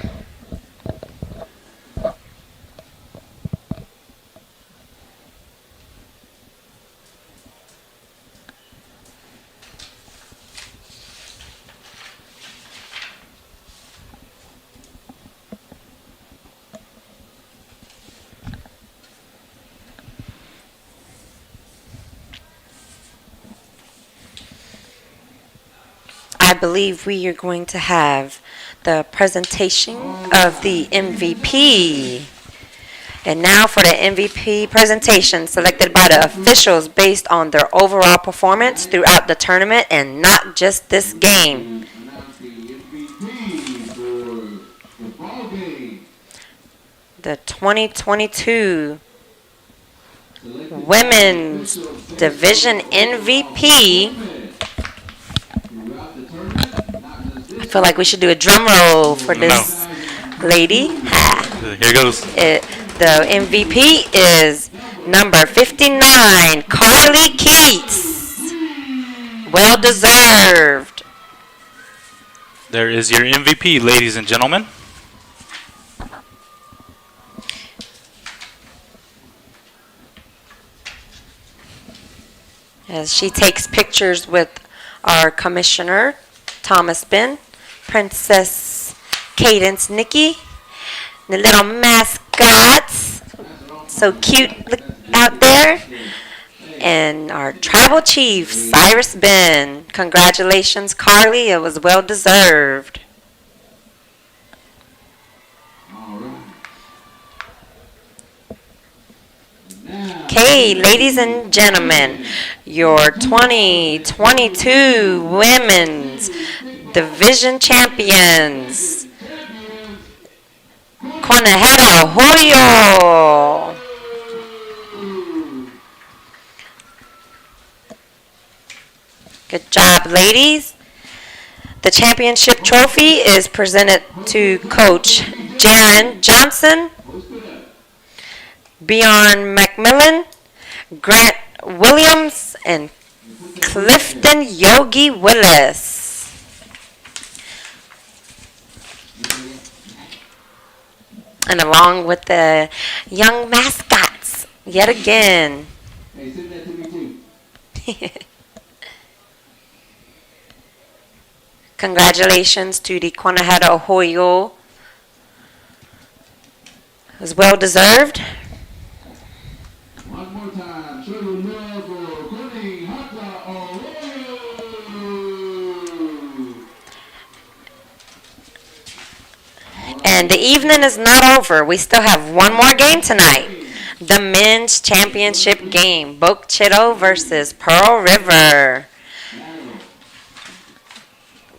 I believe we are going to have the presentation of the MVP. And now for the MVP presentation, selected by the officials based on their overall performance throughout the tournament and not just this game. the 2022 Women's Division MVP. I feel like we should do a drum roll for this lady. Here goes. The MVP is number 59, Carly Keats. Well deserved. There is your MVP, ladies and gentlemen. As she takes pictures with our commissioner, Thomas Ben, Princess Cadence Nikki, the little mascots, so cute out there, and our tribal chief, Cyrus Ben. Congratulations, Carly. It was well deserved. Okay, ladies and gentlemen, your 2022 Women's Division Champions, Conejera Hoyo. Good job, ladies. The championship trophy is presented to Coach Jaron Johnson, Bjorn McMillan, Grant Williams, and Clifton Yogi Willis. And along with the young mascots, yet again. Hey, send that to me too. Congratulations to the Conejera Hoyo. It was well deserved. One more time. Show your love for Conejera Arroyo. And the evening is not over. We still have one more game tonight. The men's championship game. Bogue-Chitto versus Pearl River.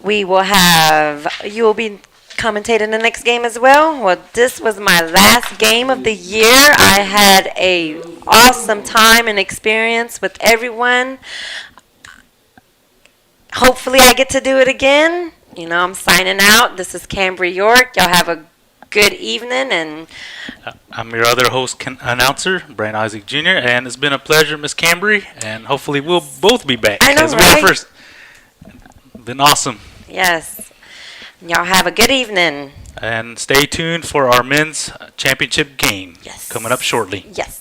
You will be commentating the next game as well. Well, this was my last game of the year. I had a awesome time and experience with everyone. Hopefully I get to do it again. I'm signing out. This is Cambry York. Y'all have a good evening. And I'm your other host announcer, Brian Isaac Jr., and it's been a pleasure, Miss Cambry, and hopefully we'll both be back. I know, We're right? first. Been awesome. Yes. Y'all have a good evening. And stay tuned for our men's championship game coming up shortly. Yes.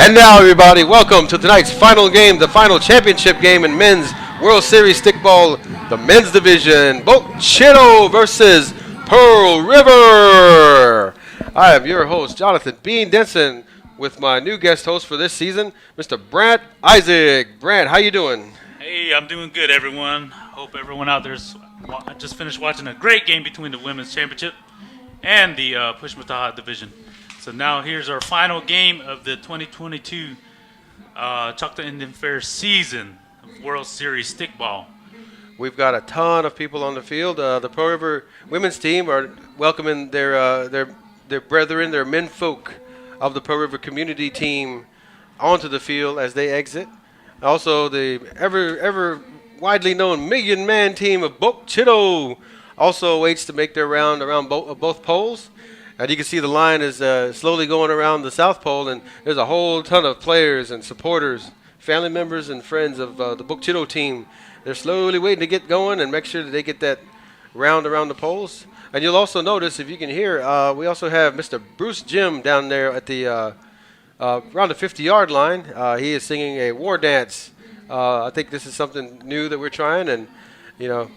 And now, everybody, welcome to tonight's final game, the final championship game in men's World Series stickball, the men's division, Bogue Chitto versus Pearl River. I am your host, Jonathan Bean Denson, with my new guest host for this season, Mr. Brant Isaac. Brant, how you doing? Hey, I'm doing good, everyone. Hope everyone out there's. I just finished watching a great game between the women's championship and the Pushmataha division. So now here's our final game of the 2022 Choctaw Indian Fair season of World Series stickball. We've got a ton of people on the field. The Pearl River women's team are welcoming their brethren, their menfolk of the Pearl River community team onto the field as they exit. Also, the ever widely known million-man team of Bogue Chitto also waits to make their round around both poles. And you can see the line is slowly going around the South Pole, and there's a whole ton of players and supporters, family members and friends of the Bogue Chitto team. They're slowly waiting to get going and make sure that they get that round around the poles. And you'll also notice, if you can hear, we also have Mr. Bruce Jim down there at the around the 50-yard line. He is singing a war dance. I think this is something new that we're trying, and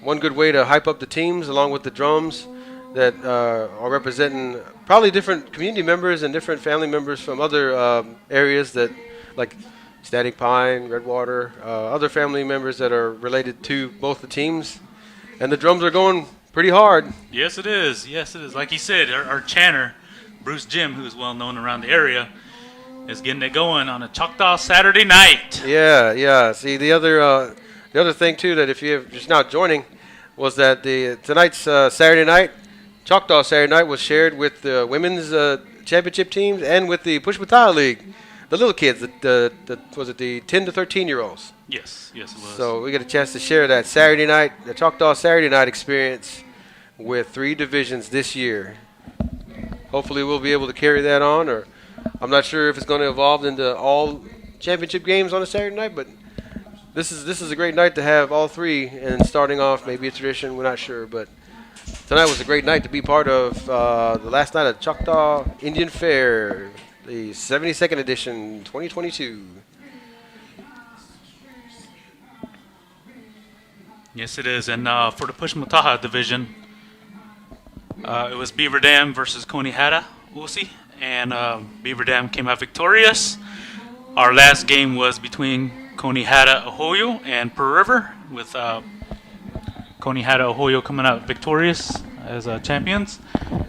one good way to hype up the teams, along with the drums that are representing probably different community members and different family members from other areas that, like Standing Pine, Redwater, other family members that are related to both the teams. And the drums are going pretty hard. Yes, it is. Yes, it is. Like he said, our chanter, Bruce Jim, who's well known around the area, is getting it going on a Choctaw Saturday night. Yeah. See, the other thing too, that if you're just now joining, was that tonight's Saturday night, Choctaw Saturday night, was shared with the women's championship teams and with the Pushmataha League, the little kids, was it the 10 to 13-year-olds? Yes, it was. So we get a chance to share that Saturday night, the Choctaw Saturday night experience with 3 divisions this year. Hopefully we'll be able to carry that on, or I'm not sure if it's going to evolve into all championship games on a Saturday night, but this is a great night to have all 3, and starting off maybe a tradition, we're not sure, but tonight was a great night to be part of the last night of Choctaw Indian Fair, the 72nd edition, 2022. Yes, it is. And for the Pushmataha division, it was Beaver Dam versus Coney Hata Usi, and Beaver Dam came out victorious. Our last game was between Coney Hata Ahoyo and Pearl River, with Coney Hata Ahoyo coming out victorious as champions.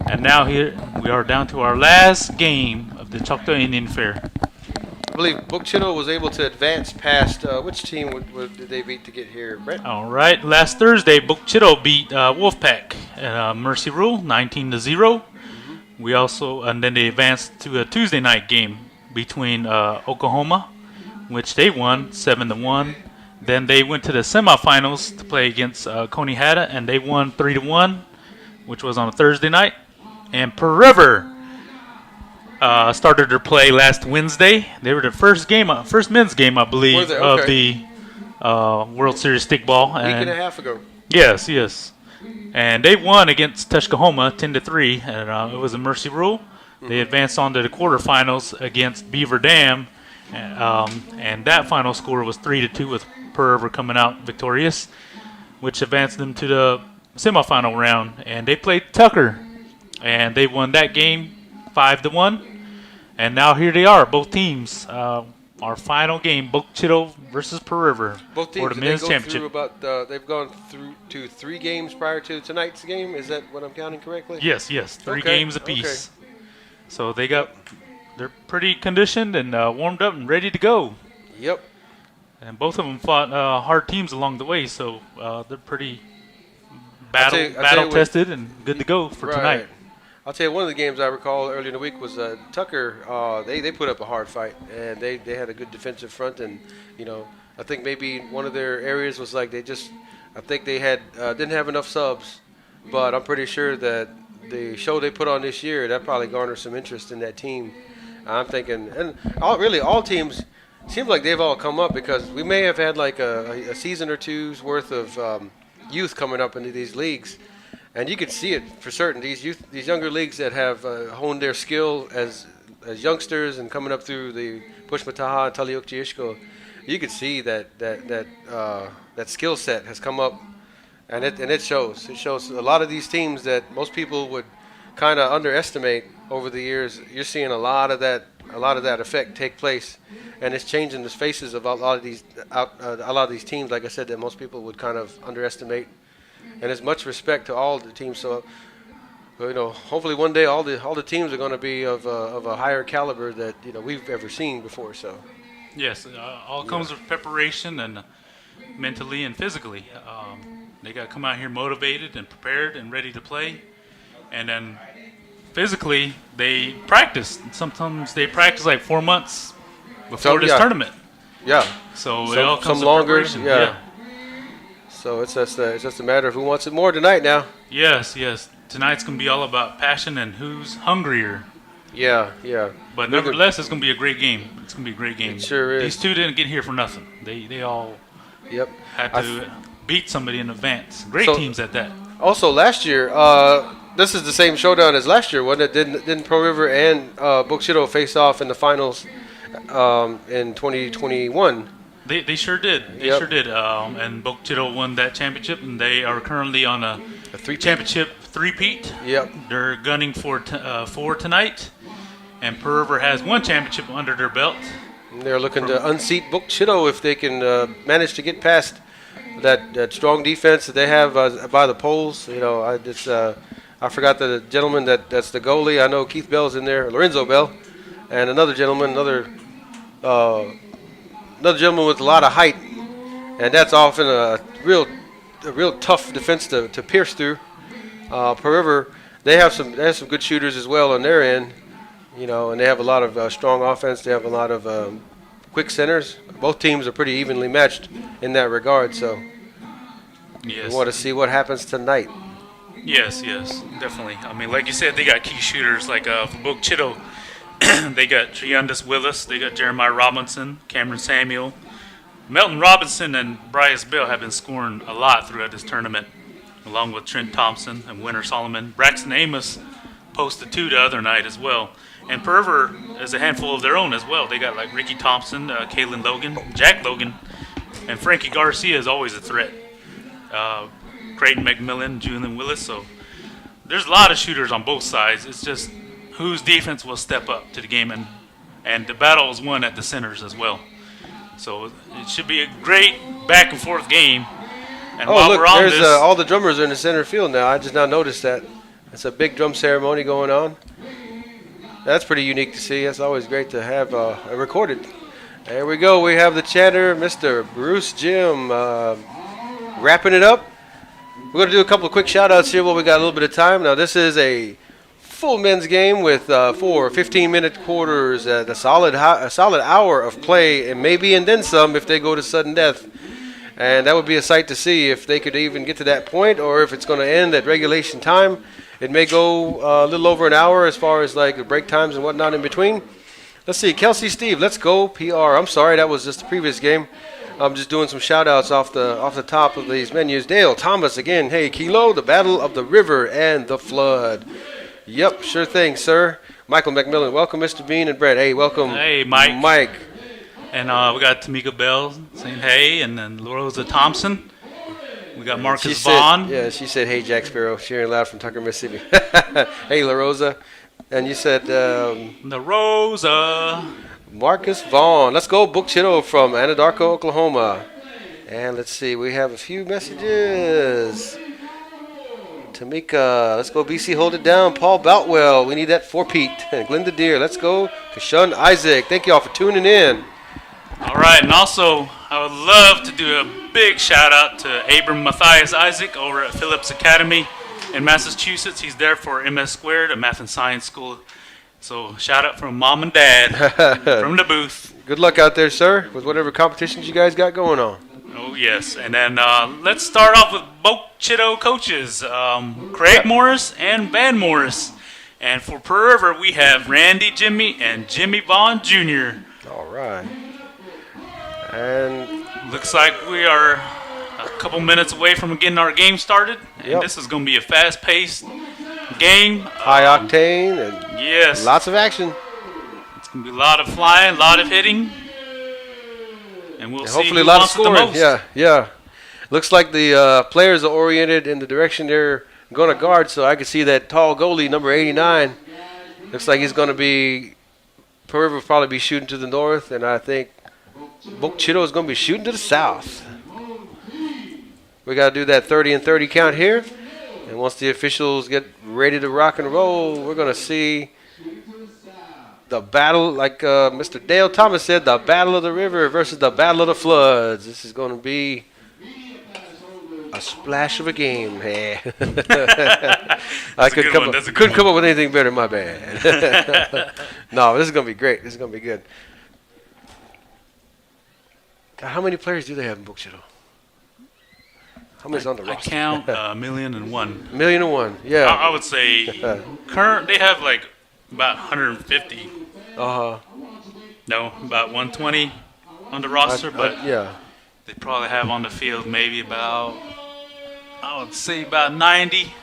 And now here we are down to our last game of the Choctaw Indian Fair. I believe Bogue Chitto was able to advance past which team did they beat to get here, Brett? All right, last Thursday, Bogue Chitto beat Wolfpack at Mercy Rule 19-0. Mm-hmm. We also, and then they advanced to a Tuesday night game between Oklahoma, which they won 7-1. Then they went to the semifinals to play against Coney Hata, and they won 3-1, which was on a Thursday night. And Pearl River started their play last Wednesday. They were the first men's game, I believe, of the World Series stickball. A week and a half ago. Yes. And they won against Tuskahoma 10-3, and it was a Mercy Rule. Mm-hmm. They advanced on to the quarterfinals against Beaver Dam, and that final score was 3-2, with Pearl River coming out victorious, which advanced them to the semifinal round. And they played Tucker, and they won that game 5-1. And now here they are, both teams. Our final game, Bogue Chitto versus Pearl River, both teams, for the men's championship. They've gone through to 3 games prior to tonight's game. Is that what I'm counting correctly? Yes. 3 games apiece. Okay. So they're pretty conditioned and warmed up and ready to go. Yep. And both of them fought hard teams along the way, so they're pretty I'll tell you battle what- tested and good to go for tonight. I'll tell you, one of the games I recall earlier in the week was Tucker. They put up a hard fight, and they had a good defensive front. And, I think maybe one of their areas was like I think they didn't have enough subs. But I'm pretty sure that the show they put on this year, that probably garnered some interest in that team. I'm thinking, and all teams, seems like they've all come up because we may have had like a season or two's worth of youth coming up into these leagues. And you could see it for certain. These younger leagues that have honed their skill as youngsters and coming up through the Pushmataha and Taliukti Ishko, you could see that skill set has come up, and it shows. It shows a lot of these teams that most people would kind of underestimate over the years. You're seeing a lot of that effect take place, and it's changing the faces of a lot of these teams. Like I said, that most people would kind of underestimate. And there's much respect to all the teams. So, hopefully one day all the teams are going to be of a higher caliber that we've ever seen before. So, Yes, all comes with preparation and mentally and physically. They got to come out here motivated and prepared and ready to play. And then physically, they practice. Sometimes they practice like 4 months before this tournament. Yeah. So it all comes some with longer. preparation. Yeah. So it's just a matter of who wants it more tonight now. Yes. Tonight's going to be all about passion and who's hungrier. Yeah. But nevertheless, it's going to be a great game. It's going to be a great game. It sure is. These two didn't get here for nothing. They all had to beat somebody in advance. Great teams at that. Also, last year, this is the same showdown as last year, wasn't it? Didn't Pro River and Bokchido face off in the finals in 2021? They sure did. They sure did. And Bokchido won that championship, and they are currently on a championship three-peat. Yep. They're gunning for tonight. And Pearl River has one championship under their belt. And they're looking to unseat Bokchido if they can manage to get past that strong defense that they have by the poles. I forgot the gentleman that's the goalie. I know Keith Bell's in there, Lorenzo Bell, and another gentleman, another gentleman with a lot of height, and that's often a real tough defense to pierce through. Pearl River, they have some good shooters as well on their end, and they have a lot of strong offense. They have a lot of quick centers. Both teams are pretty evenly matched in that regard. So we want to see what happens tonight. Yes, definitely. I mean, like you said, they got key shooters like for Bokchido. They got Triandis Willis, they got Jeremiah Robinson, Cameron Samuel. Melton Robinson and Bryce Bell have been scoring a lot throughout this tournament, along with Trent Thompson and Winter Solomon. Braxton Amos posted 2 the other night as well. And Perver is a handful of their own as well. They got like Ricky Thompson, Kalen Logan, Jack Logan, and Frankie Garcia is always a threat. Creighton McMillan, Julian Willis. So there's a lot of shooters on both sides. It's just whose defense will step up to the game, and the battle is won at the centers as well. So it should be a great back and forth game. And while look, we're on there's this, all the drummers are in the center field now. I just now noticed that. It's a big drum ceremony going on. That's pretty unique to see. It's always great to have recorded. There we go. We have the chanter, Mr. Bruce Jim, wrapping it up. We're going to do a couple of quick shout-outs here while we got a little bit of time. Now, this is a full men's game with 4 15-minute quarters, a solid hour of play, and maybe and then some if they go to sudden death. And that would be a sight to see if they could even get to that point, or if it's going to end at regulation time. It may go a little over an hour as far as like the break times and whatnot in between. Let's see, Kelsey Steve, let's go PR. I'm sorry, that was just the previous game. I'm just doing some shout-outs off the top of these menus. Dale Thomas again. Hey, Kilo, the Battle of the River and the Flood. Yep, sure thing, sir. Michael McMillan, welcome, Mr. Bean and Brett. Hey, welcome. Hey, Mike. Mike. And we got Tamika Bell saying hey, and then Rosa Thompson. We got Marcus Vaughn. She said, hey, Jack Sparrow, cheering loud from Tucker, Mississippi. Hey, La Rosa. And you said... La Rosa. Marcus Vaughn. Let's go, Bokchido from Anadarko, Oklahoma. And let's see, we have a few messages. Tamika, let's go BC, hold it down. Paul Boutwell, we need that 4-peat. Glenda Deer, let's go. Kashun Isaac, thank you all for tuning in. All right, and also I would love to do a big shout out to Abram Matthias Isaac over at Phillips Academy in Massachusetts. He's there for MS Squared, a math and science school. So shout out from mom and dad from the booth. Good luck out there, sir, with whatever competitions you guys got going on. Oh, yes. And then let's start off with Bogue Chitto coaches, Craig Morris and Van Morris. And for Pearl River, we have Randy Jimmy and Jimmy Vaughn Jr. All right. And Looks like we are a couple minutes away from getting our game started. And Yep. this is going to be a fast-paced game. high octane and Yes. lots of action. It's going to be a lot of flying, a lot of hitting. And we'll And see hopefully who a lot of wants it the scoring. most. Yeah. Looks like the players are oriented in the direction they're going to guard, so I can see that tall goalie, number 89. Looks like he's going to be, Pearl River will probably be shooting to the north, and I think Bogue Chitto is going to be shooting to the south. We got to do that 30 and 30 count here. And once the officials get ready to rock and roll, we're going to see the battle, like Mr. Dale Thomas said, the battle of the river versus the battle of the floods. This is going to be a splash of a game. I good one. That's a good couldn't one. come up with anything better. My bad. No, this is going to be great. This is going to be good. God, how many players do they have in Bogue Chitto? How many's on the I roster? count 1,000,001. 1,000,001. Yeah. I would say current they have like about 150. Uh-huh. No, about 120 on the roster, but yeah. they probably have on the field maybe about, I would say about 90.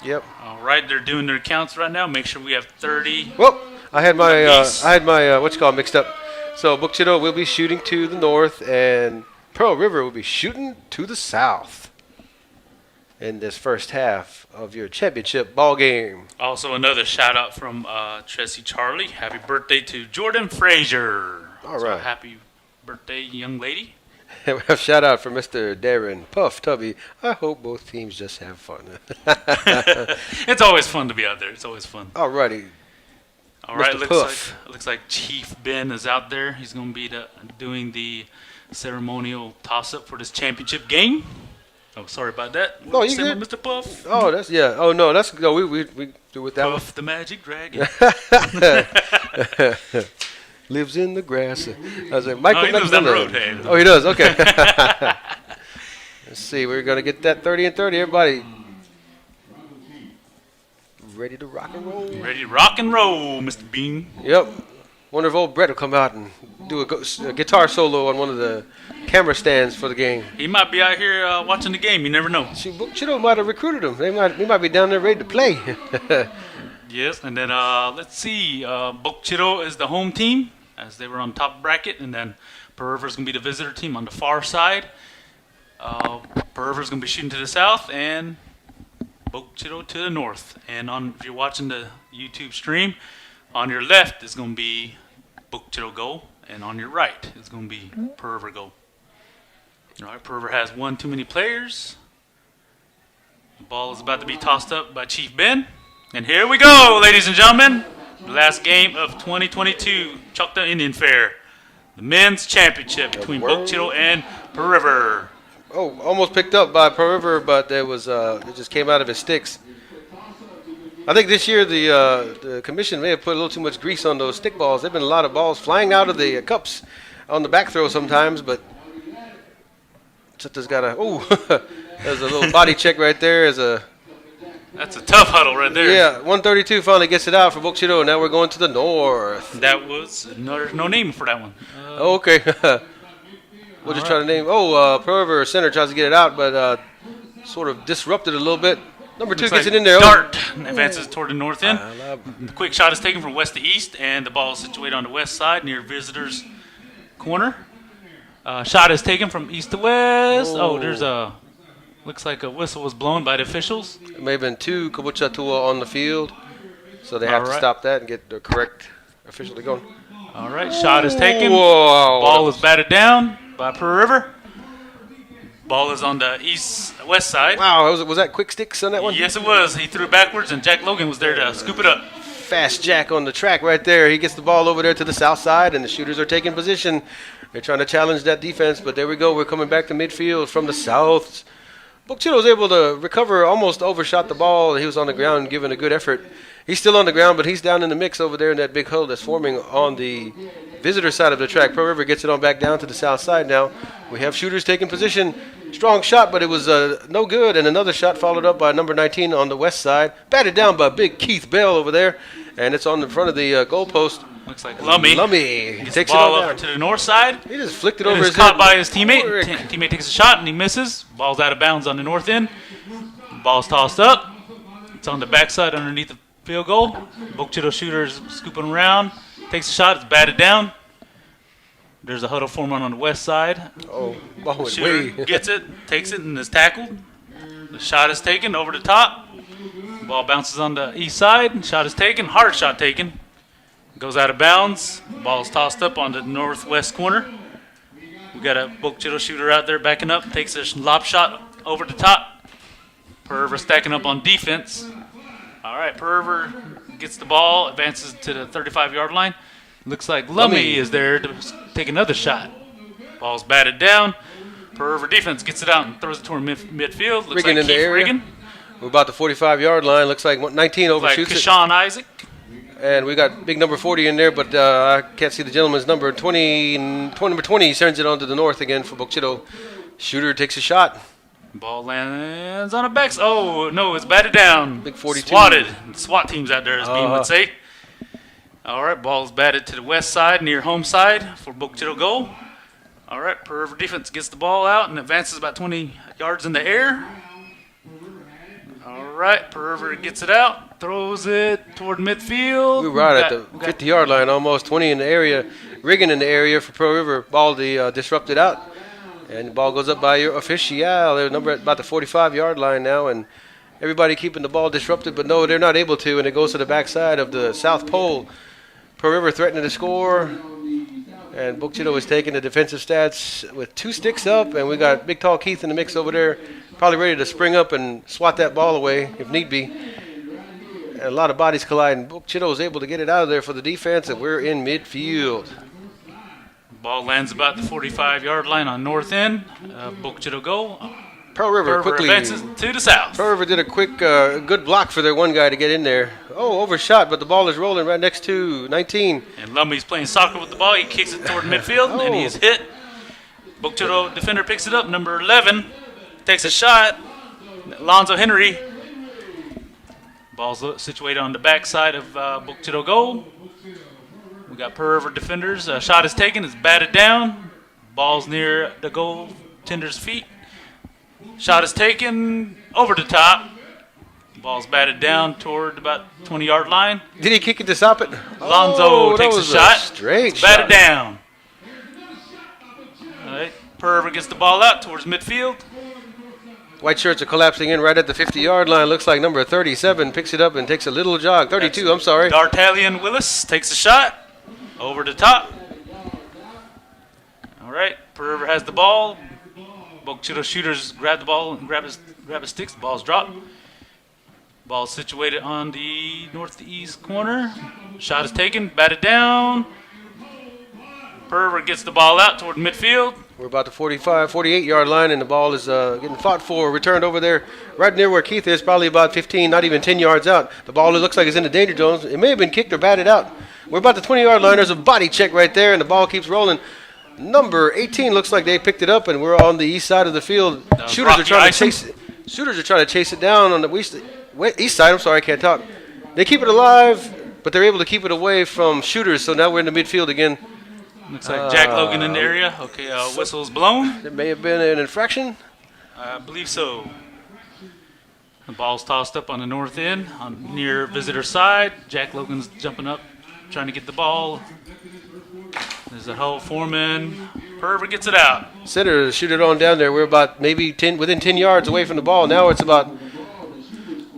Yep. All right, they're doing their counts right now. Make sure we have 30. Well, I had my Apiece. what you call mixed up. So Bogue Chitto will be shooting to the north, and Pearl River will be shooting to the south in this first half of your championship ball game. Also, another shout out from Tracy Charlie. Happy birthday to Jordan Frazier. All So right. happy birthday, young lady. And we have shout out for Mr. Darren Puff Tubby. I hope both teams just have fun. It's always fun to be out there. It's always fun. Alrighty. All right, Mr. Puff. looks like Chief Ben is out there. He's going to be doing the ceremonial toss-up for this championship game. Oh, sorry about that. Oh, you Send good? Mr. Puff. Oh, that's yeah. Oh no, that's no. We do with that one. Puff the Magic Dragon. Lives in the grass. I was like, Michael he lives down the road, Mendez. hey. Oh, he does. Okay. Let's see. We're gonna get that 30 and 30. Everybody ready to rock and roll. Ready to rock and roll, Mr. Bean. Yep. Wonder if old Brett will come out and do a guitar solo on one of the camera stands for the game. He might be out here watching the game. You never know. Shoot, Bogue Chitto might have recruited him. We might be down there ready to play. Yes, and then let's see. Bogue Chitto is the home team, as they were on top bracket, and then Pearl River's going to be the visitor team on the far side. Pearl River's going to be shooting to the south, and Bogue Chitto to the north. And if you're watching the YouTube stream, on your left is going to be Bogue Chitto goal, and on your right is going to be Pearl River goal. All right, Pearl River has one too many players. The ball is about to be tossed up by Chief Ben. And here we go, ladies and gentlemen. The last game of 2022 Choctaw Indian Fair. The men's championship between Bogue Chitto and Pearl River. Oh, almost picked up by Pearl River, but it just came out of his sticks. I think this year the commission may have put a little too much grease on those stick balls. There've been a lot of balls flying out of the cups on the back throw sometimes, but Chita's got there's a little body check right there. That's a tough huddle right there. Yeah, 132 finally gets it out for Bogue Chitto. Now we're going to the north. That was no name for that one. Okay. We'll just try to name. Pearl River center tries to get it out, but sort of disrupted a little bit. Number 2 Looks gets like it in there. Dart advances toward the north end. Oh. The quick shot is taken from west to east, and the ball is situated on the west side near visitors' corner. Shot is taken from east to west. There's looks like a whistle was blown by the officials. It may have been 2 Kabucha Tua on the field, so they have to stop that and get the correct official to go. All right, shot is taken. Whoa. Ball is batted down by Pearl River. Ball is on the west side. Wow, was that quick sticks on that one? Yes, it was. He threw it backwards, and Jack Logan was there to scoop it up. Fast Jack on the track right there. He gets the ball over there to the south side, and the shooters are taking position. They're trying to challenge that defense, but there we go. We're coming back to midfield from the south. Book Chitto was able to recover, almost overshot the ball. He was on the ground giving a good effort. He's still on the ground, but he's down in the mix over there in that big hole that's forming on the visitor side of the track. Pearl River gets it on back down to the south side now. We have shooters taking position. Strong shot, but it was no good. And another shot followed up by number 19 on the west side. Batted down by big Keith Bell over there. And it's on the front of the goalpost. Looks like Lummy. He Gets takes the ball it on over down. to the north side. He just flicked it And over it's his caught head. by his teammate. Ulrich. Teammate takes a shot, and he misses. Ball's out of bounds on the north end. Ball's tossed up. It's on the backside underneath the field goal. Book Chitto shooter's scooping around. Takes a shot. It's batted down. There's a huddle forming on the west side. Oh, ball went Shooter way. gets it, takes it, and is tackled. The shot is taken over the top. Ball bounces on the east side. Shot is taken. Hard shot taken. Goes out of bounds. Ball's tossed up on the northwest corner. We got a Book Chitto shooter out there backing up. Takes a lob shot over the top. Pearl River stacking up on defense. All right, Pearl River gets the ball, advances to the 35-yard line. Looks like Lummy is there to take another shot. Ball's batted down. Pearl River defense gets it out and throws it toward midfield. Looks Riggin like in the Keith area. Riggin. We're about the 45-yard line. Looks like 19 Like overshoots it. Kashawn Isaac. And we got big number 40 in there, but I can't see the gentleman's number. Number 20 sends it on to the north again for Book Chitto. Shooter takes a shot. Ball lands on a back. Oh, no, it's batted down. Big 42. Swatted. SWAT team's out there, as Bean would say. All right, ball's batted to the west side, near home side for Book Chitto goal. All right, Pearl River defense gets the ball out and advances about 20 yards in the air. All right, Pearl River gets it out, throws it toward midfield. We're right at the 50-yard line, almost 20 in the area. Riggin in the area for Pearl River. Ball disrupted out. And the ball goes up by your official. They're number at about the 45-yard line now. And everybody keeping the ball disrupted, but no, they're not able to. And it goes to the backside of the South Pole. Pearl River threatening to score. And Book Chitto is taking the defensive stats with 2 sticks up. And we got big, tall Keith in the mix over there. Probably ready to spring up and swat that ball away if need be. And a lot of bodies colliding. Book Chitto is able to get it out of there for the defense, and we're in midfield. Ball lands about the 45-yard line on north end. Book Chitto goal. Pearl River quickly advances to the south. Pearl River did a quick, good block for their one guy to get in there. Oh, overshot, but the ball is rolling right next to 19. And Lummy's playing soccer with the ball. He kicks it toward midfield, and he is hit. Book Chitto defender picks it up. Number 11 takes a shot. Alonzo Henry. Ball's situated on the backside of Book Chitto goal. We got Pearl River defenders. Shot is taken. It's batted down. Ball's near the goaltender's feet. Shot is taken over the top. Ball's batted down toward about 20-yard line. Did he kick it to stop it? Alonzo takes a shot. Straight It's batted shot. down. All right. Pearl River gets the ball out towards midfield. White shirts are collapsing in right at the 50-yard line. Looks like number 37 picks it up and takes a little jog. 32, I'm sorry. D'Artalian Willis takes a shot over the top. All right. Pearl River has the ball. Book Chitto shooters grab the ball and grab his sticks. The ball's dropped. Ball's situated on the northeast corner. Shot is taken, batted down. Pearl River gets the ball out toward midfield. We're about the 48-yard line, and the ball is getting fought for. Returned over there right near where Keith is, probably about 15, not even 10 yards out. The ball looks like it's in the danger zone. It may have been kicked or batted out. We're about the 20-yard line. There's a body check right there, and the ball keeps rolling. Number 18 looks like they picked it up, and we're on the east side of the field. Shooters are trying to chase it. Shooters are trying to chase it down on the east side. I'm sorry, I can't talk. They keep it alive, but they're able to keep it away from shooters. So now we're in the midfield again. Looks like Jack Logan in the area. Okay, whistle's blown. There may have been an infraction. I believe so. The ball's tossed up on the north end, near visitor side. Jack Logan's jumping up, trying to get the ball. There's a hole forming. Pearl River gets it out. Center shoot it on down there. We're about maybe within 10 yards away from the ball. Now it's about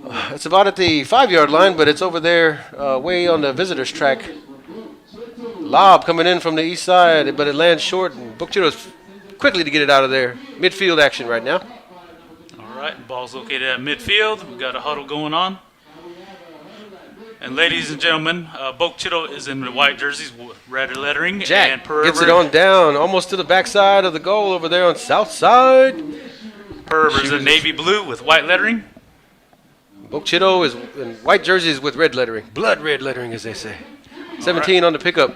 at the 5-yard line, but it's over there way on the visitors track. Lob coming in from the east side, but it lands short. And Book Chitto's quickly to get it out of there. Midfield action right now. All right, ball's located at midfield. We've got a huddle going on. And ladies and gentlemen, Bogue Chitto is in the white jerseys, red lettering. And Jack Per gets it River- on down, almost to the backside of the goal over there on south side. Per River's in navy blue with white lettering. Bogue Chitto is in white jerseys with red lettering. Blood red lettering, as they say. 17 on the pickup.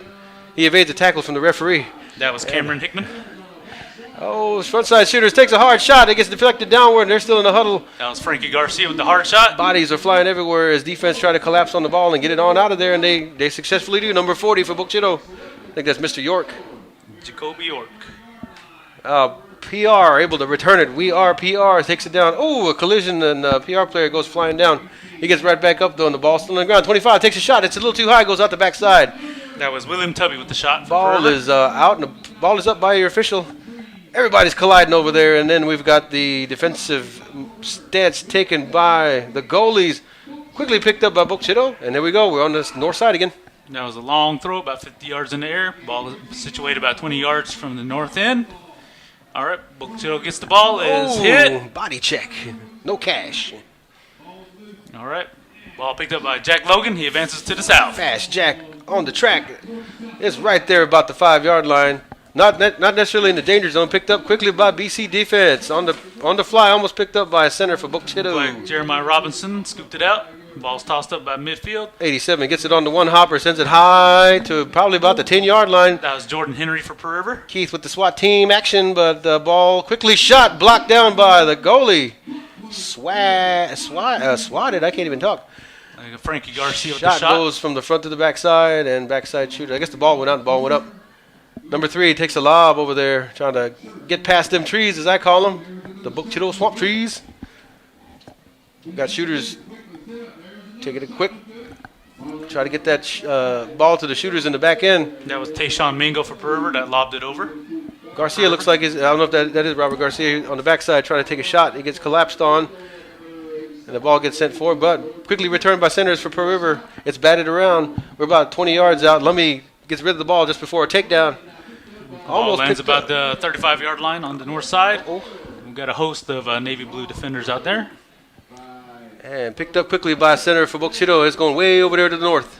He evades a tackle from the referee. That was Cameron Hickman. Oh, his front side shooters takes a hard shot. It gets deflected downward, and they're still in the huddle. That was Frankie Garcia with the hard shot. Bodies are flying everywhere as defense try to collapse on the ball and get it on out of there, and they successfully do. Number 40 for Bogue Chitto. I think that's Mr. York. Jacoby York. PR able to return it. We are PR takes it down. Oh, a collision, and PR player goes flying down. He gets right back up though, and the ball's still on the ground. 25 takes a shot. It's a little too high. Goes out the backside. That was William Tubby with the shot. For Ball Per River. is out, and the ball is up by your official. Everybody's colliding over there, and then we've got the defensive stance taken by the goalies. Quickly picked up by Bogue Chitto, and there we go. We're on the north side again. That was a long throw, about 50 yards in the air. Ball is situated about 20 yards from the north end. All right, Bogue Chitto gets the ball, is hit. Body check. No cash. All right, ball picked up by Jack Logan. He advances to the south. Fast Jack on the track. It's right there about the 5-yard line. Not necessarily in the danger zone. Picked up quickly by BC defense. On the fly, almost picked up by a center for Bogue Chitto. Like Jeremiah Robinson scooped it out. Ball's tossed up by midfield. 87 gets it on the one hopper, sends it high to probably about the 10-yard line. That was Jordan Henry for Per River. Keith with the SWAT team action, but the ball quickly shot, blocked down by the goalie. Swatted. I can't even talk. Like Frankie Garcia with the Shot shot. goes from the front to the backside, and backside shooter. I guess the ball went out, the ball went up. Number 3 takes a lob over there, trying to get past them trees, as I call them. The Bogue Chitto swamp trees. Got shooters taking it quick. Try to get that ball to the shooters in the back end. That was Tayshawn Mingo for Per River that lobbed it over. Garcia looks like I don't know if that is Robert Garcia on the backside trying to take a shot. He gets collapsed on, and the ball gets sent forward, but quickly returned by centers for Per River. It's batted around. We're about 20 yards out. Lummy gets rid of the ball just before a takedown. Ball lands picked up. about the 35-yard line on the north side. Oh. We've got a host of navy blue defenders out there. And picked up quickly by a center for Bogue Chitto. It's going way over there to the north.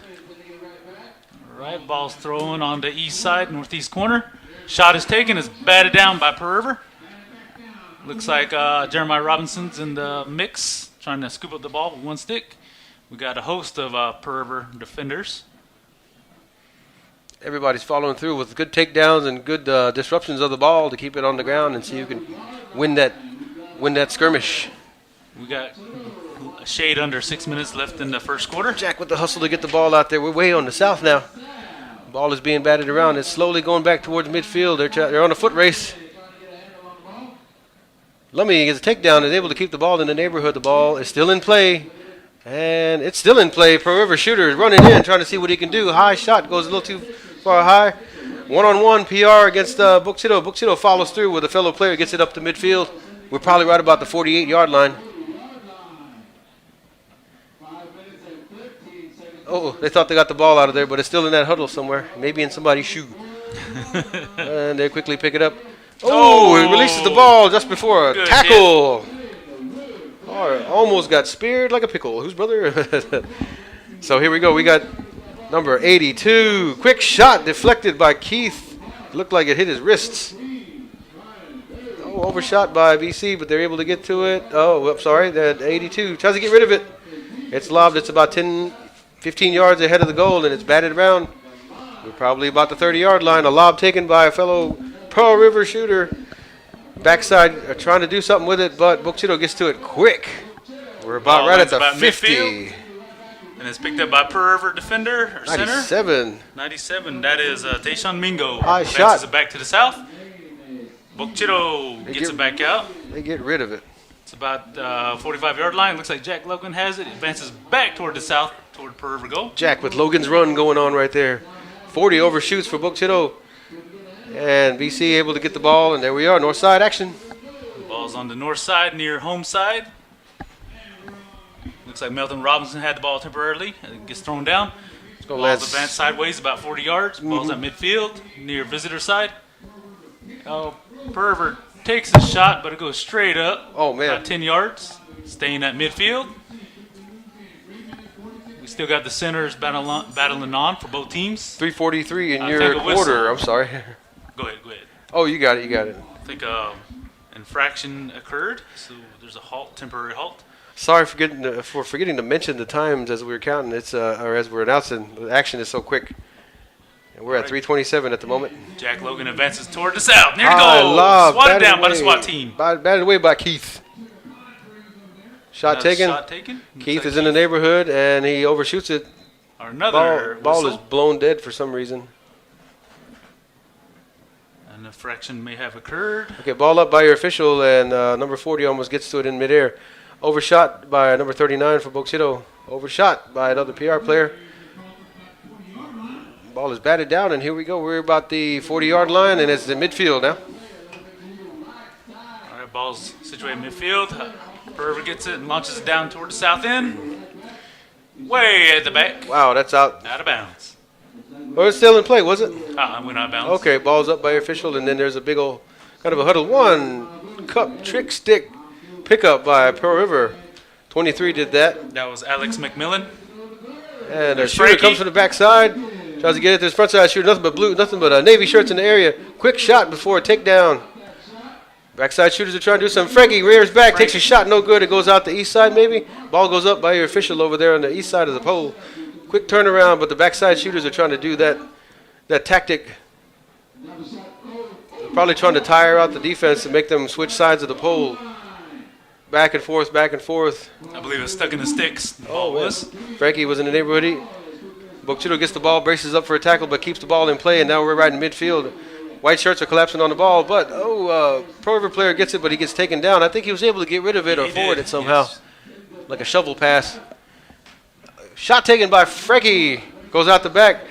All right, ball's thrown on the east side, northeast corner. Shot is taken, is batted down by Per River. Looks like Jeremiah Robinson's in the mix, trying to scoop up the ball with one stick. We got a host of Per River defenders. Everybody's following through with good takedowns and good disruptions of the ball to keep it on the ground and see who can win that skirmish. We got a shade under 6 minutes left in the first quarter. Jack with the hustle to get the ball out there. We're way on the south now. Ball is being batted around. It's slowly going back towards midfield. They're on a foot race. Lummy gets a takedown, is able to keep the ball in the neighborhood. The ball is still in play. And it's still in play. Per River shooter is running in, trying to see what he can do. High shot goes a little too far high. One-on-one PR against Bogue Chitto. Bogue Chitto follows through with a fellow player, gets it up to midfield. We're probably right about the 48-yard line. Oh, they thought they got the ball out of there, but it's still in that huddle somewhere. Maybe in somebody's shoe. And they quickly pick it up. Oh, it releases the ball just before a Good tackle. Oh, almost got speared like a pickle. Whose brother? So here we go. We got number 82. Quick shot deflected by Keith. Looked like it hit his wrists. Oh, overshot by BC, but they're able to get to it. Oh, I'm sorry. That 82 tries to get rid of it. It's lobbed. It's about 15 yards ahead of the goal, and it's batted around. We're probably about the 30-yard line. A lob taken by a fellow Pearl River shooter. Backside trying to do something with it, but Bogue Chitto gets to it quick. We're about Ball right at lands the about 50. midfield. And it's picked up by Per River defender or center. 97. 97. That is Tayshawn Mingo. High Advances shot. it back to the south. Bogue Chitto gets it back out. They get rid of it. It's about 45-yard line. Looks like Jack Logan has it. Advances back toward the south, toward Per River goal. Jack with Logan's run going on right there. 40 overshoots for Bogue Chitto. And BC able to get the ball, and there we are, north side action. Ball's on the north side, near home side. Looks like Melton Robinson had the ball temporarily. It gets thrown down. go, Ball's lads. advanced sideways about 40 yards. Ball's at midfield, near visitor side. Oh, Pervert takes a shot, but it goes straight up. Oh, man. About 10 yards, staying at midfield. We still got the centers battling on for both teams. 3:43 in I'll your take a whistle. quarter. I'm sorry. Go ahead. Oh, you got it. I think infraction occurred, so there's a temporary halt. Sorry for forgetting to mention the times as we were counting. It's or as we're announcing. The action is so quick. And we're at 3:27 at the moment. Jack Logan advances toward the south. There he High goes. lob, Swatted batted down by the away. SWAT team. Batted away by Keith. Shot Another taken. Shot taken. Looks Keith like is in the neighborhood and he overshoots it. Or another Ball whistle. is blown dead for some reason. An infraction may have occurred. Okay, ball up by your official, and number 40 almost gets to it in midair. Overshot by number 39 for Boxito. Overshot by another PR player. Ball is batted down, and here we go. We're about the 40-yard line, and it's the midfield now. All right, ball's situated in midfield. Pervert gets it and launches it down toward the south end. Way at the back. Wow, that's out. Out of bounds. Oh, it's still in play, was it? Went out of bounds. Okay, ball's up by your official, and then there's a big old kind of a huddle. One cup trick stick pickup by Pearl River. 23 did that. That was Alex McMillan. And a There's shooter Frankie. comes from the backside. Tries to get it to his front side shooter. Nothing but navy shirts in the area. Quick shot before a takedown. Backside shooters are trying to do something. Frankie rears back, takes a shot, no good. It goes out the east side maybe. Ball goes up by your official over there on the east side of the pole. Quick turnaround, but the backside shooters are trying to do that tactic. Probably trying to tire out the defense and make them switch sides of the pole. Back and forth, back and forth. I believe it's stuck in the sticks. The ball man. was. Frankie was in the neighborhood. Bochito gets the ball, braces up for a tackle, but keeps the ball in play, and now we're right in midfield. White shirts are collapsing on the ball, but Pro River player gets it, but he gets taken down. I think he was able to get rid of it or He forward did, it somehow, yes. like a shovel pass. Shot taken by Frankie, goes out the back.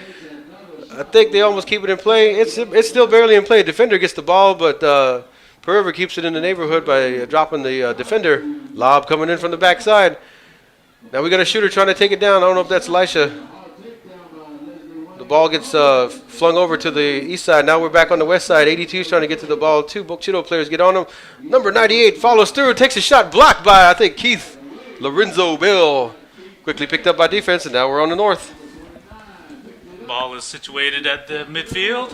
I think they almost keep it in play. It's still barely in play. Defender gets the ball, but Pro River keeps it in the neighborhood by dropping the defender. Lob coming in from the backside. Now we got a shooter trying to take it down. I don't know if that's Elisha. The ball gets flung over to the east side. Now we're back on the west side. 82 is trying to get to the ball. Two Bochito players get on him. Number 98 follows through, takes a shot, blocked by, I think, Keith Lorenzo Bill. Quickly picked up by defense, and now we're on the north. Ball is situated at the midfield.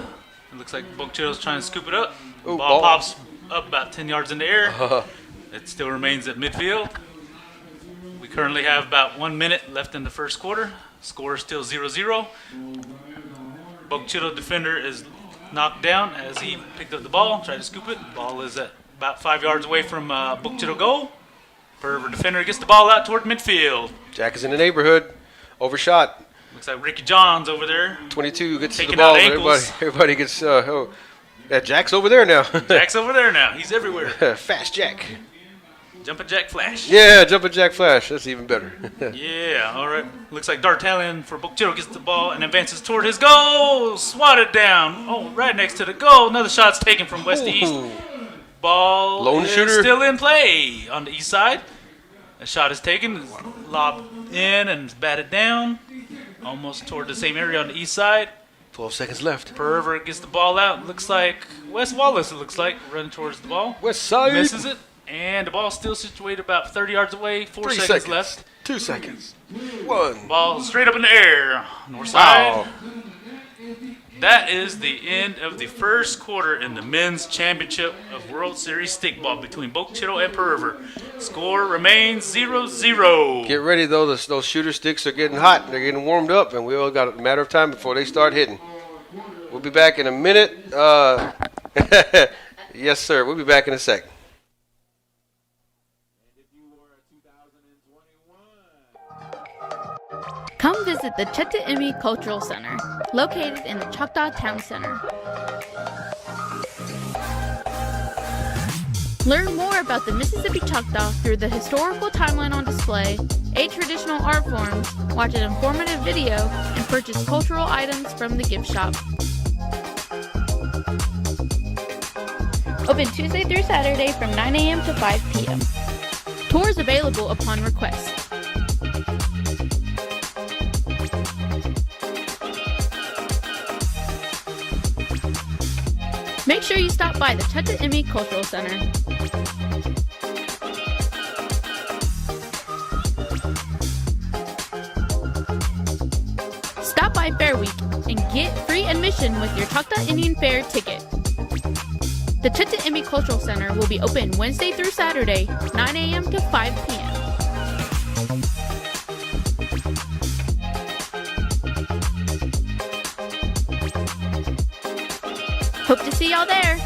It looks like Bochito's trying to scoop it up. Ooh, Ball ball. pops up about 10 yards in the air. It still remains at midfield. We currently have about 1 minute left in the first quarter. Score is still 0-0. Bochito defender is knocked down as he picked up the ball, tried to scoop it. Ball is at about 5 yards away from Bochito goal. Pervert defender gets the ball out toward midfield. Jack is in the neighborhood. Overshot. Looks like Ricky John's over there. 22 gets to the Taking ball. out But ankles. everybody gets. Yeah, Jack's over there now. Jack's over there now. He's everywhere. Fast Jack. Jumping Jack Flash. Yeah, jumping Jack Flash. That's even better. Yeah, all right. Looks like D'Artagnan for Bochito gets the ball and advances toward his goal. Swatted down. Oh, right next to the goal. Another shot's taken from west to east. Ooh. Ball Lone is shooter. still in play on the east side. A shot is taken, lobbed in and batted down. Almost toward the same area on the east side. 12 seconds left. Pervert gets the ball out. Looks like Wes Wallace, it looks like, running towards the ball. West side. Misses it. And the ball's still situated about 30 yards away. 4 seconds left. 2 seconds. 1. Ball straight up in the air. North side. Wow. That is the end of the first quarter in the men's championship of World Series stickball between Bochito and Pervert. Score remains 0-0. Get ready, though. Those shooter sticks are getting hot. They're getting warmed up, and we all got a matter of time before they start hitting. We'll be back in a minute. Yes, sir. We'll be back in a sec. Come visit the Cheta'imi Cultural Center, located in the Choctaw Town Center. Learn more about the Mississippi Choctaw through the historical timeline on display, 8 traditional art forms, watch an informative video, and purchase cultural items from the gift shop. Open Tuesday through Saturday from 9 a.m. to 5 p.m. Tours available upon request. Make sure you stop by the Tututimi Cultural Center. Stop by Fair Week and get free admission with your Choctaw Indian Fair ticket. The Tututimi Cultural Center will be open Wednesday through Saturday, 9 a.m. to 5 p.m. Hope to see y'all there.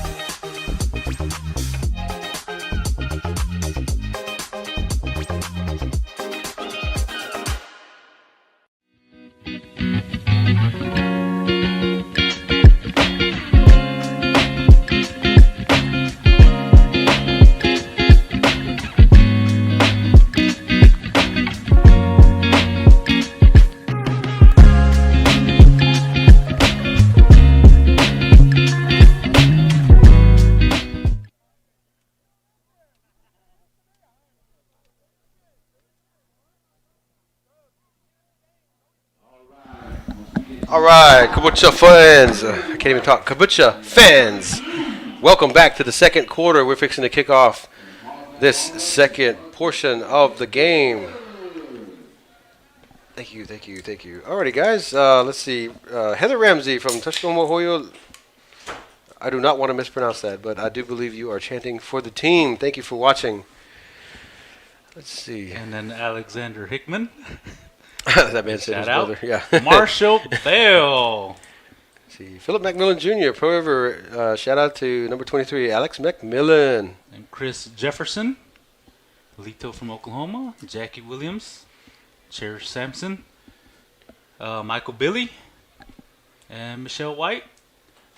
All right, Kabucha fans. I can't even talk. Kabucha fans. Welcome back to the second quarter. We're fixing to kick off this second portion of the game. Thank you. Alrighty, guys. Let's see. Heather Ramsey from Tuscaloosa, Hoyo. I do not want to mispronounce that, but I do believe you are chanting for the team. Thank you for watching. Let's see. And then Alexander Hickman. That man said his Shout out. brother. Yeah. Marshall Bell. See, Philip McMillan Jr., Pro River. Shout out to number 23, Alex McMillan. And Chris Jefferson. Lito from Oklahoma. Jackie Williams. Cherish Sampson. Michael Billy. And Michelle White.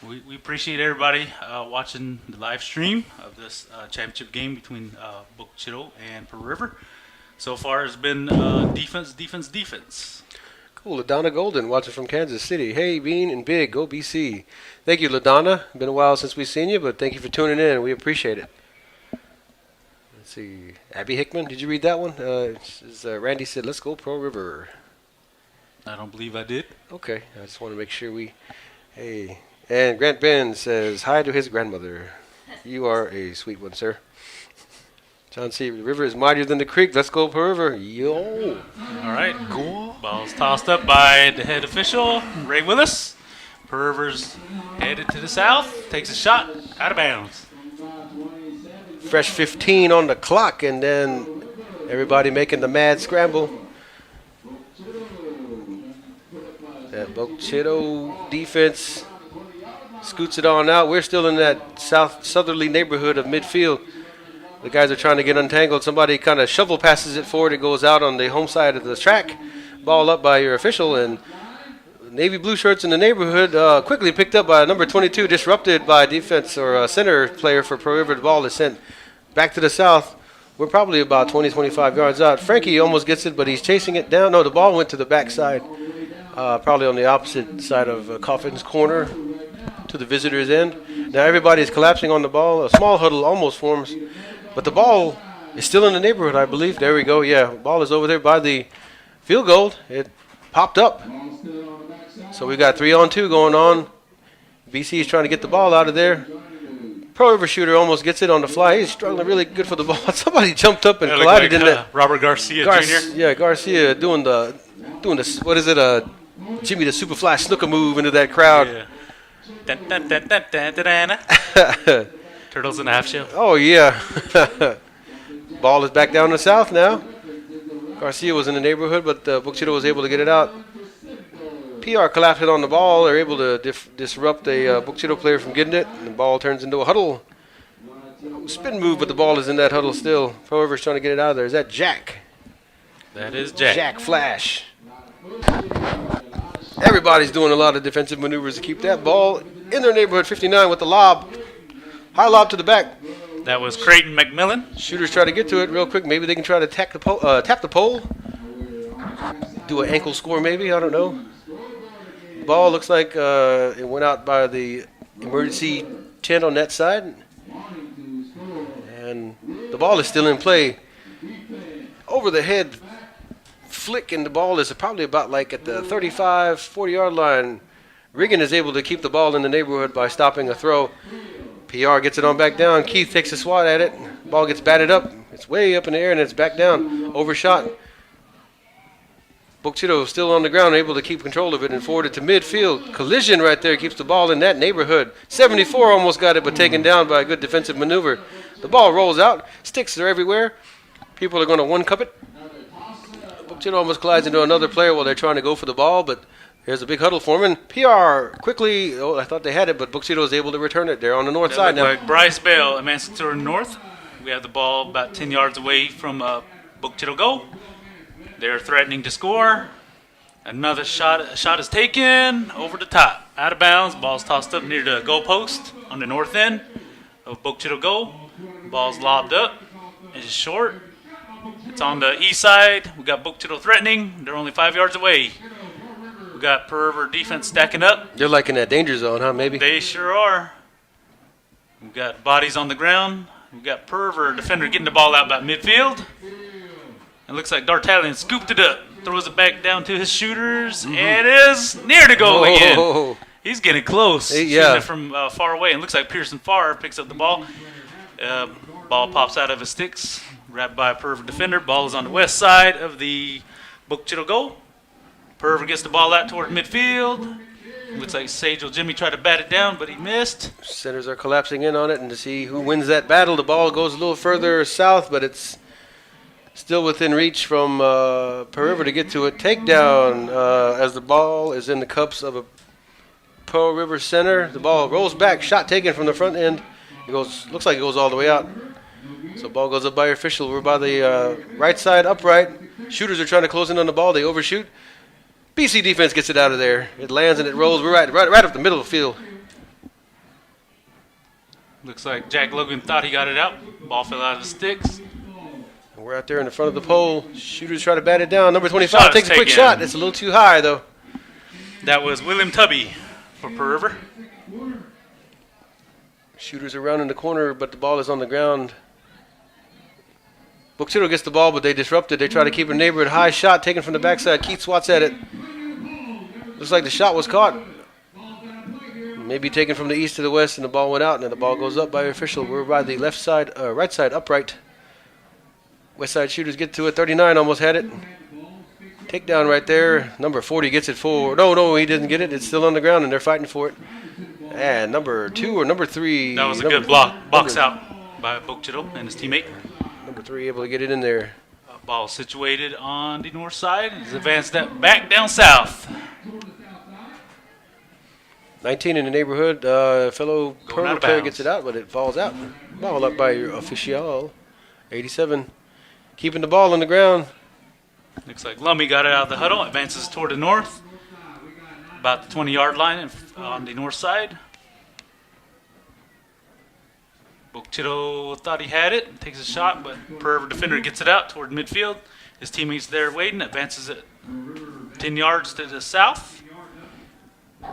We appreciate everybody watching the live stream of this championship game between Boca Chica and Pearl River. So far, it's been defense. Cool. LaDonna Golden watching from Kansas City. Hey, Bean and Big, go BC. Thank you, LaDonna. Been a while since we've seen you, but thank you for tuning in. We appreciate it. Let's see. Abby Hickman, did you read that one? Randy said, let's go Pearl River. I don't believe I did. Okay. I just want to make sure we... Hey. And Grant Ben says, hi to his grandmother. You are a sweet one, sir. John C. The river is mightier than the creek. Let's go Pearl River. Yo. All right. Cool. Ball's tossed up by the head official, Ray Willis. Pearl River's headed to the south. Takes a shot. Out of bounds. Fresh 15 on the clock, and then everybody making the mad scramble. That Boca Chica defense scoots it on out. We're still in that southerly neighborhood of midfield. The guys are trying to get untangled. Somebody kind of shovel passes it forward. It goes out on the home side of the track. Ball up by your official, and Navy blue shirts in the neighborhood quickly picked up by number 22, disrupted by defense or center player for Pearl River. The ball is sent back to the south. We're probably about 20, 25 yards out. Frankie almost gets it, but he's chasing it down. No, the ball went to the backside, probably on the opposite side of Coffin's corner to the visitor's end. Now everybody's collapsing on the ball. A small huddle almost forms. But the ball is still in the neighborhood, I believe. There we go. Yeah, the ball is over there by the field goal. It popped up. So we got 3-on-2 going on. BC is trying to get the ball out of there. Pearl River shooter almost gets it on the fly. He's struggling really good for the ball. Somebody jumped up and collided in that. Robert Garcia Jr. Yeah, Garcia doing the what is it? Jimmy the Superfly snooker move into that crowd. Yeah. Dun, dun, dun, dun, dun, dun, dun. Turtles in a Half Shell. Oh, yeah. Ball is back down the south now. Garcia was in the neighborhood, but Boca Chica was able to get it out. PR collapsed it on the ball. They're able to disrupt a Boca Chica player from getting it. And the ball turns into a huddle. Spin move, but the ball is in that huddle still. Pearl River's trying to get it out of there. Is that Jack? That is Jack. Jack Flash. Everybody's doing a lot of defensive maneuvers to keep that ball in their neighborhood. 59 with the lob. High lob to the back. That was Creighton McMillan. Shooters try to get to it real quick. Maybe they can try to tap the pole. Do an ankle score maybe. I don't know. Ball looks like it went out by the emergency tent on that side. And the ball is still in play. Over the head flick, and the ball is probably about like at the 35, 40-yard line. Regan is able to keep the ball in the neighborhood by stopping a throw. PR gets it on back down. Keith takes a swat at it. Ball gets batted up. It's way up in the air and it's back down. Overshot. Bokchito still on the ground, able to keep control of it and forward it to midfield. Collision right there keeps the ball in that neighborhood. 74 almost got it, but taken down by a good defensive maneuver. The ball rolls out. Sticks are everywhere. People are going to one-cup it. Bokchito almost collides into another player while they're trying to go for the ball, but here's a big huddle forming. PR quickly. Oh, I thought they had it, but Bokchito is able to return it. They're on the north side now. Like Bryce Bell advances to the north. We have the ball about 10 yards away from Bokchito goal. They're threatening to score. Another shot. A shot is taken over the top, out of bounds. Ball's tossed up near the goal post on the north end of Bokchito goal. Ball's lobbed up. It's short. It's on the east side. We got Bokchito threatening. They're only 5 yards away. We got Pearl River defense stacking up. They're like in that danger zone, huh? Maybe. They sure are. We got bodies on the ground. We got Pearl River defender getting the ball out about midfield. It looks like D'Artagnan scooped it up, throws it back down to his shooters, and is near the goal again. He's getting close. Yeah. Shooting it from far away. And looks like Pearson Farr picks up the ball. Ball pops out of his sticks, grabbed by a Pearl River defender. Ball is on the west side of the Bokchito goal. Pearl River gets the ball out toward midfield. Looks like Sage Jimmy tried to bat it down, but he missed. Centers are collapsing in on it, and to see who wins that battle, the ball goes a little further south, but it's still within reach from Pearl River to get to it. Takedown as the ball is in the cups of a Pearl River center. The ball rolls back, shot taken from the front end. It goes, looks like it goes all the way out. So ball goes up by your official. We're by the right side upright. Shooters are trying to close in on the ball. They overshoot. BC defense gets it out of there. It lands and it rolls. We're right up the middle of the field. Looks like Jack Logan thought he got it out. Ball fell out of the sticks. We're out there in the front of the pole. Shooters try to bat it down. Number 25 Shot is takes a quick taken. shot. It's a little too high, though. That was William Tubby for Pearl River. Shooters are around in the corner, but the ball is on the ground. Bokchito gets the ball, but they disrupt it. They try to keep a neighborhood high shot taken from the backside. Keith swats at it. Looks like the shot was caught. Maybe taken from the east to the west, and the ball went out, and then the ball goes up by the official. We're by the left side, right side upright. West side shooters get to it. 39 almost had it. Takedown right there. Number 40 gets it forward. No, he didn't get it. It's still on the ground, and they're fighting for it. And number 2 or number 3. That was a good block. Box out by Bokchito and his teammate. Number 3 able to get it in there. Ball situated on the north side. He's advanced that back down south. 19 in the neighborhood. Fellow Going Pearl out of player bounds. gets it out, but it falls out. Ball up by your official. 87. Keeping the ball on the ground. Looks like Lummy got it out of the huddle. Advances toward the north. About the 20-yard line on the north side. Bokchito thought he had it. Takes a shot, but Pearl River defender gets it out toward midfield. His teammates there waiting. Advances it 10 yards to the south.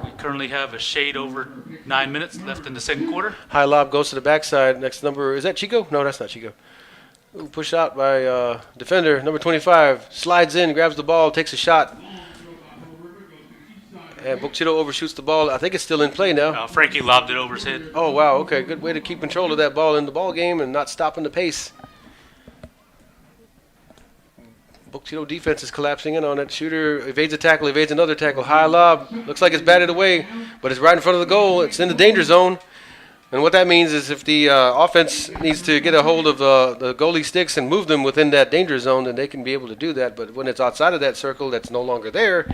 We currently have a shade over 9 minutes left in the second quarter. High lob goes to the backside. Next number, is that Chico? No, that's not Chico. Ooh, push out by defender, number 25. Slides in, grabs the ball, takes a shot. And Bokchito overshoots the ball. I think it's still in play now. Frankie lobbed it over his head. Oh, wow. Okay, good way to keep control of that ball in the ball game and not stopping the pace. Bokchito defense is collapsing in on it. Shooter evades a tackle, evades another tackle. High lob. Looks like it's batted away, but it's right in front of the goal. It's in the danger zone. And what that means is if the offense needs to get a hold of the goalie sticks and move them within that danger zone, then they can be able to do that. But when it's outside of that circle that's no longer there,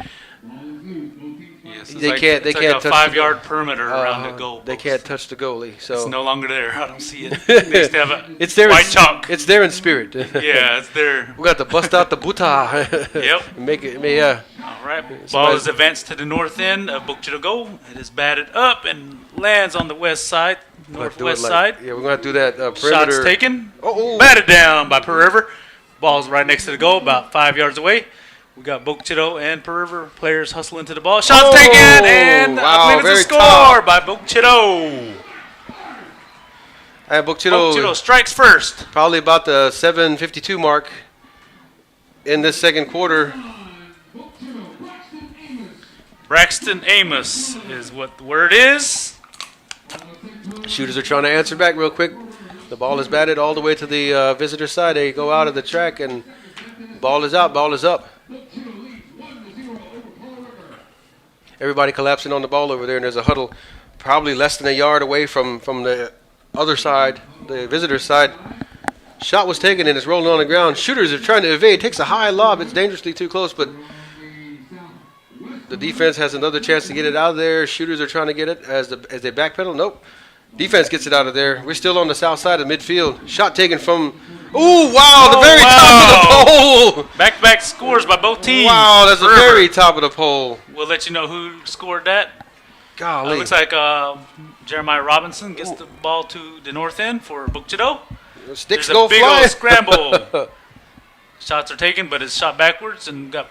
Yes, they can't it's touch like a the 5-yard perimeter around the goal. They post. can't touch the goalie. So It's no longer there. I don't see it. They used to have a it's there. white chalk. It's there in spirit. Yeah, it's there. We got to bust out the buta. Yep. And make it. Yeah. All right. Ball Somebody's- is advanced to the north end of Bokchito goal. It is batted up and lands on the west side, northwest side. Yeah, we're gonna do that perimeter. Shots taken. Oh. Batted down by Pearl River. Ball's right next to the goal, about 5 yards away. We got Bokchito and Pearl River players hustling to the ball. Shots Oh, taken, and wow, I believe it's a very score tough. by Bokchito. And Bokchito Bokchito strikes first. probably about the 7:52 mark in this second quarter. Braxton Amos is what the word is. Shooters are trying to answer back real quick. The ball is batted all the way to the visitor side. They go out of the track, and ball is out, ball is up. Everybody collapsing on the ball over there, and there's a huddle probably less than a yard away from the other side, the visitor side. Shot was taken, and it's rolling on the ground. Shooters are trying to evade. Takes a high lob. It's dangerously too close, but the defense has another chance to get it out of there. Shooters are trying to get it as they backpedal. Nope. Defense gets it out of there. We're still on the south side of midfield. Shot taken from, ooh, wow, the very top of the pole. Back-to-back scores by both teams. Wow, that's the very top of the pole. We'll let you know who scored that. Golly. Looks like Jeremiah Robinson gets the ball to the north end for Bukchido. Sticks There's go a big fly. old scramble. Shots are taken, but it's shot backwards and got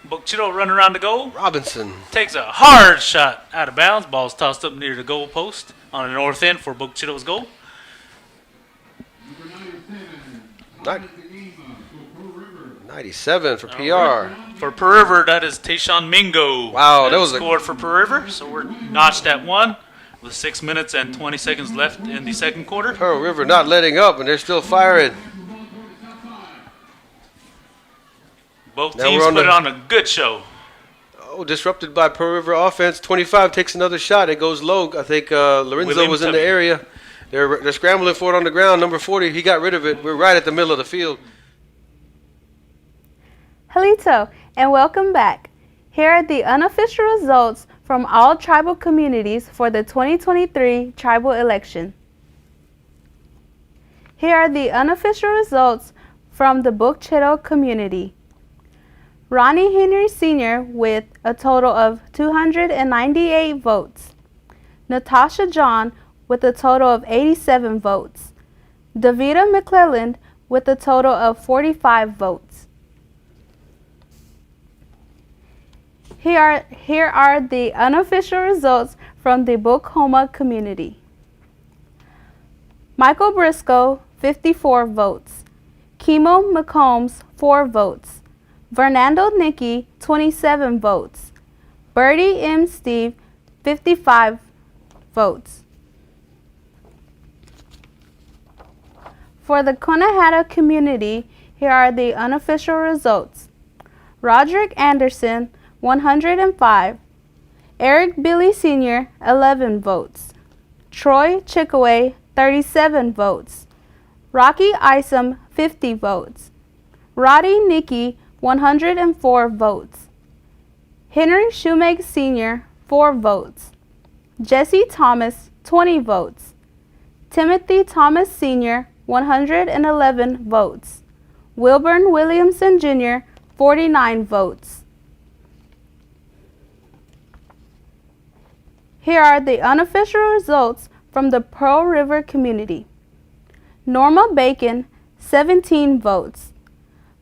Bukchido running around the goal. Robinson. Takes a hard shot out of bounds. Ball's tossed up near the goal post on the north end for Bukchido's goal. 97 for PR. For Per River, that is Tayshawn Mingo. Wow, that was a- scored for Per River. So we're notched at 1 with 6 minutes and 20 seconds left in the second quarter. Pearl River not letting up, and they're still firing. Both Now teams we're on put the- it on a good show. Oh, disrupted by Pearl River offense. 25 takes another shot. It goes low. I think Lorenzo William was in the Tubby. area. They're scrambling for it on the ground. Number 40, he got rid of it. We're right at the middle of the field. Halito, and welcome back. Here are the unofficial results from all tribal communities for the 2023 tribal election. Here are the unofficial results from the Bukchido community. Ronnie Henry Sr. with a total of 298 votes. Natasha John with a total of 87 votes. Davida McClelland with a total of 45 votes. Here are the unofficial results from the Bukhoma community. Michael Briscoe, 54 votes. Kimo McCombs, 4 votes. Fernando Nicky, 27 votes. Bertie M. Steve, 55 votes. For the Conehatta community, here are the unofficial results. Roderick Anderson, 105. Eric Billy Sr., 11 votes. Troy Chickaway, 37 votes. Rocky Isom, 50 votes. Roddy Nicky, 104 votes. Henry Shoemake Sr., 4 votes. Jesse Thomas, 20 votes. Timothy Thomas Sr., 111 votes. Wilburn Williamson Jr., 49 votes. Here are the unofficial results from the Pearl River community. Norma Bacon, 17 votes.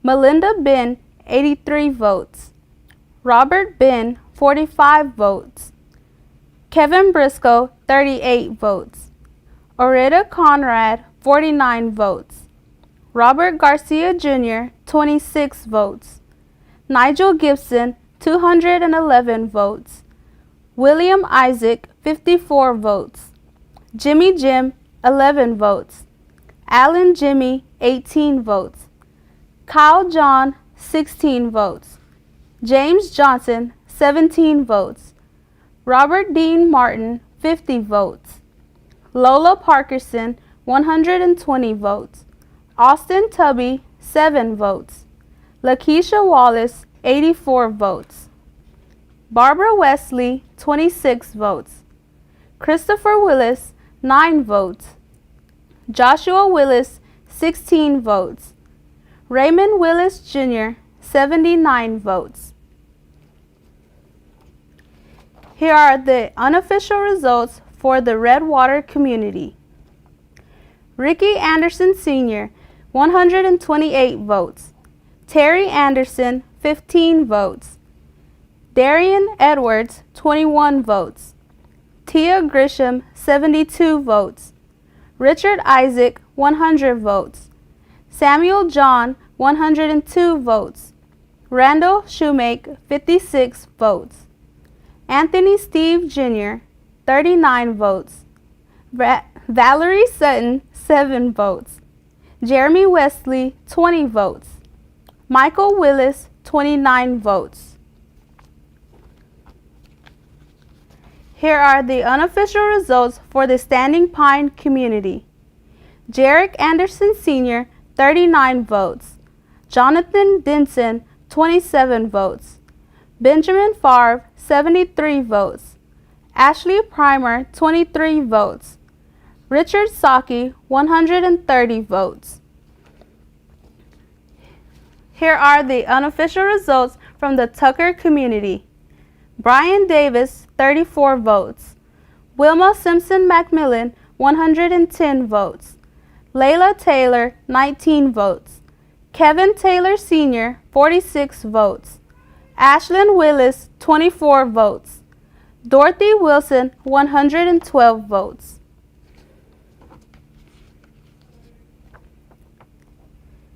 Melinda Ben, 83 votes. Robert Ben, 45 votes. Kevin Briscoe, 38 votes. Oretta Conrad, 49 votes. Robert Garcia Jr., 26 votes. Nigel Gibson, 211 votes. William Isaac, 54 votes. Jimmy Jim, 11 votes. Alan Jimmy, 18 votes. Kyle John, 16 votes. James Johnson, 17 votes. Robert Dean Martin, 50 votes. Lola Parkerson, 120 votes. Austin Tubby, 7 votes. Lakeisha Wallace, 84 votes. Barbara Wesley, 26 votes. Christopher Willis, 9 votes. Joshua Willis, 16 votes. Raymond Willis Jr., 79 votes. Here are the unofficial results for the Redwater community. Ricky Anderson Sr., 128 votes. Terry Anderson, 15 votes. Darian Edwards, 21 votes. Tia Grisham, 72 votes. Richard Isaac, 100 votes. Samuel John, 102 votes. Randall Shoemake, 56 votes. Anthony Steve Jr., 39 votes. Valerie Sutton, 7 votes. Jeremy Wesley, 20 votes. Michael Willis, 29 votes. Here are the unofficial results for the Standing Pine community. Jarek Anderson Sr., 39 votes. Jonathan Denson, 27 votes. Benjamin Favre, 73 votes. Ashley Primer, 23 votes. Richard Saki, 130 votes. Here are the unofficial results from the Tucker community. Brian Davis, 34 votes. Wilma Simpson Macmillan, 110 votes. Layla Taylor, 19 votes. Kevin Taylor Sr., 46 votes. Ashlyn Willis, 24 votes. Dorothy Wilson, 112 votes.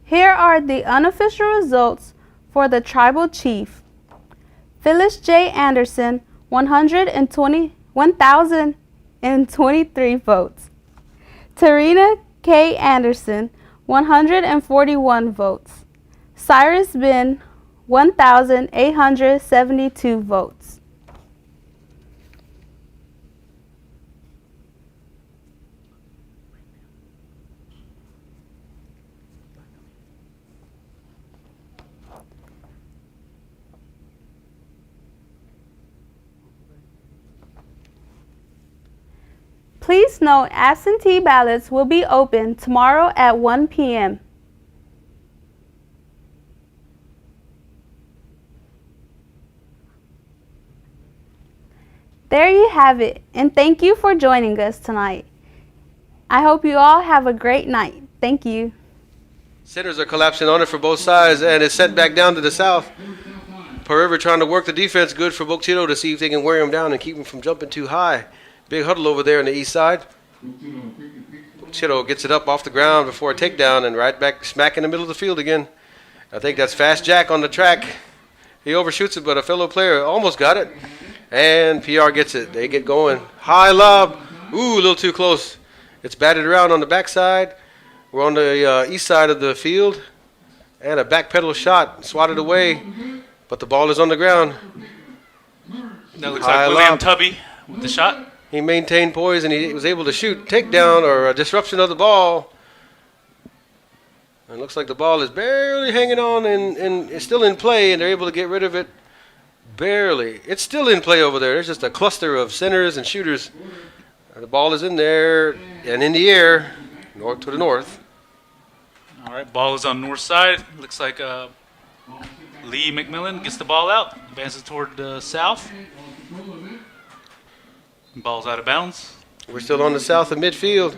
Here are the unofficial results for the tribal chief. Phyllis J. Anderson, 1,023 votes. Tarina K. Anderson, 141 votes. Cyrus Ben, 1,872 votes. Please note absentee ballots will be open tomorrow at 1 p.m. There you have it, and thank you for joining us tonight. I hope you all have a great night. Thank you. Centers are collapsing on it for both sides, and it's sent back down to the south. Pearl River trying to work the defense good for Book Chitto to see if they can wear him down and keep him from jumping too high. Big huddle over there on the east side. Book Chitto gets it up off the ground before a takedown and right back smack in the middle of the field again. I think that's Fast Jack on the track. He overshoots it, but a fellow player almost got it. And PR gets it. They get going. High lob. Ooh, a little too close. It's batted around on the backside. We're on the east side of the field. And a back pedal shot swatted away. But the ball is on the ground. That looks like William Tubby with the shot. He maintained poise and he was able to shoot takedown or a disruption of the ball. It looks like the ball is barely hanging on and it's still in play, and they're able to get rid of it barely. It's still in play over there. There's just a cluster of centers and shooters. The ball is in there and in the air, north to the north. All right, ball is on the north side. Looks like Lee McMillan gets the ball out, advances toward the south. Ball's out of bounds. We're still on the south of midfield.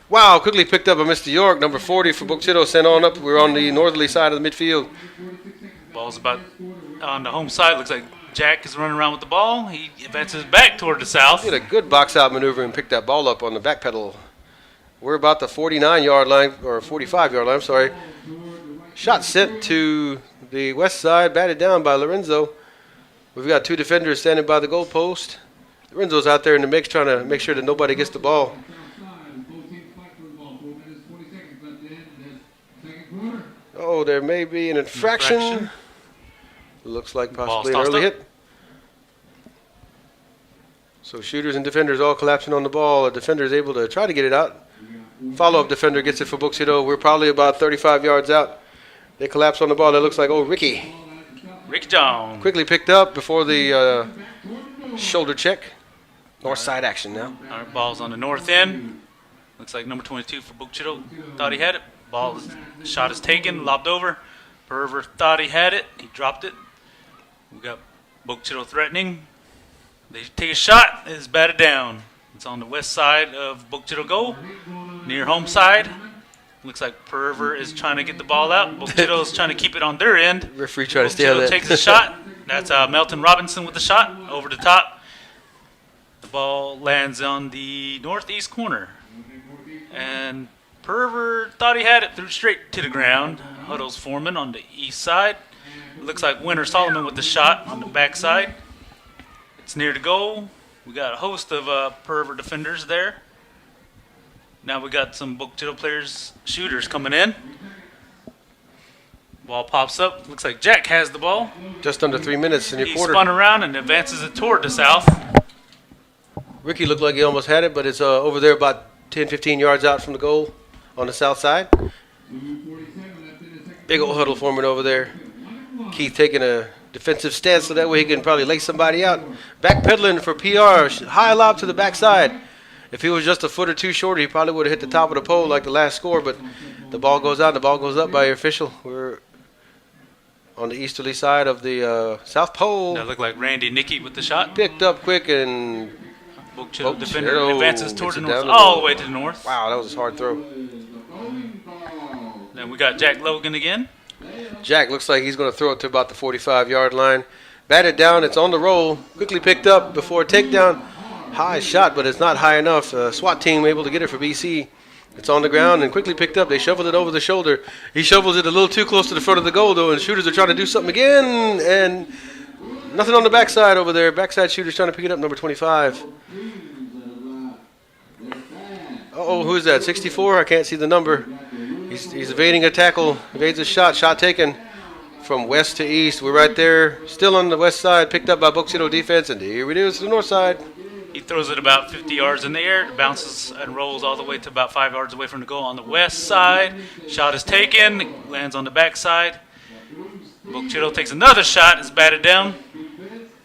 Wow, quickly picked up by Mr. York, number 40 for Book Chitto, sent on up. We're on the northerly side of the midfield. Ball's about on the home side. Looks like Jack is running around with the ball. He advances back toward the south. Did a good box out maneuver and picked that ball up on the back pedal. We're about the 49-yard line, or 45-yard line, I'm sorry. Shot sent to the west side, batted down by Lorenzo. We've got two defenders standing by the goal post. Lorenzo's out there in the mix trying to make sure that nobody gets the ball. Oh, there may be an infraction. Looks like possibly an early hit. So shooters and defenders all collapsing on the ball. A defender is able to try to get it out. Follow-up defender gets it for Book Chitto. We're probably about 35 yards out. They collapse on the ball. That looks like, Ricky. Ricky Jones. Quickly picked up before the shoulder check. North side action now. All right, ball's on the north end. Looks like number 22 for Book Chitto thought he had it. Shot is taken, lobbed over. Perver thought he had it. He dropped it. We got Book Chitto threatening. They take a shot. It's batted down. It's on the west side of Book Chitto goal, near home side. Looks like Perver is trying to get the ball out. Book Chitto is trying to keep it on their end. Referee trying to stay Book on Chitto that. takes a shot. That's Melton Robinson with the shot over the top. The ball lands on the northeast corner. And Perver thought he had it, threw straight to the ground. Huddles Foreman on the east side. Looks like Winter Solomon with the shot on the backside. It's near the goal. We got a host of Perver defenders there. Now we got some Bookchido players, shooters coming in. Ball pops up. Looks like Jack has the ball. Just under 3 minutes in your He quarter. spun around and advances it toward the south. Ricky looked like he almost had it, but it's over there about 10, 15 yards out from the goal on the south side. Big old huddle forming over there. Keith taking a defensive stance so that way he can probably lay somebody out. Backpedaling for PR. High lob to the backside. If he was just a foot or two shorter, he probably would have hit the top of the pole like the last score, but the ball goes out and the ball goes up by your official. We're on the easterly side of the south pole. That looked like Randy Nicky with the shot. Picked up quick and Bookchido defender Bookchido advances toward the gets it north, down the all middle. the way to the north. wow, that was a hard throw. Then we got Jack Logan again. Jack looks like he's going to throw it to about the 45-yard line. Batted down, it's on the roll. Quickly picked up before a takedown. High shot, but it's not high enough. SWAT team able to get it for BC. It's on the ground and quickly picked up. They shoveled it over the shoulder. He shovels it a little too close to the front of the goal, though, and shooters are trying to do something again. And nothing on the backside over there. Backside shooters trying to pick it up, number 25. Uh-oh, who's that? 64? I can't see the number. He's evading a tackle, evades a shot. Shot taken from west to east. We're right there, still on the west side, picked up by Bookchido defense, and here it is to the north side. He throws it about 50 yards in the air, bounces and rolls all the way to about 5 yards away from the goal on the west side. Shot is taken, lands on the backside. Bookchido takes another shot, is batted down.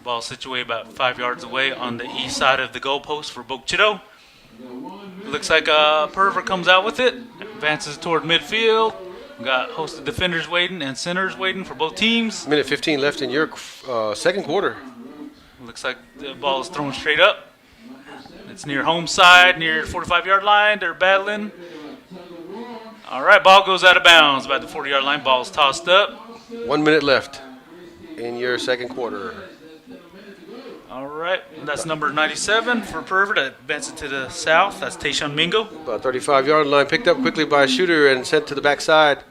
Ball situated about 5 yards away on the east side of the goalpost for Bookchido. Looks like Perver comes out with it, advances toward midfield. We got host of defenders waiting and centers waiting for both teams. Minute 15 left in your second quarter. Looks like the ball is thrown straight up. It's near home side, near 45-yard line. They're battling. All right, ball goes out of bounds about the 40-yard line. Ball's tossed up. 1 minute left in your second quarter. All right, that's number 97 for Pervert. Advancing to the south. That's Tayshawn Mingo. About 35-yard line, picked up quickly by a shooter and sent to the backside.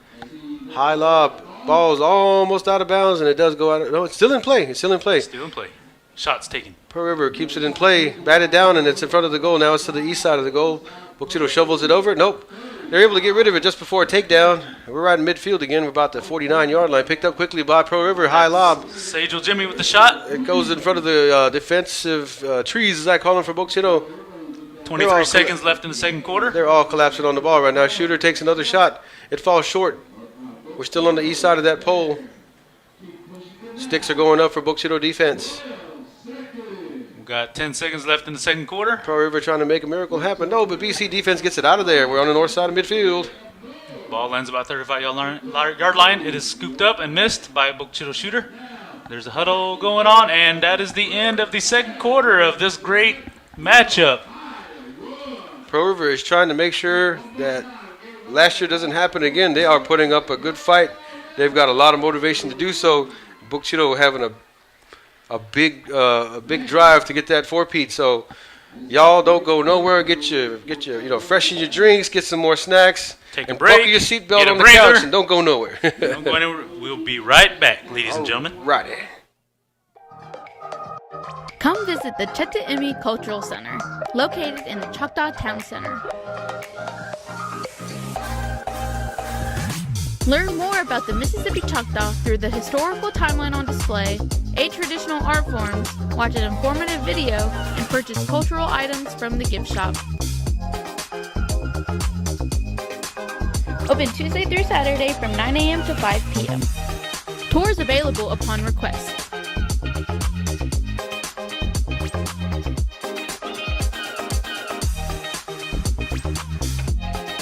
High lob. Ball's almost out of bounds, and it does go out. No, it's still in play. It's still in play. Still in play. Shots taken. Pearl River keeps it in play, batted down, and it's in front of the goal. Now it's to the east side of the goal. Bookchido shovels it over. Nope. They're able to get rid of it just before a takedown. We're right in midfield again. We're about the 49-yard line. Picked up quickly by Pearl River. High lob. Sagel Jimmy with the shot. It goes in front of the defensive trees, as I call them, for Bookchido. 23 seconds left in the second quarter. They're all collapsing on the ball right now. Shooter takes another shot. It falls short. We're still on the east side of that pole. Sticks are going up for Bookchido defense. We've got 10 seconds left in the second quarter. Pearl River trying to make a miracle happen. No, but BC defense gets it out of there. We're on the north side of midfield. Ball lands about 35-yard line. It is scooped up and missed by a Bookchido shooter. There's a huddle going on, and that is the end of the second quarter of this great matchup. Pearl River is trying to make sure that last year doesn't happen again. They are putting up a good fight. They've got a lot of motivation to do so. Bookchido having a big drive to get that four-peat. So y'all don't go nowhere. Get your freshen your drinks, get some more snacks, Take a and break, buckle your seatbelt get a on the breather. couch and don't go nowhere. Don't go anywhere. We'll be right back, ladies and gentlemen. Righty. Come visit the Cheta'imi Cultural Center, located in the Choctaw Town Center. Learn more about the Mississippi Choctaw through the historical timeline on display, 8 traditional art forms, watch an informative video, and purchase cultural items from the gift shop. Open Tuesday through Saturday from 9 a.m. to 5 p.m. Tours available upon request.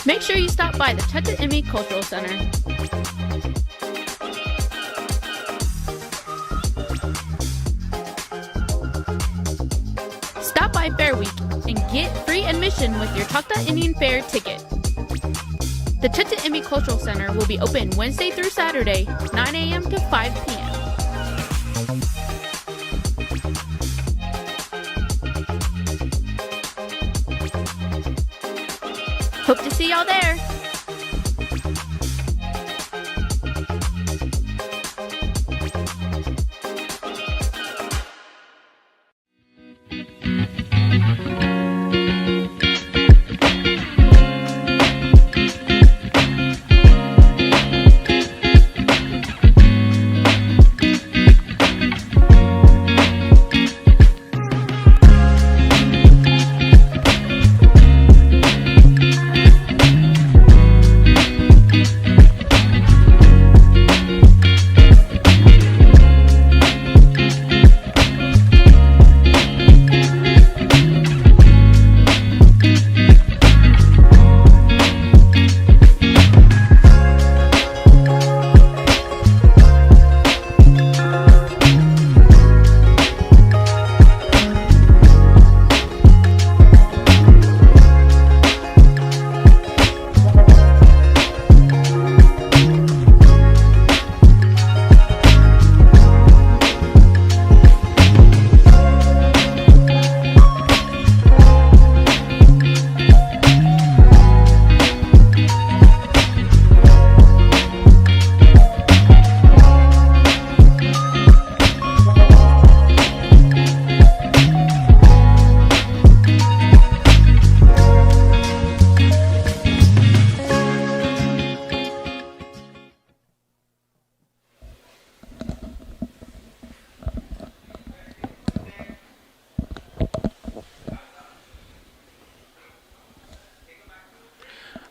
Make sure you stop by the Cheta'imi Cultural Center. Stop by Fair Week and get free admission with your Choctaw Indian Fair ticket. The Cheta'imi Cultural Center will be open Wednesday through Saturday, 9 a.m. to 5 p.m. Hope to see y'all there.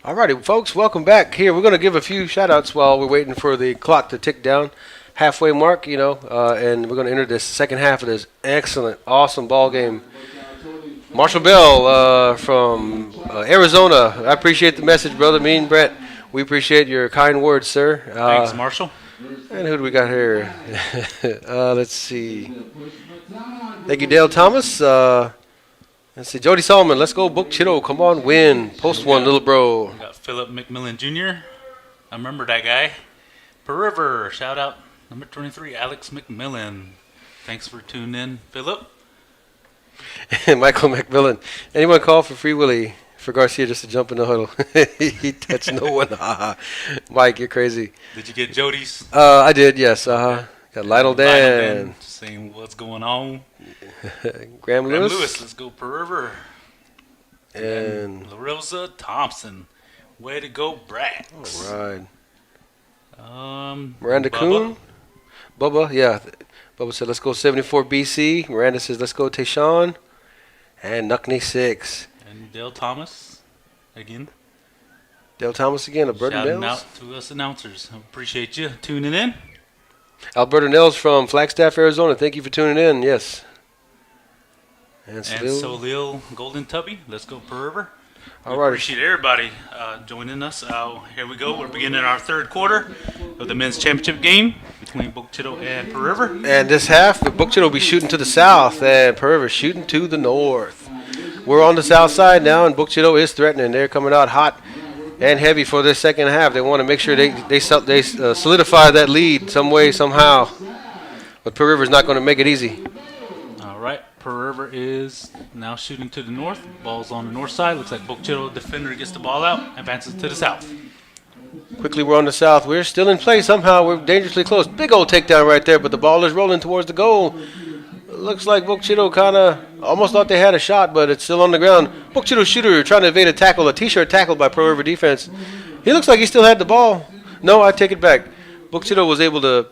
All righty, folks, welcome back. Here, we're going to give a few shout-outs while we're waiting for the clock to tick down. Halfway mark, and we're going to enter this second half of this excellent, awesome ball game. Marshall Bell from Arizona. I appreciate the message, brother. Me and Brett, we appreciate your kind words, sir. Thanks, Marshall. And who do we got here? Let's see. Thank you, Dale Thomas. Let's see, Jody Solomon. Let's go, Book Chitto. Come on, win. Post one, little bro. We got Philip McMillan Jr. I remember that guy. Per River, shout out. Number 23, Alex McMillan. Thanks for tuning in, Philip. Michael McMillan. Anyone call for Free Willy for Garcia just to jump in the huddle? He touched no one. Mike, you're crazy. Did you get Jody's? I did, yes. Got Lionel Dan. Saying what's going on. Graham Lewis. Let's go Per River. And La Rosa Thompson. Way to go, Brax. All right. Miranda Bubba. Kuhn. Bubba, yeah. Bubba said, let's go 74 BC. Miranda says, let's go Tayshawn. And Nuckney 6. And Dale Thomas again. Dale Thomas again, Alberta Shouting Nels. out to us announcers. I appreciate you tuning in. Alberta Nels from Flagstaff, Arizona. Thank you for tuning in, yes. And And Salil. Solil Golden Tubby. Let's go Per River. All right. Appreciate everybody joining us. Here we go. We're beginning our third quarter of the men's championship game between Book Chitto and Per River. And this half, the Book Chitto will be shooting to the south, and Per River shooting to the north. We're on the south side now, and Book Chitto is threatening. They're coming out hot and heavy for this second half. They want to make sure they solidify that lead some way, somehow. But Per River's not going to make it easy. All right. Per River is now shooting to the north. Ball's on the north side. Looks like Book Chitto defender gets the ball out, advances to the south. Quickly, we're on the south. We're still in play somehow. We're dangerously close. Big old takedown right there, but the ball is rolling towards the goal. Looks like Book Chitto kind of almost thought they had a shot, but it's still on the ground. Book Chitto shooter trying to evade a tackle, a T-shirt tackle by Pro River defense. He looks like he still had the ball. No, I take it back. Book Chitto was able to,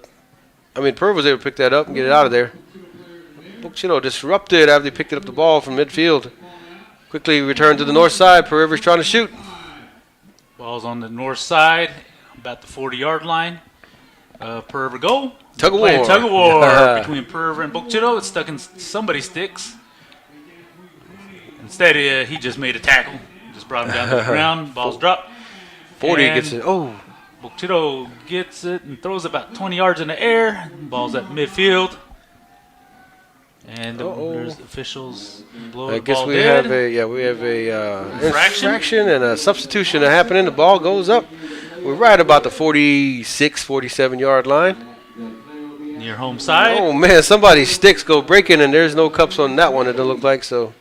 Pro River was able to pick that up and get it out of there. Book Chitto disrupted after they picked up the ball from midfield. Quickly returned to the north side. Per River's trying to shoot. Ball's on the north side, about the 40-yard line. Per River goal. Tug of Playing war. tug of war between Per River and Book Chitto. It's stuck in somebody's sticks. Instead, he just made a tackle. Just brought him down to the ground. Ball's dropped. 40 And gets it. Oh, Book Chitto gets it and throws it about 20 yards in the air. Ball's at midfield. And there's the officials blow I the guess ball we dead. have a Infraction? infraction and a substitution happening. The ball goes up. We're right about the 46, 47-yard line. Near home side. Oh, man, somebody's sticks go breaking, and there's no cups on that one, it doesn't look like. So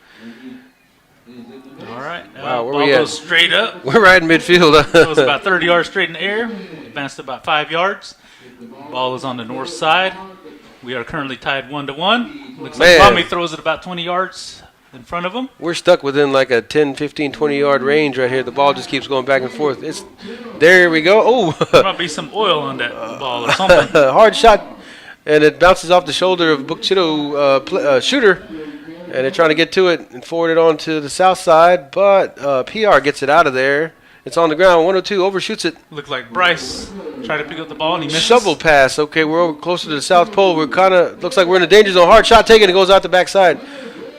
All right. Wow, where ball we at? goes straight up. we're right in midfield. Goes about 30 yards straight in the air. Advanced about 5 yards. Ball is on the north side. We are currently tied 1-1. Looks like Man. Tommy throws it about 20 yards in front of him. We're stuck within like a 10, 15, 20-yard range right here. The ball just keeps going back and forth. There we go. There Oh, might be some oil on that ball or something. hard shot, and it bounces off the shoulder of Book Chitto shooter, and they're trying to get to it and forward it on to the south side, but PR gets it out of there. It's on the ground. 102 overshoots it. Looked like Bryce tried to pick up the ball and he missed. Shovel pass. Okay, we're over closer to the south pole. We're kind of looks like we're in the danger zone. Hard shot taken. It goes out the backside.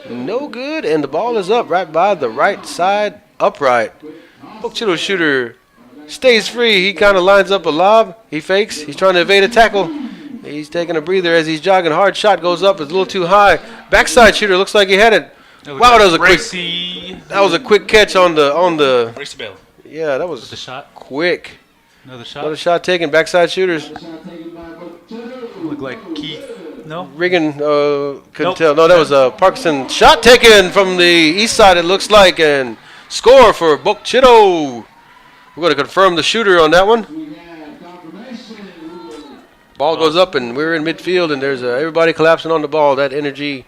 No good, and the ball is up right by the right side, upright. Book Chitto shooter stays free. He kind of lines up a lob. He fakes. He's trying to evade a tackle. He's taking a breather as he's jogging. Hard shot goes up. It's a little too high. Backside shooter looks like he had it. Wow, that was a quick catch on the. Bracy Bell. Yeah, that was The shot. quick. Another shot. Another shot taken. Backside shooters. Looked like Keith. No. Regan couldn't Nope. tell. No, that was Parkinson. Shot taken from the east side, it looks like, and score for Book Chitto. We're going to confirm the shooter on that one. Ball goes up, and we're in midfield, and there's everybody collapsing on the ball. That energy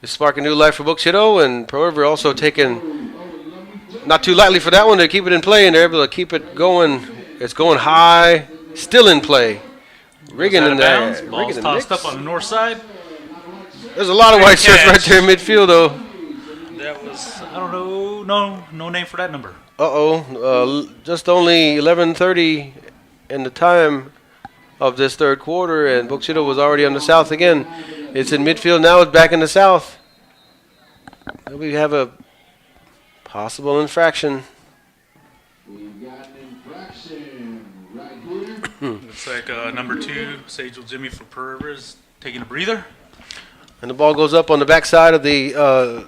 is sparking new life for Book Chitto, and Pro River also taking not too lightly for that one. They keep it in play, and they're able to keep it going. It's going high, still in play. Riggin in there. Ball's tossed up on the north side. There's a lot of white shirts right catch. there in midfield, though. That was, I don't know, no name for that number. Just only 11:30 in the time of this third quarter, and Bokchito was already on the south again. It's in midfield now. It's back in the south. We have a possible infraction. We've got an infraction right here. Looks like number 2, Sagel Jimmy for Pearl River is taking a breather. And the ball goes up on the backside of the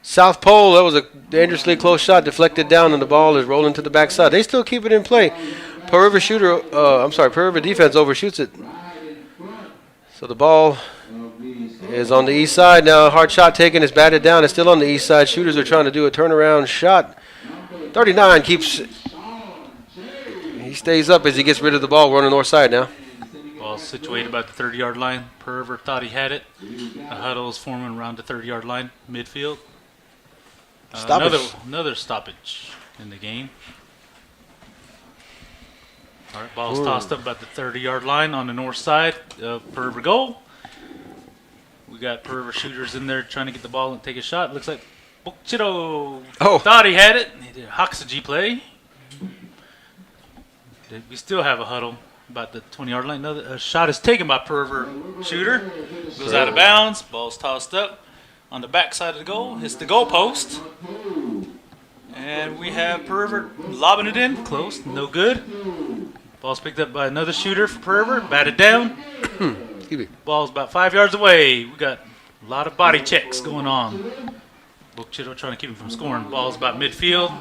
south pole. That was a dangerously close shot, deflected down, and the ball is rolling to the backside. They still keep it in play. Pearl River Pearl River defense overshoots it. So the ball is on the east side now. Hard shot taken. It's batted down. It's still on the east side. Shooters are trying to do a turnaround shot. 39 keeps. He stays up as he gets rid of the ball. We're on the north side now. Ball situated about the 30-yard line. Pearl River thought he had it. The huddle is forming around the 30-yard line, midfield. Stoppage. Another stoppage in the game. All right, ball's tossed up about the 30-yard line on the north side of Pearl River goal. We got Pearl River shooters in there trying to get the ball and take a shot. Looks like Bokchito thought he had it. He did a Hoxagy play. We still have a huddle about the 20-yard line. Another shot is taken by Pearl River shooter. Goes out of bounds. Ball's tossed up on the back side of the goal. Hits the goal post. And we have Pearl River lobbing it in. Close. No good. Ball's picked up by another shooter for Pearl River. Batted down. Ball's about 5 yards away. We got a lot of body checks going on. Bokchito trying to keep him from scoring. Ball's about midfield.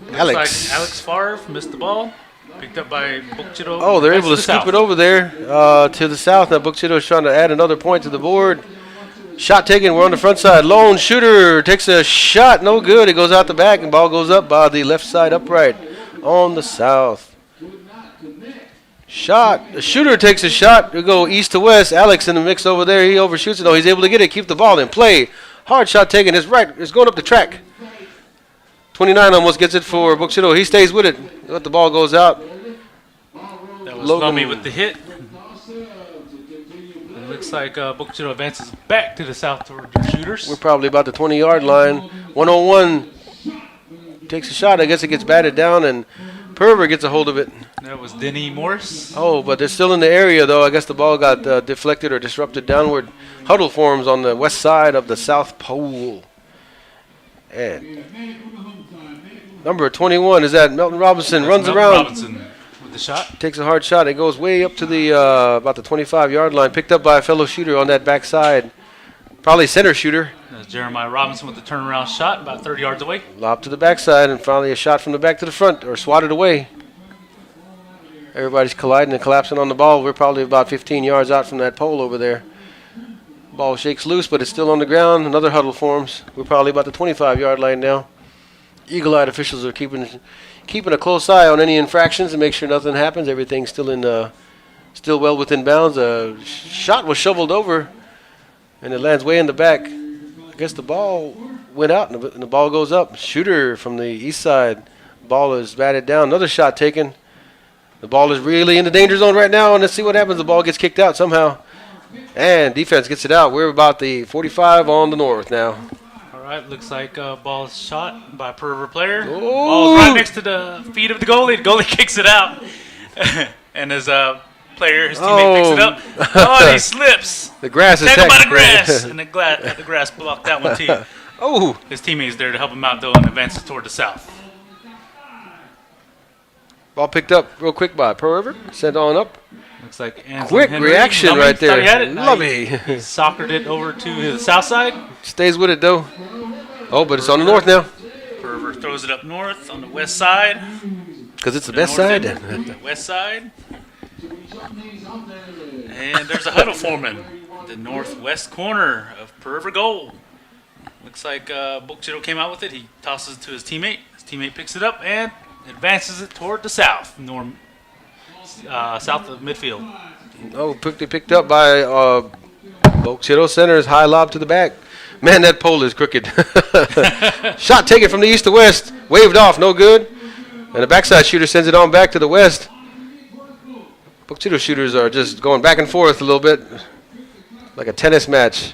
Looks like Alex Favre missed the ball. Picked up by Bokchito. Oh, they're able to scoop it over there to the south. Now Bokchito is trying to add another point to the board. Shot taken. We're on the front side. Lone shooter takes a shot. No good. It goes out the back, and ball goes up by the left side upright on the south. Shot. The shooter takes a shot. We go east to west. Alex in the mix over there. He overshoots it. Oh, he's able to get it. Keep the ball in play. Hard shot taken. It's right. It's going up the track. 29 almost gets it for Bokchito. He stays with it. Let the ball goes out. That was Lummy with the hit. It looks like Bokchito advances back to the south toward the shooters. We're probably about the 20-yard line. 101 takes a shot. I guess it gets batted down, and Pearl River gets a hold of it. That was Denny Morris. Oh, but they're still in the area, though. I guess the ball got deflected or disrupted downward. Huddle forms on the west side of the south pole. And number 21 is that Melton Robinson. Runs Melton around. Robinson with the shot. Takes a hard shot. It goes way up to the about the 25-yard line. Picked up by a fellow shooter on that backside. Probably center shooter. That's Jeremiah Robinson with the turnaround shot about 30 yards away. Lob to the backside, and finally a shot from the back to the front, or swatted away. Everybody's colliding and collapsing on the ball. We're probably about 15 yards out from that pole over there. Ball shakes loose, but it's still on the ground. Another huddle forms. We're probably about the 25-yard line now. Eagle-eyed officials are keeping a close eye on any infractions and make sure nothing happens. Everything's still well within bounds. A shot was shoveled over, and it lands way in the back. I guess the ball went out, and the ball goes up. Shooter from the east side. Ball is batted down. Another shot taken. The ball is really in the danger zone right now, and let's see what happens. The ball gets kicked out somehow, and defense gets it out. We're about the 45 on the north now. All right, looks like ball is shot by a Pearl River player. Oh. Ball is right next to the feet of the goalie. The goalie kicks it out, and his player, his teammate, picks it up. Oh, he slips. The grass is Take him by the grass, and the grass blocked that one too. Oh, His teammate's there to help him out though, and advances toward the south. ball picked up real quick by Pearl River. Sent on up. Looks like Ansley Quick Henry, reaction Lummy, right thought he had there. it. Lummy. He soccered it over to the south side. Stays with it, though. Oh, but it's on the north now. Pearl River throws it up north on the west side. Because it's the best side. The west side. And there's a huddle forming. The northwest corner of Pearl River goal. Looks like Bokchito came out with it. He tosses it to his teammate. His teammate picks it up and advances it toward the south. South of midfield. Oh, quickly picked up by Bokchito Center's high lob to the back. Man, that pole is crooked. Shot taken from the east to west. Waved off, no good. And the backside shooter sends it on back to the west. Bokchito shooters are just going back and forth a little bit. Like a tennis match.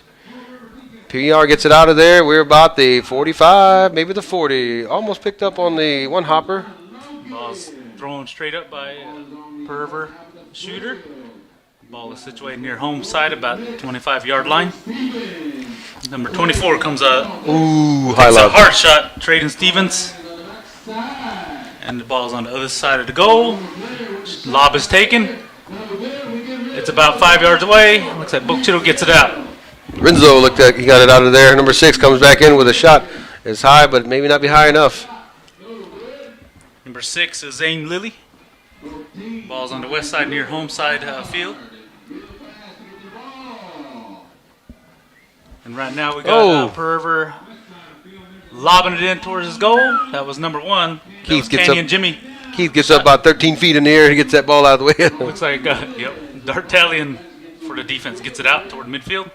PR gets it out of there. We're about the 45, maybe the 40. Almost picked up on the one hopper. Ball's thrown straight up by Perver Shooter. Ball is situated near home side, about 25-yard line. Number 24 comes out. Ooh, high It's a lob. hard shot, Traden Stevens. And the ball's on the other side of the goal. Lob is taken. It's about 5 yards away. Looks like Bookchitto gets it out. Renzo looked like he got it out of there. Number 6 comes back in with a shot. It's high, but maybe not be high enough. Number 6 is Zane Lilly. Ball's on the west side near home side field. And right now we got Perver lobbing it in towards his goal. That was number 1. That Keith was gets Canyon up. Jimmy. Keith gets up about 13 feet in the air. He gets that ball out of the way. Looks like, D'Artalian for the defense gets it out toward midfield.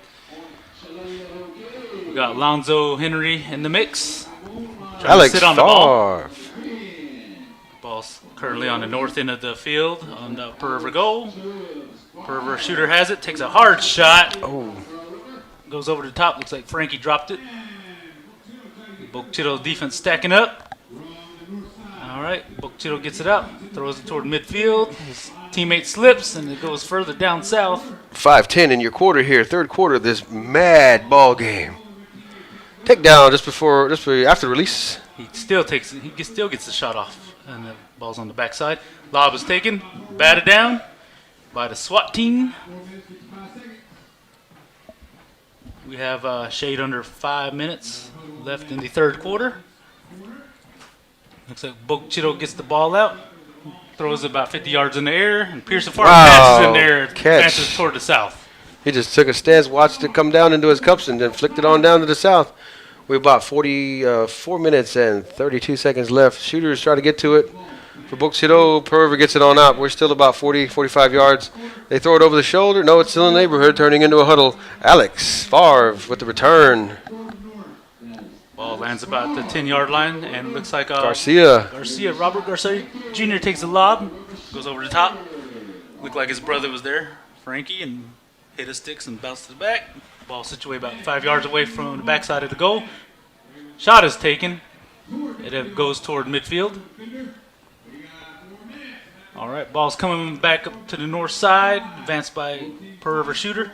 We got Lonzo Henry in the mix. Trying Alex to sit on the ball. Favre. Ball's currently on the north end of the field on the Perver goal. Perver Shooter has it, takes a hard shot. Oh, Goes over the top. Looks like Frankie dropped it. Bookchitto's defense stacking up. All right, Bookchitto gets it out, throws it toward midfield. His teammate slips, and it goes further down south. 5-10 in your quarter here, third quarter of this mad ball game. Take down just after the release. He still gets the shot off, and the ball's on the backside. Lob is taken, batted down by the SWAT team. We have shade under 5 minutes left in the third quarter. Looks like Bookchitto gets the ball out, throws it about 50 yards in the air, and Pearson Farm catches in there, advances toward the south. He just took a stance, watched it come down into his cups, and then flicked it on down to the south. We're about 44 minutes and 32 seconds left. Shooters try to get to it. For Bookchitto, Perver gets it on out. We're still about 40, 45 yards. They throw it over the shoulder. No, it's still in the neighborhood, turning into a huddle. Alex Favre with the return. Ball lands about the 10-yard line, and looks like Robert Garcia Jr. takes the lob, goes over the top. Looked like his brother was there, Frankie, and hit his sticks and bounced to the back. Ball situated about 5 yards away from the backside of the goal. Shot is taken. It goes toward midfield. All right, ball's coming back up to the north side, advanced by Perver Shooter.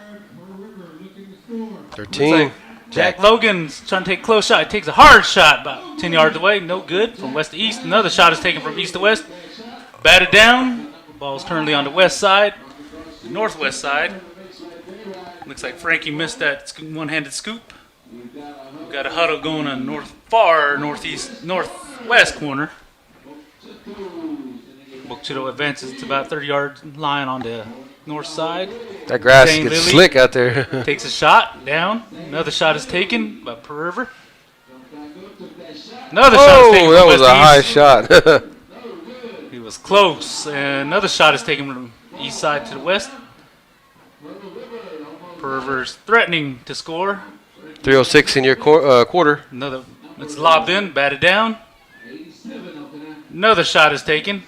13. Jack Logan's trying to take a close shot. He takes a hard shot about 10 yards away. No good. From west to east. Another shot is taken from east to west. Batted down. Ball's currently on the west side. The northwest side. Looks like Frankie missed that one-handed scoop. We've got a huddle going on northwest corner. Bookchitto advances to about 30-yard line on the north side. That grass Zane gets Lilly slick out there. takes a shot down. Another shot is taken by Perver. Another shot is taken that from was west a high east. shot. He was close. And another shot is taken from east side to the west. Perver's threatening to score. 3:06 in your quarter. It's lobbed in, batted down. Another shot is taken.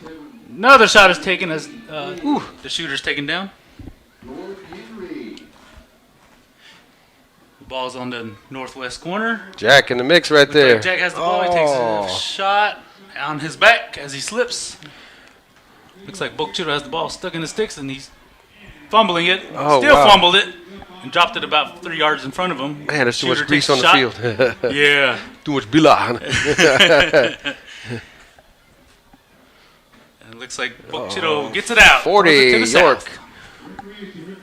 Another shot is taken as the shooter's taken down. The ball's on the northwest corner. Jack in the mix right there. Jack has the ball. He takes a shot on his back as he slips. Looks like Bookchitto has the ball stuck in the sticks, and he's fumbling it. Fumbled it and dropped it about 3 yards in front of him. Man, there's too Shooter much grease takes on a the shot. field. Yeah. Too much bila. And it looks like Bookchitto gets it out. 40, Throws it to the York. south.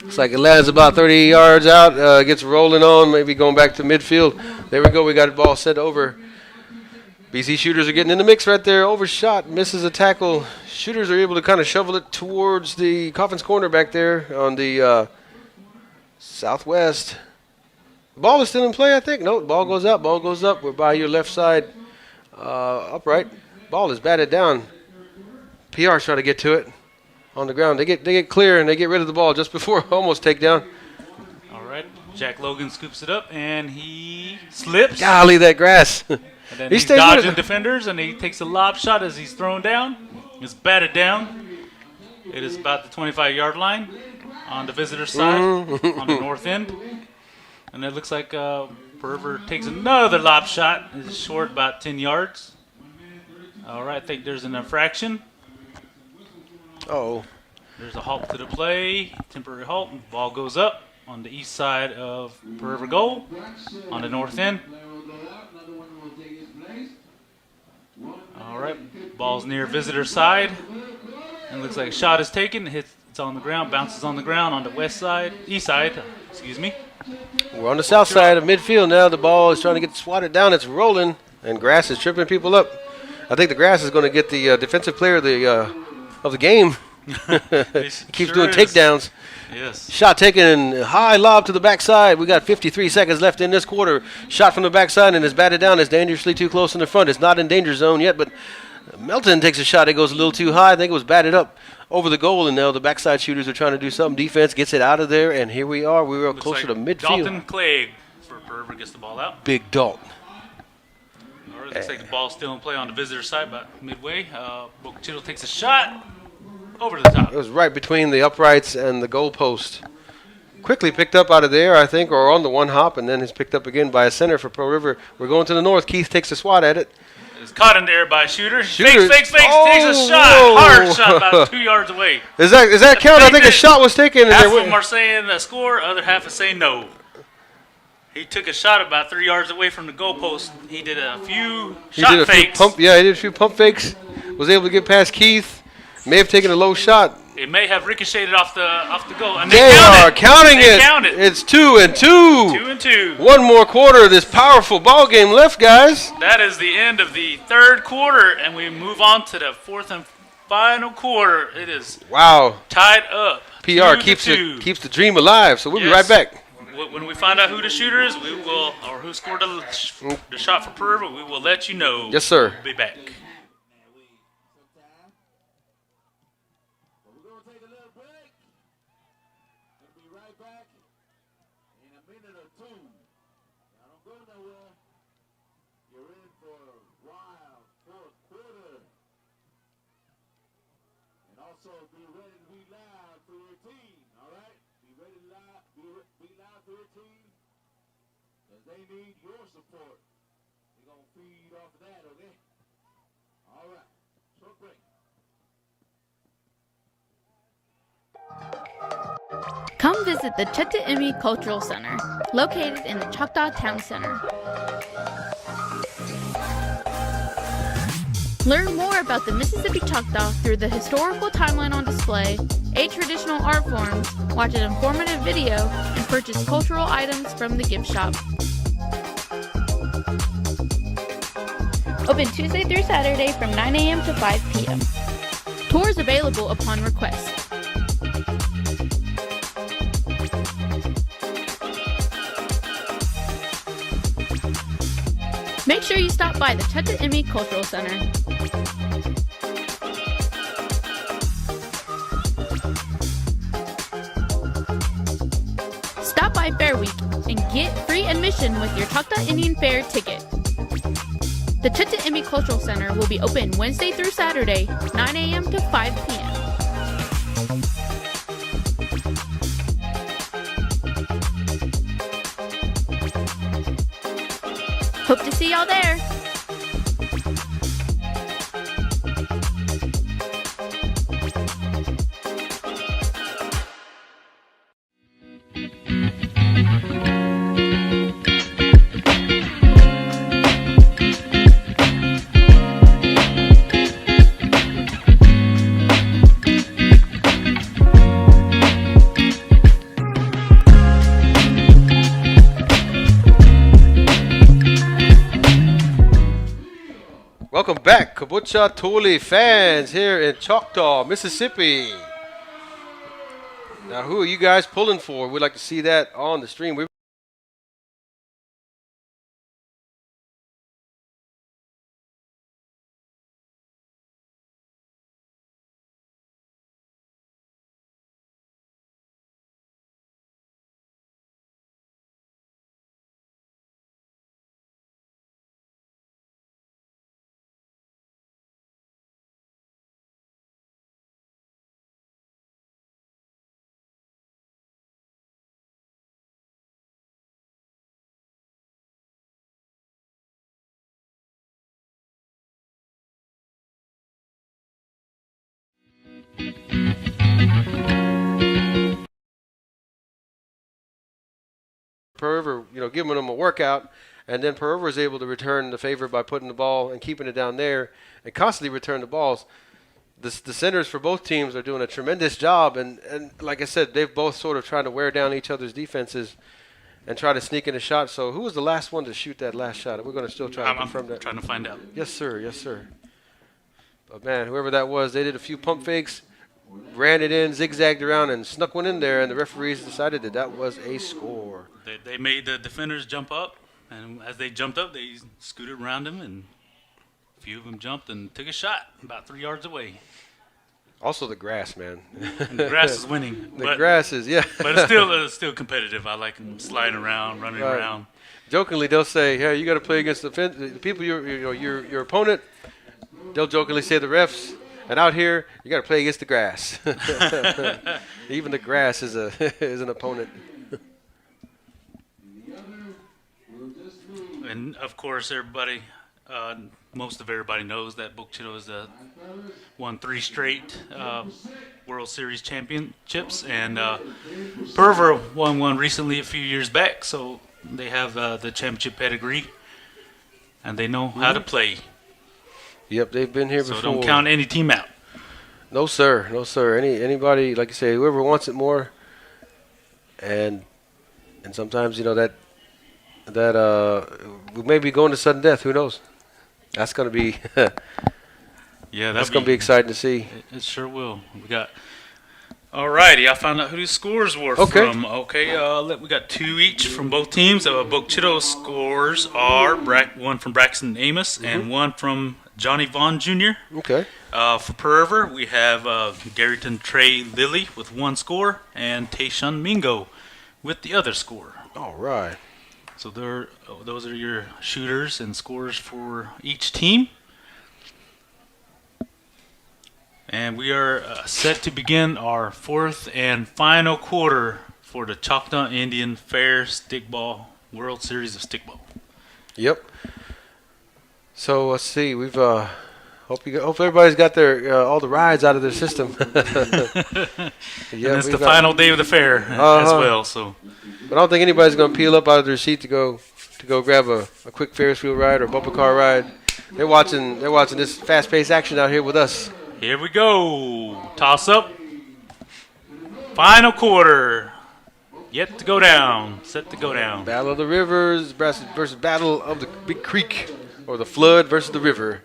Looks like it lands about 30 yards out. Gets rolling on, maybe going back to midfield. There we go. We got the ball set over. BC shooters are getting in the mix right there. Overshot, misses a tackle. Shooters are able to kind of shovel it towards the Coffin's corner back there on the southwest. Ball is still in play, I think. No, ball goes up. Ball goes up. We're by your left side upright. Ball is batted down. PR's trying to get to it on the ground. They get clear and they get rid of the ball just before almost takedown. All right. Jack Logan scoops it up and he slips. Golly, that grass. And then he's dodging defenders and he takes a lob shot as he's thrown down. It's batted down. It is about the 25-yard line on the visitor side on the north end. And it looks like Perver takes another lob shot. It's short about 10 yards. All right, I think there's an infraction. Oh, There's a halt to the play. Temporary halt. Ball goes up on the east side of Perver goal on the north end. All right, ball's near visitor side. And looks like a shot is taken. It's on the ground, bounces on the ground on the west side, east side, excuse me. we're on the south side of midfield now. The ball is trying to get swatted down. It's rolling, and grass is tripping people up. I think the grass is going to get the defensive player of the game. He keeps doing takedowns. Yes. Shot taken, high lob to the backside. We got 53 seconds left in this quarter. Shot from the backside and is batted down. It's dangerously too close in the front. It's not in danger zone yet, but Melton takes a shot. It goes a little too high. I think it was batted up over the goal, and now the backside shooters are trying to do something. Defense gets it out of there, and here we are. We were Looks closer like to midfield. Dalton Clegg for Perver gets the ball out. Big Dalton. All right, looks like the ball's still in play on the visitor side, about midway. Boca Chica takes a shot over the top. It was right between the uprights and the goal post. Quickly picked up out of there, I think, or on the one hop, and then is picked up again by a center for Pro River. We're going to the north. Keith takes a swat at it. It's caught in there by Shooter. Shooter. Fakes, Oh, takes a shot. whoa. Hard shot about 2 yards away. Is that count? I think a shot was taken. And Half there of them are saying the score, other half is saying no. He took a shot about 3 yards away from the goalpost. He did a few he shot did a fakes. few he did a few pump fakes. Was able to get past Keith. May have taken a low shot. It may have ricocheted off the goal. And They count are counting They it. count it. It's 2-2. 2-2. One more quarter of this powerful ball game left, guys. That is the end of the third quarter, and we move on to the fourth and final quarter. It is Wow. tied up. PR 2-2. keeps the dream alive. So we'll be right Yes. back. When we find out who the shooter is, we will, or who scored the shot for Perver, we will let you know. Yes, sir. We'll be back. We're going to take a little break. We'll be right back in a minute or two. Now, don't go nowhere. You're in for a wild fourth quarter. And also be ready to be loud for your team, all right? Be ready to be loud for your team because they need your support. We're going to feed off of that, okay? All right. Short break. Come visit the Cheta'imi Cultural Center, located in the Choctaw Town Center. Learn more about the Mississippi Choctaw through the historical timeline on display, 8 traditional art forms, watch an informative video, and purchase cultural items from the gift shop. Open Tuesday through Saturday from 9 a.m. to 5 p.m. Tours available upon request. Make sure you stop by the Cheta'imi Cultural Center. Stop by Fair Week and get free admission with your Choctaw Indian Fair ticket. The Cheta'imi Cultural Center will be open Wednesday through Saturday, 9 a.m. to 5 p.m. Hope to see y'all there. Welcome back, Kabucha Tuli fans here in Choctaw, Mississippi. Now, who are you guys pulling for? We'd like to see that on the stream. Pearl River, giving them a workout, and then Pearl River was able to return the favor by putting the ball and keeping it down there and constantly return the balls. The centers for both teams are doing a tremendous job, and like I said, they've both sort of trying to wear down each other's defenses and try to sneak in a shot. So who was the last one to shoot that last shot? We're going to still try to confirm that. I'm trying to find out. Yes, sir. Yes, sir. But, man, whoever that was, they did a few pump fakes, ran it in, zigzagged around, and snuck one in there, and the referees decided that was a score. They made the defenders jump up, and as they jumped up, they scooted around them, and a few of them jumped and took a shot about 3 yards away. Also the grass, man. And the grass is winning. The grass is, yeah. But it's still competitive. I like them sliding around, running around. Jokingly, they'll say, "Hey, you got to play against the people, your opponent." They'll jokingly say the refs, and out here, you got to play against the grass. Even the grass is an opponent. And of course, everybody, most of everybody knows that Bukchito has won 3 straight World Series championships, and Pearl River won one recently a few years back. So they have the championship pedigree, and they know how to play. Yep, they've been here before. So don't count any team out. No, sir. No, sir. Anybody, like you say, whoever wants it more, and sometimes that we may be going to sudden death. Who knows? That's going to be yeah, that's going to be exciting to see. It sure will. We got. Alrighty, I found out who the scores were from. Okay, we got 2 each from both teams. Bukchito scores are one from Braxton Amos and one from Johnny Vaughn Jr. Okay. For Pearl River, we have Garrison Trey Lilly with 1 score and Tayshawn Mingo with the other score. All right. So those are your shooters and scores for each team. And we are set to begin our 4th and final quarter for the Choctaw Indian Fair Stickball World Series of Stickball. Yep. So let's see. We've hope everybody's got their all the rides out of their system. Yeah, and it's the final day of the fair as well. So, but I don't think anybody's going to peel up out of their seat to go grab a quick Ferris wheel ride or bumper car ride. They're watching this fast-paced action out here with us. Here we go. Toss up. Final quarter. Yet to go down. Set to go down. Battle of the Rivers versus Battle of the Big Creek, or the Flood versus the River.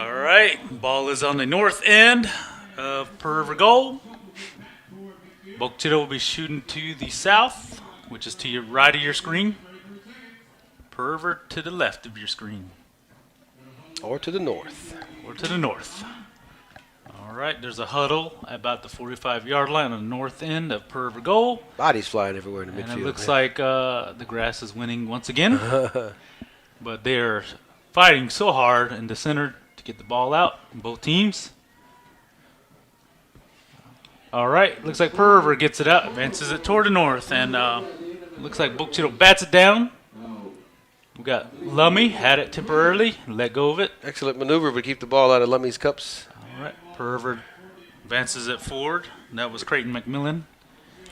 All right. Ball is on the north end of Pearl River goal. Bukchito will be shooting to the south, which is to your right of your screen. Pearl River to the left of your screen. Or to the north. Or to the north. All right, there's a huddle about the 45-yard line on the north end of Pearl River goal. Bodies flying everywhere in the midfield. And it looks like the grass is winning once again. But they're fighting so hard in the center to get the ball out, both teams. All right, looks like Pearl River gets it out, advances it toward the north, and looks like Bukchito bats it down. We got Lummy, had it temporarily, let go of it. Excellent maneuver, but keep the ball out of Lummy's cups. All right, Pearl River advances it forward. That was Creighton McMillan.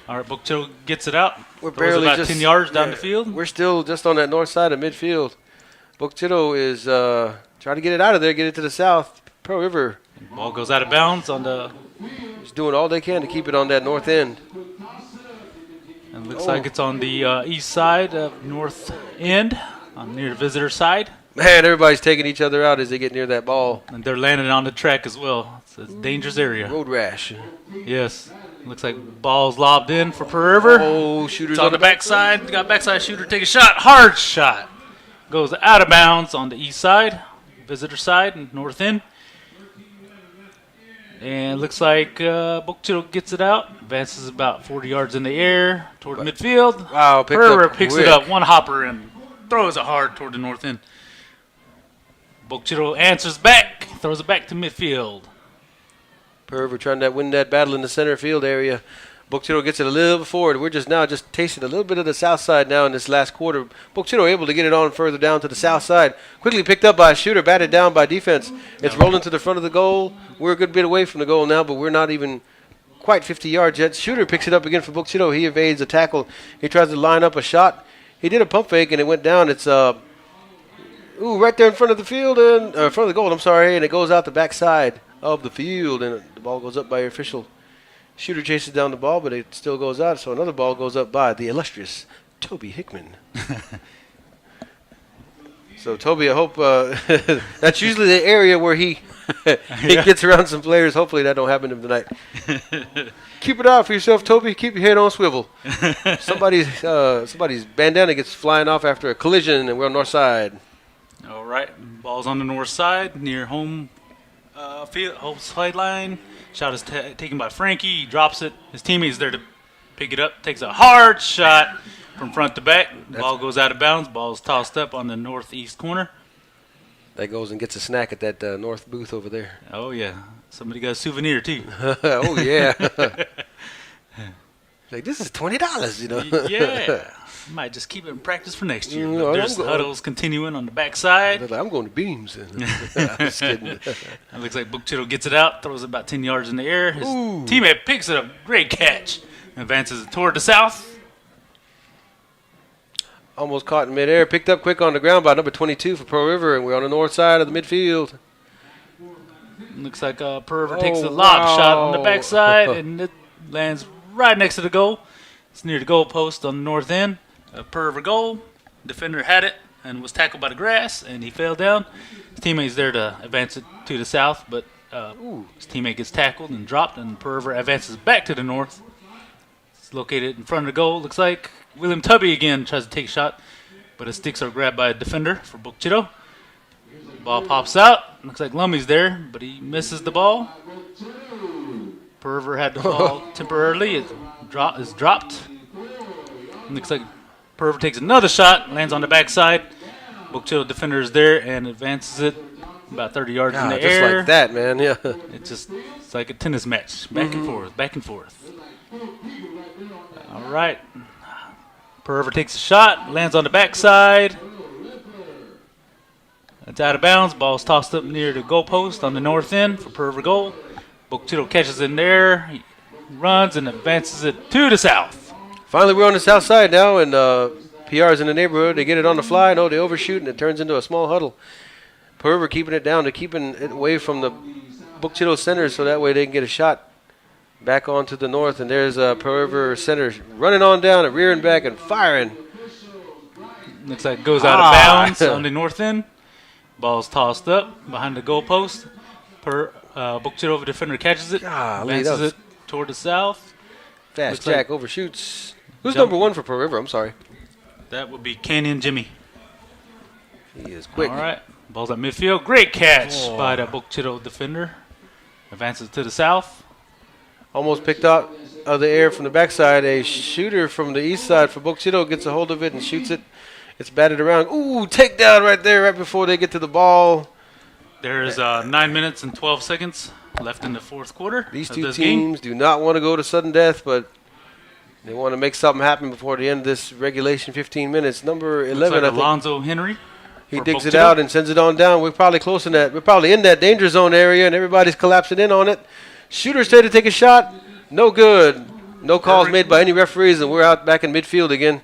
All right, Bukchito gets it out. We're barely about 10 yards down the field. We're still just on that north side of midfield. Bukchito is trying to get it out of there, get it to the south. Pearl River. Ball goes out of bounds on the. He's doing all they can to keep it on that north end. And looks like it's on the east side of north end, near the visitor side. Man, everybody's taking each other out as they get near that ball. And they're landing on the track as well. It's a dangerous area. Road rash. Yes. Looks like ball's lobbed in for Pearl River. Oh, shooter's on the backside. Got backside shooter take a shot. Hard shot. Goes out of bounds on the east side, visitor side, and north end. And looks like Bukchito gets it out. Advances about 40 yards in the air toward midfield. Wow, Pearl River picks it up, one hopper, and throws it hard toward the north end. Bukchito answers back, throws it back to midfield. Pearl River trying to win that battle in the center field area. Bukchito gets it a little bit forward. We're just tasting a little bit of the south side now in this last quarter. Bukchito able to get it on further down to the south side. Quickly picked up by a shooter, batted down by defense. It's rolling to the front of the goal. We're a good bit away from the goal now, but we're not even quite 50 yards yet. Shooter picks it up again for Bookchido. He evades a tackle. He tries to line up a shot. He did a pump fake and it went down. It's right there in front of the field and in front of the goal. I'm sorry, and it goes out the backside of the field, and the ball goes up by your official. Shooter chases down the ball, but it still goes out. So another ball goes up by the illustrious Toby Hickman. So Toby, I hope that's usually the area where he gets around some players. Hopefully that don't happen to him tonight. Keep it out for yourself, Toby. Keep your head on swivel. Somebody's bandana gets flying off after a collision, and we're on north side. All right, ball's on the north side near home field, home sideline. Shot is taken by Frankie. He drops it. His teammate's there to pick it up. Takes a hard shot from front to back. Ball goes out of bounds. Ball's tossed up on the northeast corner. That goes and gets a snack at that north booth over there. Oh, yeah. Somebody got a souvenir, too. Oh, yeah. Like, this is $20, you know. Yeah. Might just keep it in practice for next year. No, There's huddles continuing on the backside. Like, I'm going to Beams. I'm just kidding. It looks like Bookchido gets it out, throws it about 10 yards in the air. His Ooh. teammate picks it up. Great catch. Advances it toward the south. Almost caught in midair. Picked up quick on the ground by number 22 for Pearl River, and we're on the north side of the midfield. Looks like Pearl River takes a lob shot on the backside, and it lands right next to the goal. It's near the goal post on the north end. Pearl River goal. Defender had it and was tackled by the grass, and he fell down. His teammate's there to advance it to the south, but his teammate gets tackled and dropped, and Pearl River advances back to the north. It's located in front of the goal. Looks like William Tubby again tries to take a shot, but his sticks are grabbed by a defender for Bookchido. Ball pops out. Looks like Lummy's there, but he misses the ball. Pearl River had the ball temporarily. It is dropped. Looks like Pearl River takes another shot, lands on the backside. Bookchido defender is there and advances it about 30 yards in the just air. like that, man. Yeah. It's like a tennis match, back and forth, back and forth. All right. Pearl River takes a shot, lands on the backside. It's out of bounds. Ball's tossed up near the goalpost on the north end for Pearl River goal. Bookchido catches in there. He runs and advances it to the south. Finally, we're on the south side now, and PR's in the neighborhood. They get it on the fly. No, they overshoot, and it turns into a small huddle. Pearl River keeping it down. They're keeping it away from the Bookchido center so that way they can get a shot back onto the north. And there's Pearl River center running on down and rearing back and firing. Looks like it goes out of bounds on the north end. Ball's tossed up behind the goalpost. Bookchido defender catches it, advances it toward the south. Fast Looks Jack like overshoots. Who's number one for Pearl River? I'm sorry. That would be Canyon Jimmy. He is quick. All right. Ball's at midfield. Great catch by the Bookchido defender. Advances to the south. Almost picked out of the air from the backside. A shooter from the east side for Bookchido gets a hold of it and shoots it. It's batted around. Ooh, takedown right there right before they get to the ball. There's 9 minutes and 12 seconds left in the fourth quarter. These of two this teams game. do not want to go to sudden death, but they want to make something happen before the end of this regulation 15 minutes. Number 11, Looks like I think. Alonzo Henry. He for digs it Bookchido. out and sends it on down. We're probably close in that. We're probably in that danger zone area, and everybody's collapsing in on it. Shooter's trying to take a shot. No good. No calls made by any referees, and we're out back in midfield again.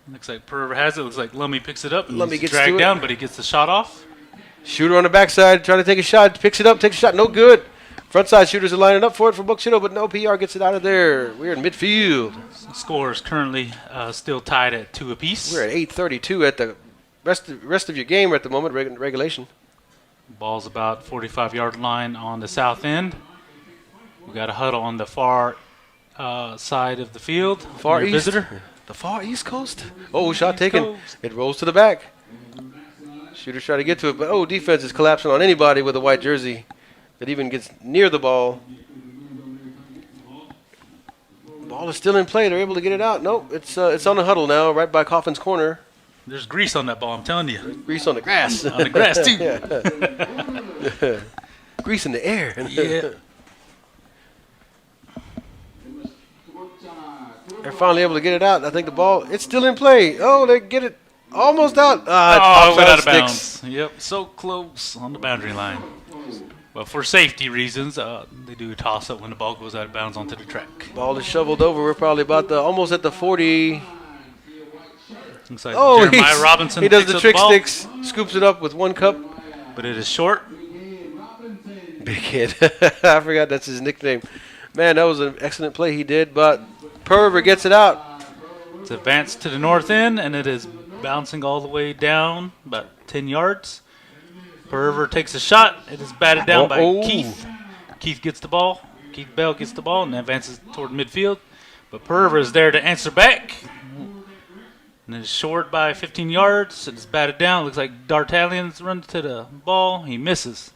Looks like Pearl River has it. Looks like Lummy picks it up. Lummy He's gets dragged to it. down, but he gets the shot off. Shooter on the backside trying to take a shot. Picks it up, takes a shot. No good. Front side shooters are lining up for it for Bookchido, but no, PR gets it out of there. We're in midfield. Score is currently still tied at 2 apiece. We're at 8:32 at the rest of your game at the moment, regulation. Ball's about 45-yard line on the south end. We got a huddle on the far side of the field. Far near east. Visitor. The far east coast. Oh, shot East taken. coast. It rolls to the back. Shooters try to get to it, but defense is collapsing on anybody with a white jersey that even gets near the ball. Ball is still in play. They're able to get it out. Nope, it's on the huddle now, right by Coffin's corner. There's grease on that ball, I'm telling you. Grease on the grass. On the grass, too. Yeah. Grease in the air. Yeah. They're finally able to get it out. I think the ball, it's still in play. Oh, they get it almost out. It Oh, pops it went out of sticks. bounds. Yep, so close on the boundary line. But for safety reasons, they do a toss up when the ball goes out of bounds onto the track. Ball is shoveled over. We're probably about almost at the 40. Looks like Oh, Jeremiah Robinson he does picks the up trick ball, sticks, scoops it up with one cup. but it is short. Big Kid. I forgot that's his nickname. Man, that was an excellent play he did, but Pearl River gets it out. It's advanced to the north end, and it is bouncing all the way down about 10 yards. Pearl River takes a shot. It is batted down by Keith. Keith gets the ball. Keith Bell gets the ball and advances toward midfield. But Pearl River is there to answer back. And it's short by 15 yards. It's batted down. Looks like D'Artaglian's run to the ball. He misses.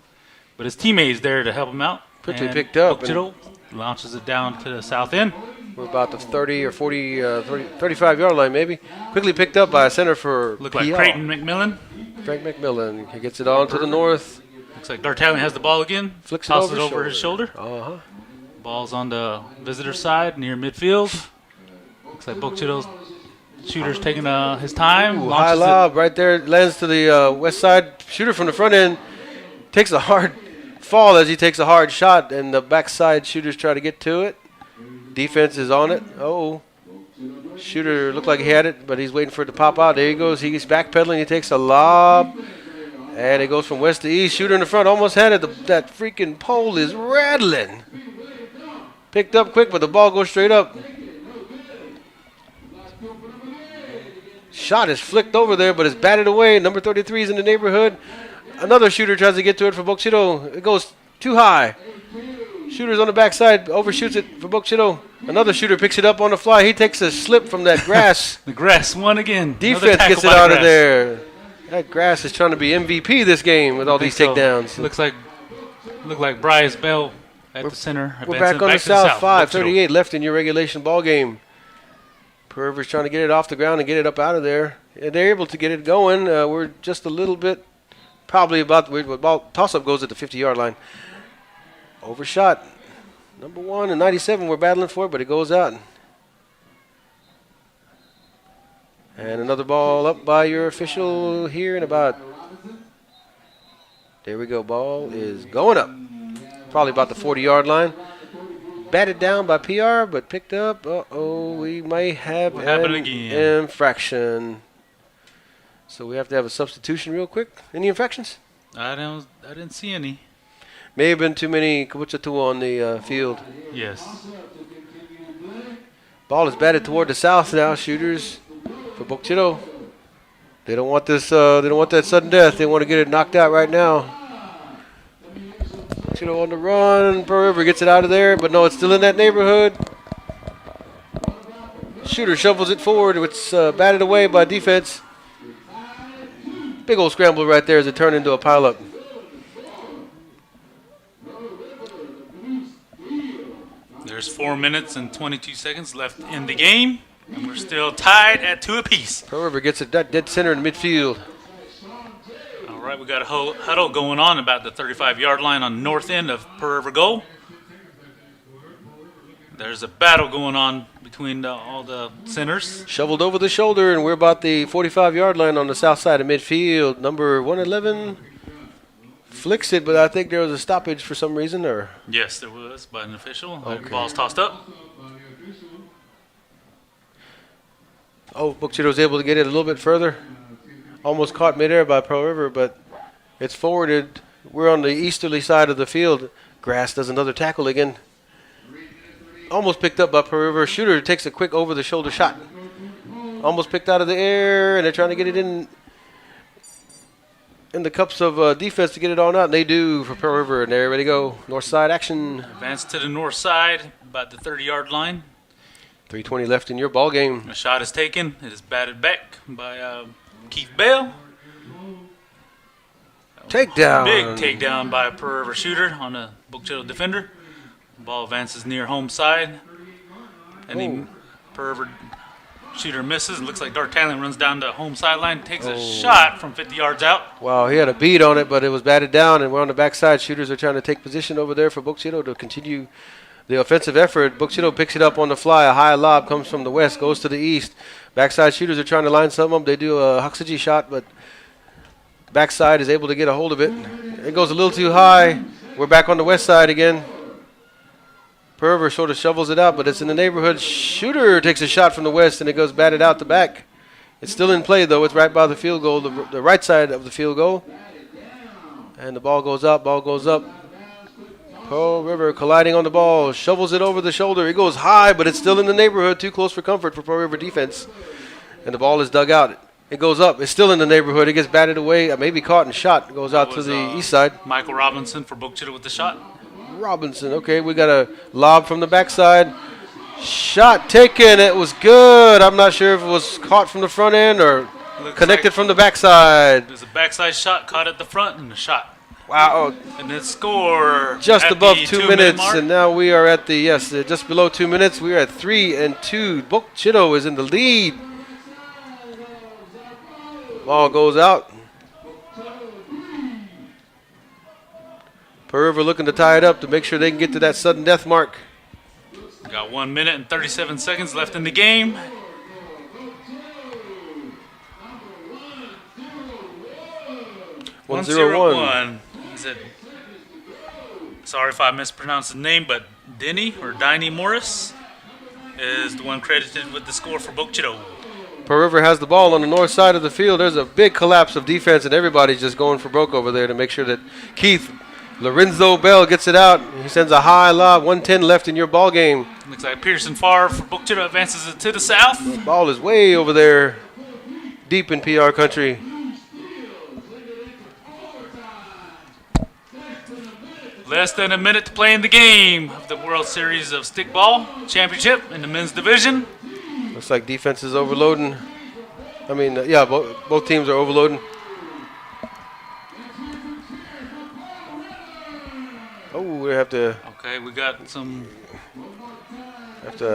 But his teammate is there to help him out. Quickly And picked up. Bookchitto launches it down to the south end. We're about the 30 or 40, 35-yard line maybe. Quickly picked up by a center for Look like PR. Creighton McMillan. Frank McMillan. He gets it on to the north. Looks like D'Artaglian has the ball again. Flicks it Tosses over it over his shoulder. Uh-huh. Ball's on the visitor side near midfield. Looks like Bookchitto's shooter's taking his time. Ooh, high launches lob right there. Lands to the west side. Shooter from the front end takes a hard fall as he takes a hard shot, and the backside shooters try to get to it. Defense is on it. Oh, shooter looked like he had it, but he's waiting for it to pop out. There he goes. He's backpedaling. He takes a lob, and it goes from west to east. Shooter in the front almost had it. That freaking pole is rattling. Picked up quick, but the ball goes straight up. Shot is flicked over there, but it's batted away. Number 33 is in the neighborhood. Another shooter tries to get to it for Bookchitto. It goes too high. Shooter's on the backside, overshoots it for Bookchitto. Another shooter picks it up on the fly. He takes a slip from that grass. The grass won again. Defense gets it out of there. That grass is trying to be MVP this game with all these takedowns. Look like Bryce Bell at the center. We're back on the south. 5:38 left in your regulation ball game. Pearl River's trying to get it off the ground and get it up out of there. And they're able to get it going. We're just a little bit, probably about where the ball toss-up goes at the 50-yard line. Overshot. Number 1 and 97, we're battling for it, but it goes out. And another ball up by your official here in about, there we go, ball is going up. Probably about the 40-yard line. Batted down by PR, but picked up. Uh-oh, we may have an infraction. So we have to have a substitution real quick. Any infractions? I didn't see any. May have been too many Kabuchatu on the field. Yes. Ball is batted toward the south now. Shooters for Bookchitto. They don't want this. They don't want that sudden death. They want to get it knocked out right now. Bookchitto on the run. Pearl River gets it out of there, but no, it's still in that neighborhood. Shooter shovels it forward. It's batted away by defense. Big old scramble right there as it turned into a pileup. There's 4 minutes and 22 seconds left in the game, and we're still tied at 2 apiece. Pearl River gets it dead center in midfield. All right, we got a huddle going on about the 35-yard line on the north end of Pearl River goal. There's a battle going on between all the centers. Shoveled over the shoulder, and we're about the 45-yard line on the south side of midfield. Number 111 flicks it, but I think there was a stoppage for some reason. Or Yes, there was by an official. Okay. The ball's tossed up. Oh, Bookchitto was able to get it a little bit further. Almost caught midair by Pearl River, but it's forwarded. We're on the easterly side of the field. Grass does another tackle again. Almost picked up by Pearl River. Shooter takes a quick over-the-shoulder shot. Almost picked out of the air, and they're trying to get it in the cups of defense to get it on out. And they do for Pearl River, and they're ready to go. North side action. Advance to the north side, about the 30-yard line. 3:20 left in your ball game. A shot is taken. It is batted back by Keith Bell. Takedown. Big takedown by a Pearl River shooter on a Bookchitto defender. Ball advances near home side. And the Pearl River shooter misses. It looks like D'Artaglian runs down the home sideline, takes a shot from 50 yards out. Wow, he had a beat on it, but it was batted down, and we're on the backside. Shooters are trying to take position over there for Bookchitto to continue the offensive effort. Bookchitto picks it up on the fly. A high lob comes from the west, goes to the east. Backside shooters are trying to line something up. They do a Huxaji shot, but backside is able to get a hold of it. It goes a little too high. We're back on the west side again. Pearl River sort of shovels it out, but it's in the neighborhood. Shooter takes a shot from the west, and it goes batted out the back. It's still in play, though. It's right by the field goal, the right side of the field goal. And the ball goes up, Pearl River colliding on the ball, shovels it over the shoulder. It goes high, but it's still in the neighborhood, too close for comfort for Pearl River defense. And the ball is dug out. It goes up. It's still in the neighborhood. It gets batted away, maybe caught and shot. It goes out to the east side. Michael Robinson for Bookchitta with the shot. Robinson, okay, we got a lob from the backside. Shot taken. It was good. I'm not sure if it was caught from the front end or connected from the backside. There's a backside shot caught at the front and a shot. Wow. And then score Just at above the 2 2-minute minutes, mark. and now we are at the, just below 2 minutes. We are at 3-2. Bookchitta is in the lead. Ball goes out. Pearl River looking to tie it up to make sure they can get to that sudden death mark. Got 1 minute and 37 seconds left in the game. One zero one. Is it? Sorry if I mispronounced the name, but Diney Morris is the one credited with the score for Bookchitta. Pearl River has the ball on the north side of the field. There's a big collapse of defense, and everybody's just going for broke over there to make sure that Keith Lorenzo Bell gets it out. He sends a high lob. 1:10 left in your ball game. Looks like Pearson Farr for Bookchitta advances it to the south. The ball is way over there, deep in PR country. Less than a minute to play in the game of the World Series of Stickball Championship in the men's division. Looks like defense is overloading. I mean, both teams are overloading. Oh, we have to We got some.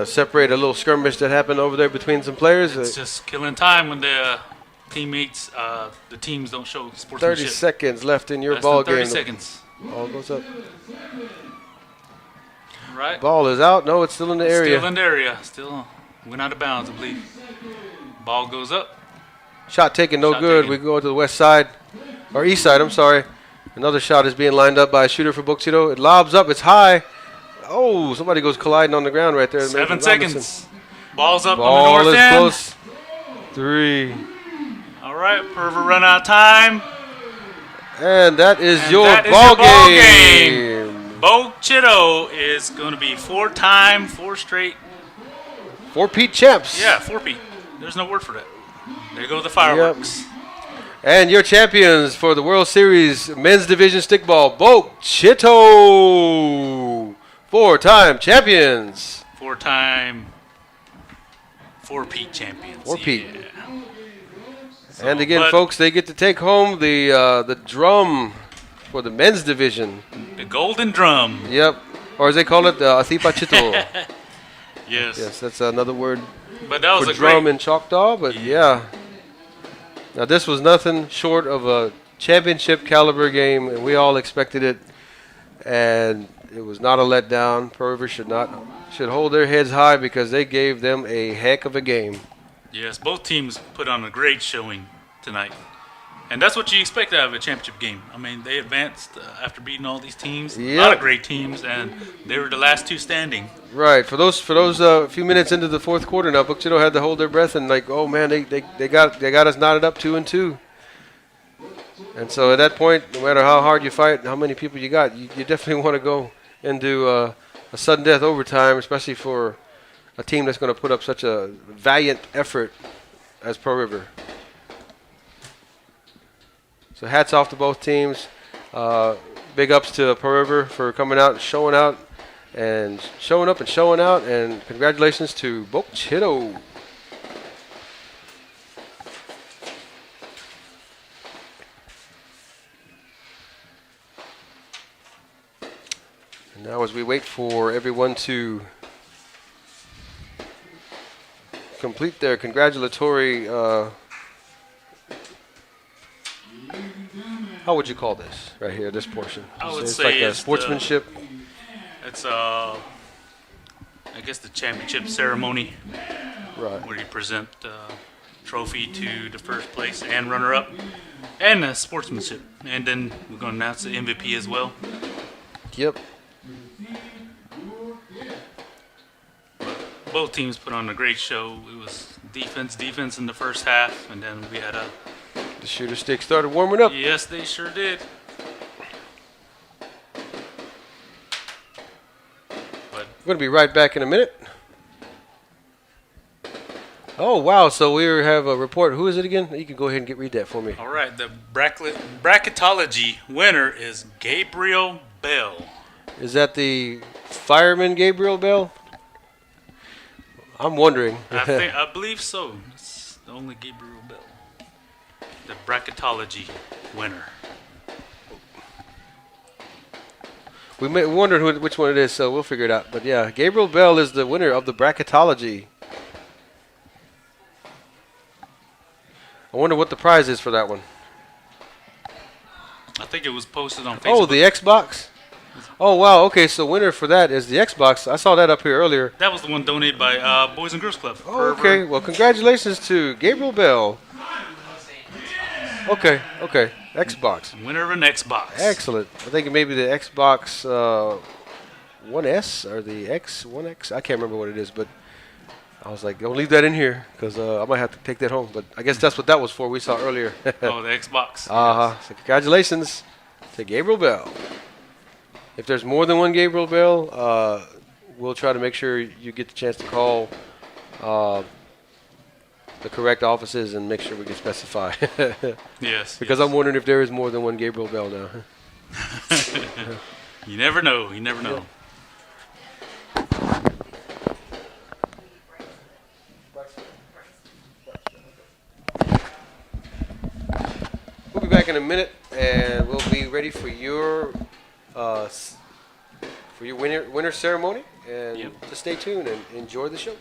separate a little skirmish that happened over there between some players. It's just killing time when the teammates, the teams don't show sportsmanship. 30 seconds left in your Less ball than 30 game. seconds. Ball goes up. Right. Ball is out. No, it's still in the area. Still in the area. Still went out of bounds, I believe. Ball goes up. Shot taken, no Shot good. taken. We go to the west side, or east side, I'm sorry. Another shot is being lined up by a shooter for Bookchitta. It lobs up. It's high. Oh, somebody goes colliding on the ground right there. 7 Robinson. seconds. Ball's up Ball on the north is end. close. 3. All right, Perver run out of time. And that is And your that is ball your ball game. Bookchitta is going to be 4 straight. 4-peat champs. Yeah, 4-peat. There's no word for that. There go the fireworks. And your champions for the World Series Men's Division Stickball, Bookchitta. 4-time champions. 4-time 4-peat champions. 4-peat. Yeah. And again, but folks, they get to take home the drum for the men's division. the golden drum. Yep. Or as they call it, the Athipa Chito. Yes. Yes, that's another word But that was for a drum great. in Choctaw, but yeah. Now, this was nothing short of a championship caliber game, and we all expected it. And it was not a letdown. Pearl River should hold their heads high because they gave them a heck of a game. Yes, both teams put on a great showing tonight. And that's what you expect out of a championship game. I mean, they advanced after beating all these teams. A lot Yep. of great teams, and they were the last two standing. Right. For those few minutes into the fourth quarter now, Bookchitta had to hold their breath and like, oh man, they got us knotted up 2-2. And so at that point, no matter how hard you fight, how many people you got, you definitely want to go into a sudden death overtime, especially for a team that's going to put up such a valiant effort as Pearl River. So hats off to both teams. Big ups to Pearl River for coming out and showing out and showing up and showing out. And congratulations to Bookchitta. And now as we wait for everyone to complete their congratulatory, how would you call this right here, this portion? I would it's say like a it's the- sportsmanship. It's, I guess, the championship ceremony Right. where you present trophy to the first place and runner-up, and sportsmanship. And then we're going to announce the MVP as well. Yep. Both teams put on a great show. It was defense in the first half, and then we had a. The shooter stick started warming up. Yes, they sure did. But We're going to be right back in a minute. Oh, wow. So we have a report. Who is it again? You can go ahead and read that for me. all right, the bracketology winner is Gabriel Bell. Is that the fireman Gabriel Bell? I'm wondering. I believe so. It's the only Gabriel Bell. The bracketology winner. We may wonder which one it is, so we'll figure it out. But yeah, Gabriel Bell is the winner of the bracketology. I wonder what the prize is for that one. I think it was posted on Facebook. Oh, the Xbox? Oh, wow. Okay, so winner for that is the Xbox. I saw that up here earlier. That was the one donated by Boys and Girls Club. Oh, okay. Well, congratulations to Gabriel Bell. Okay. Xbox. Winner of an Xbox. Excellent. I think maybe the Xbox One S or the One X. I can't remember what it is, but I was like, don't leave that in here because I might have to take that home. But I guess that's what that was for. We saw earlier. Oh, the Xbox. Uh-huh. So congratulations to Gabriel Bell. If there's more than one Gabriel Bell, we'll try to make sure you get the chance to call the correct offices and make sure we can specify. Yes. Because I'm wondering if there is more than one Gabriel Bell now. You never know. You never know. We'll be back in a minute, and we'll be ready for your winner ceremony. And just stay tuned and enjoy the show.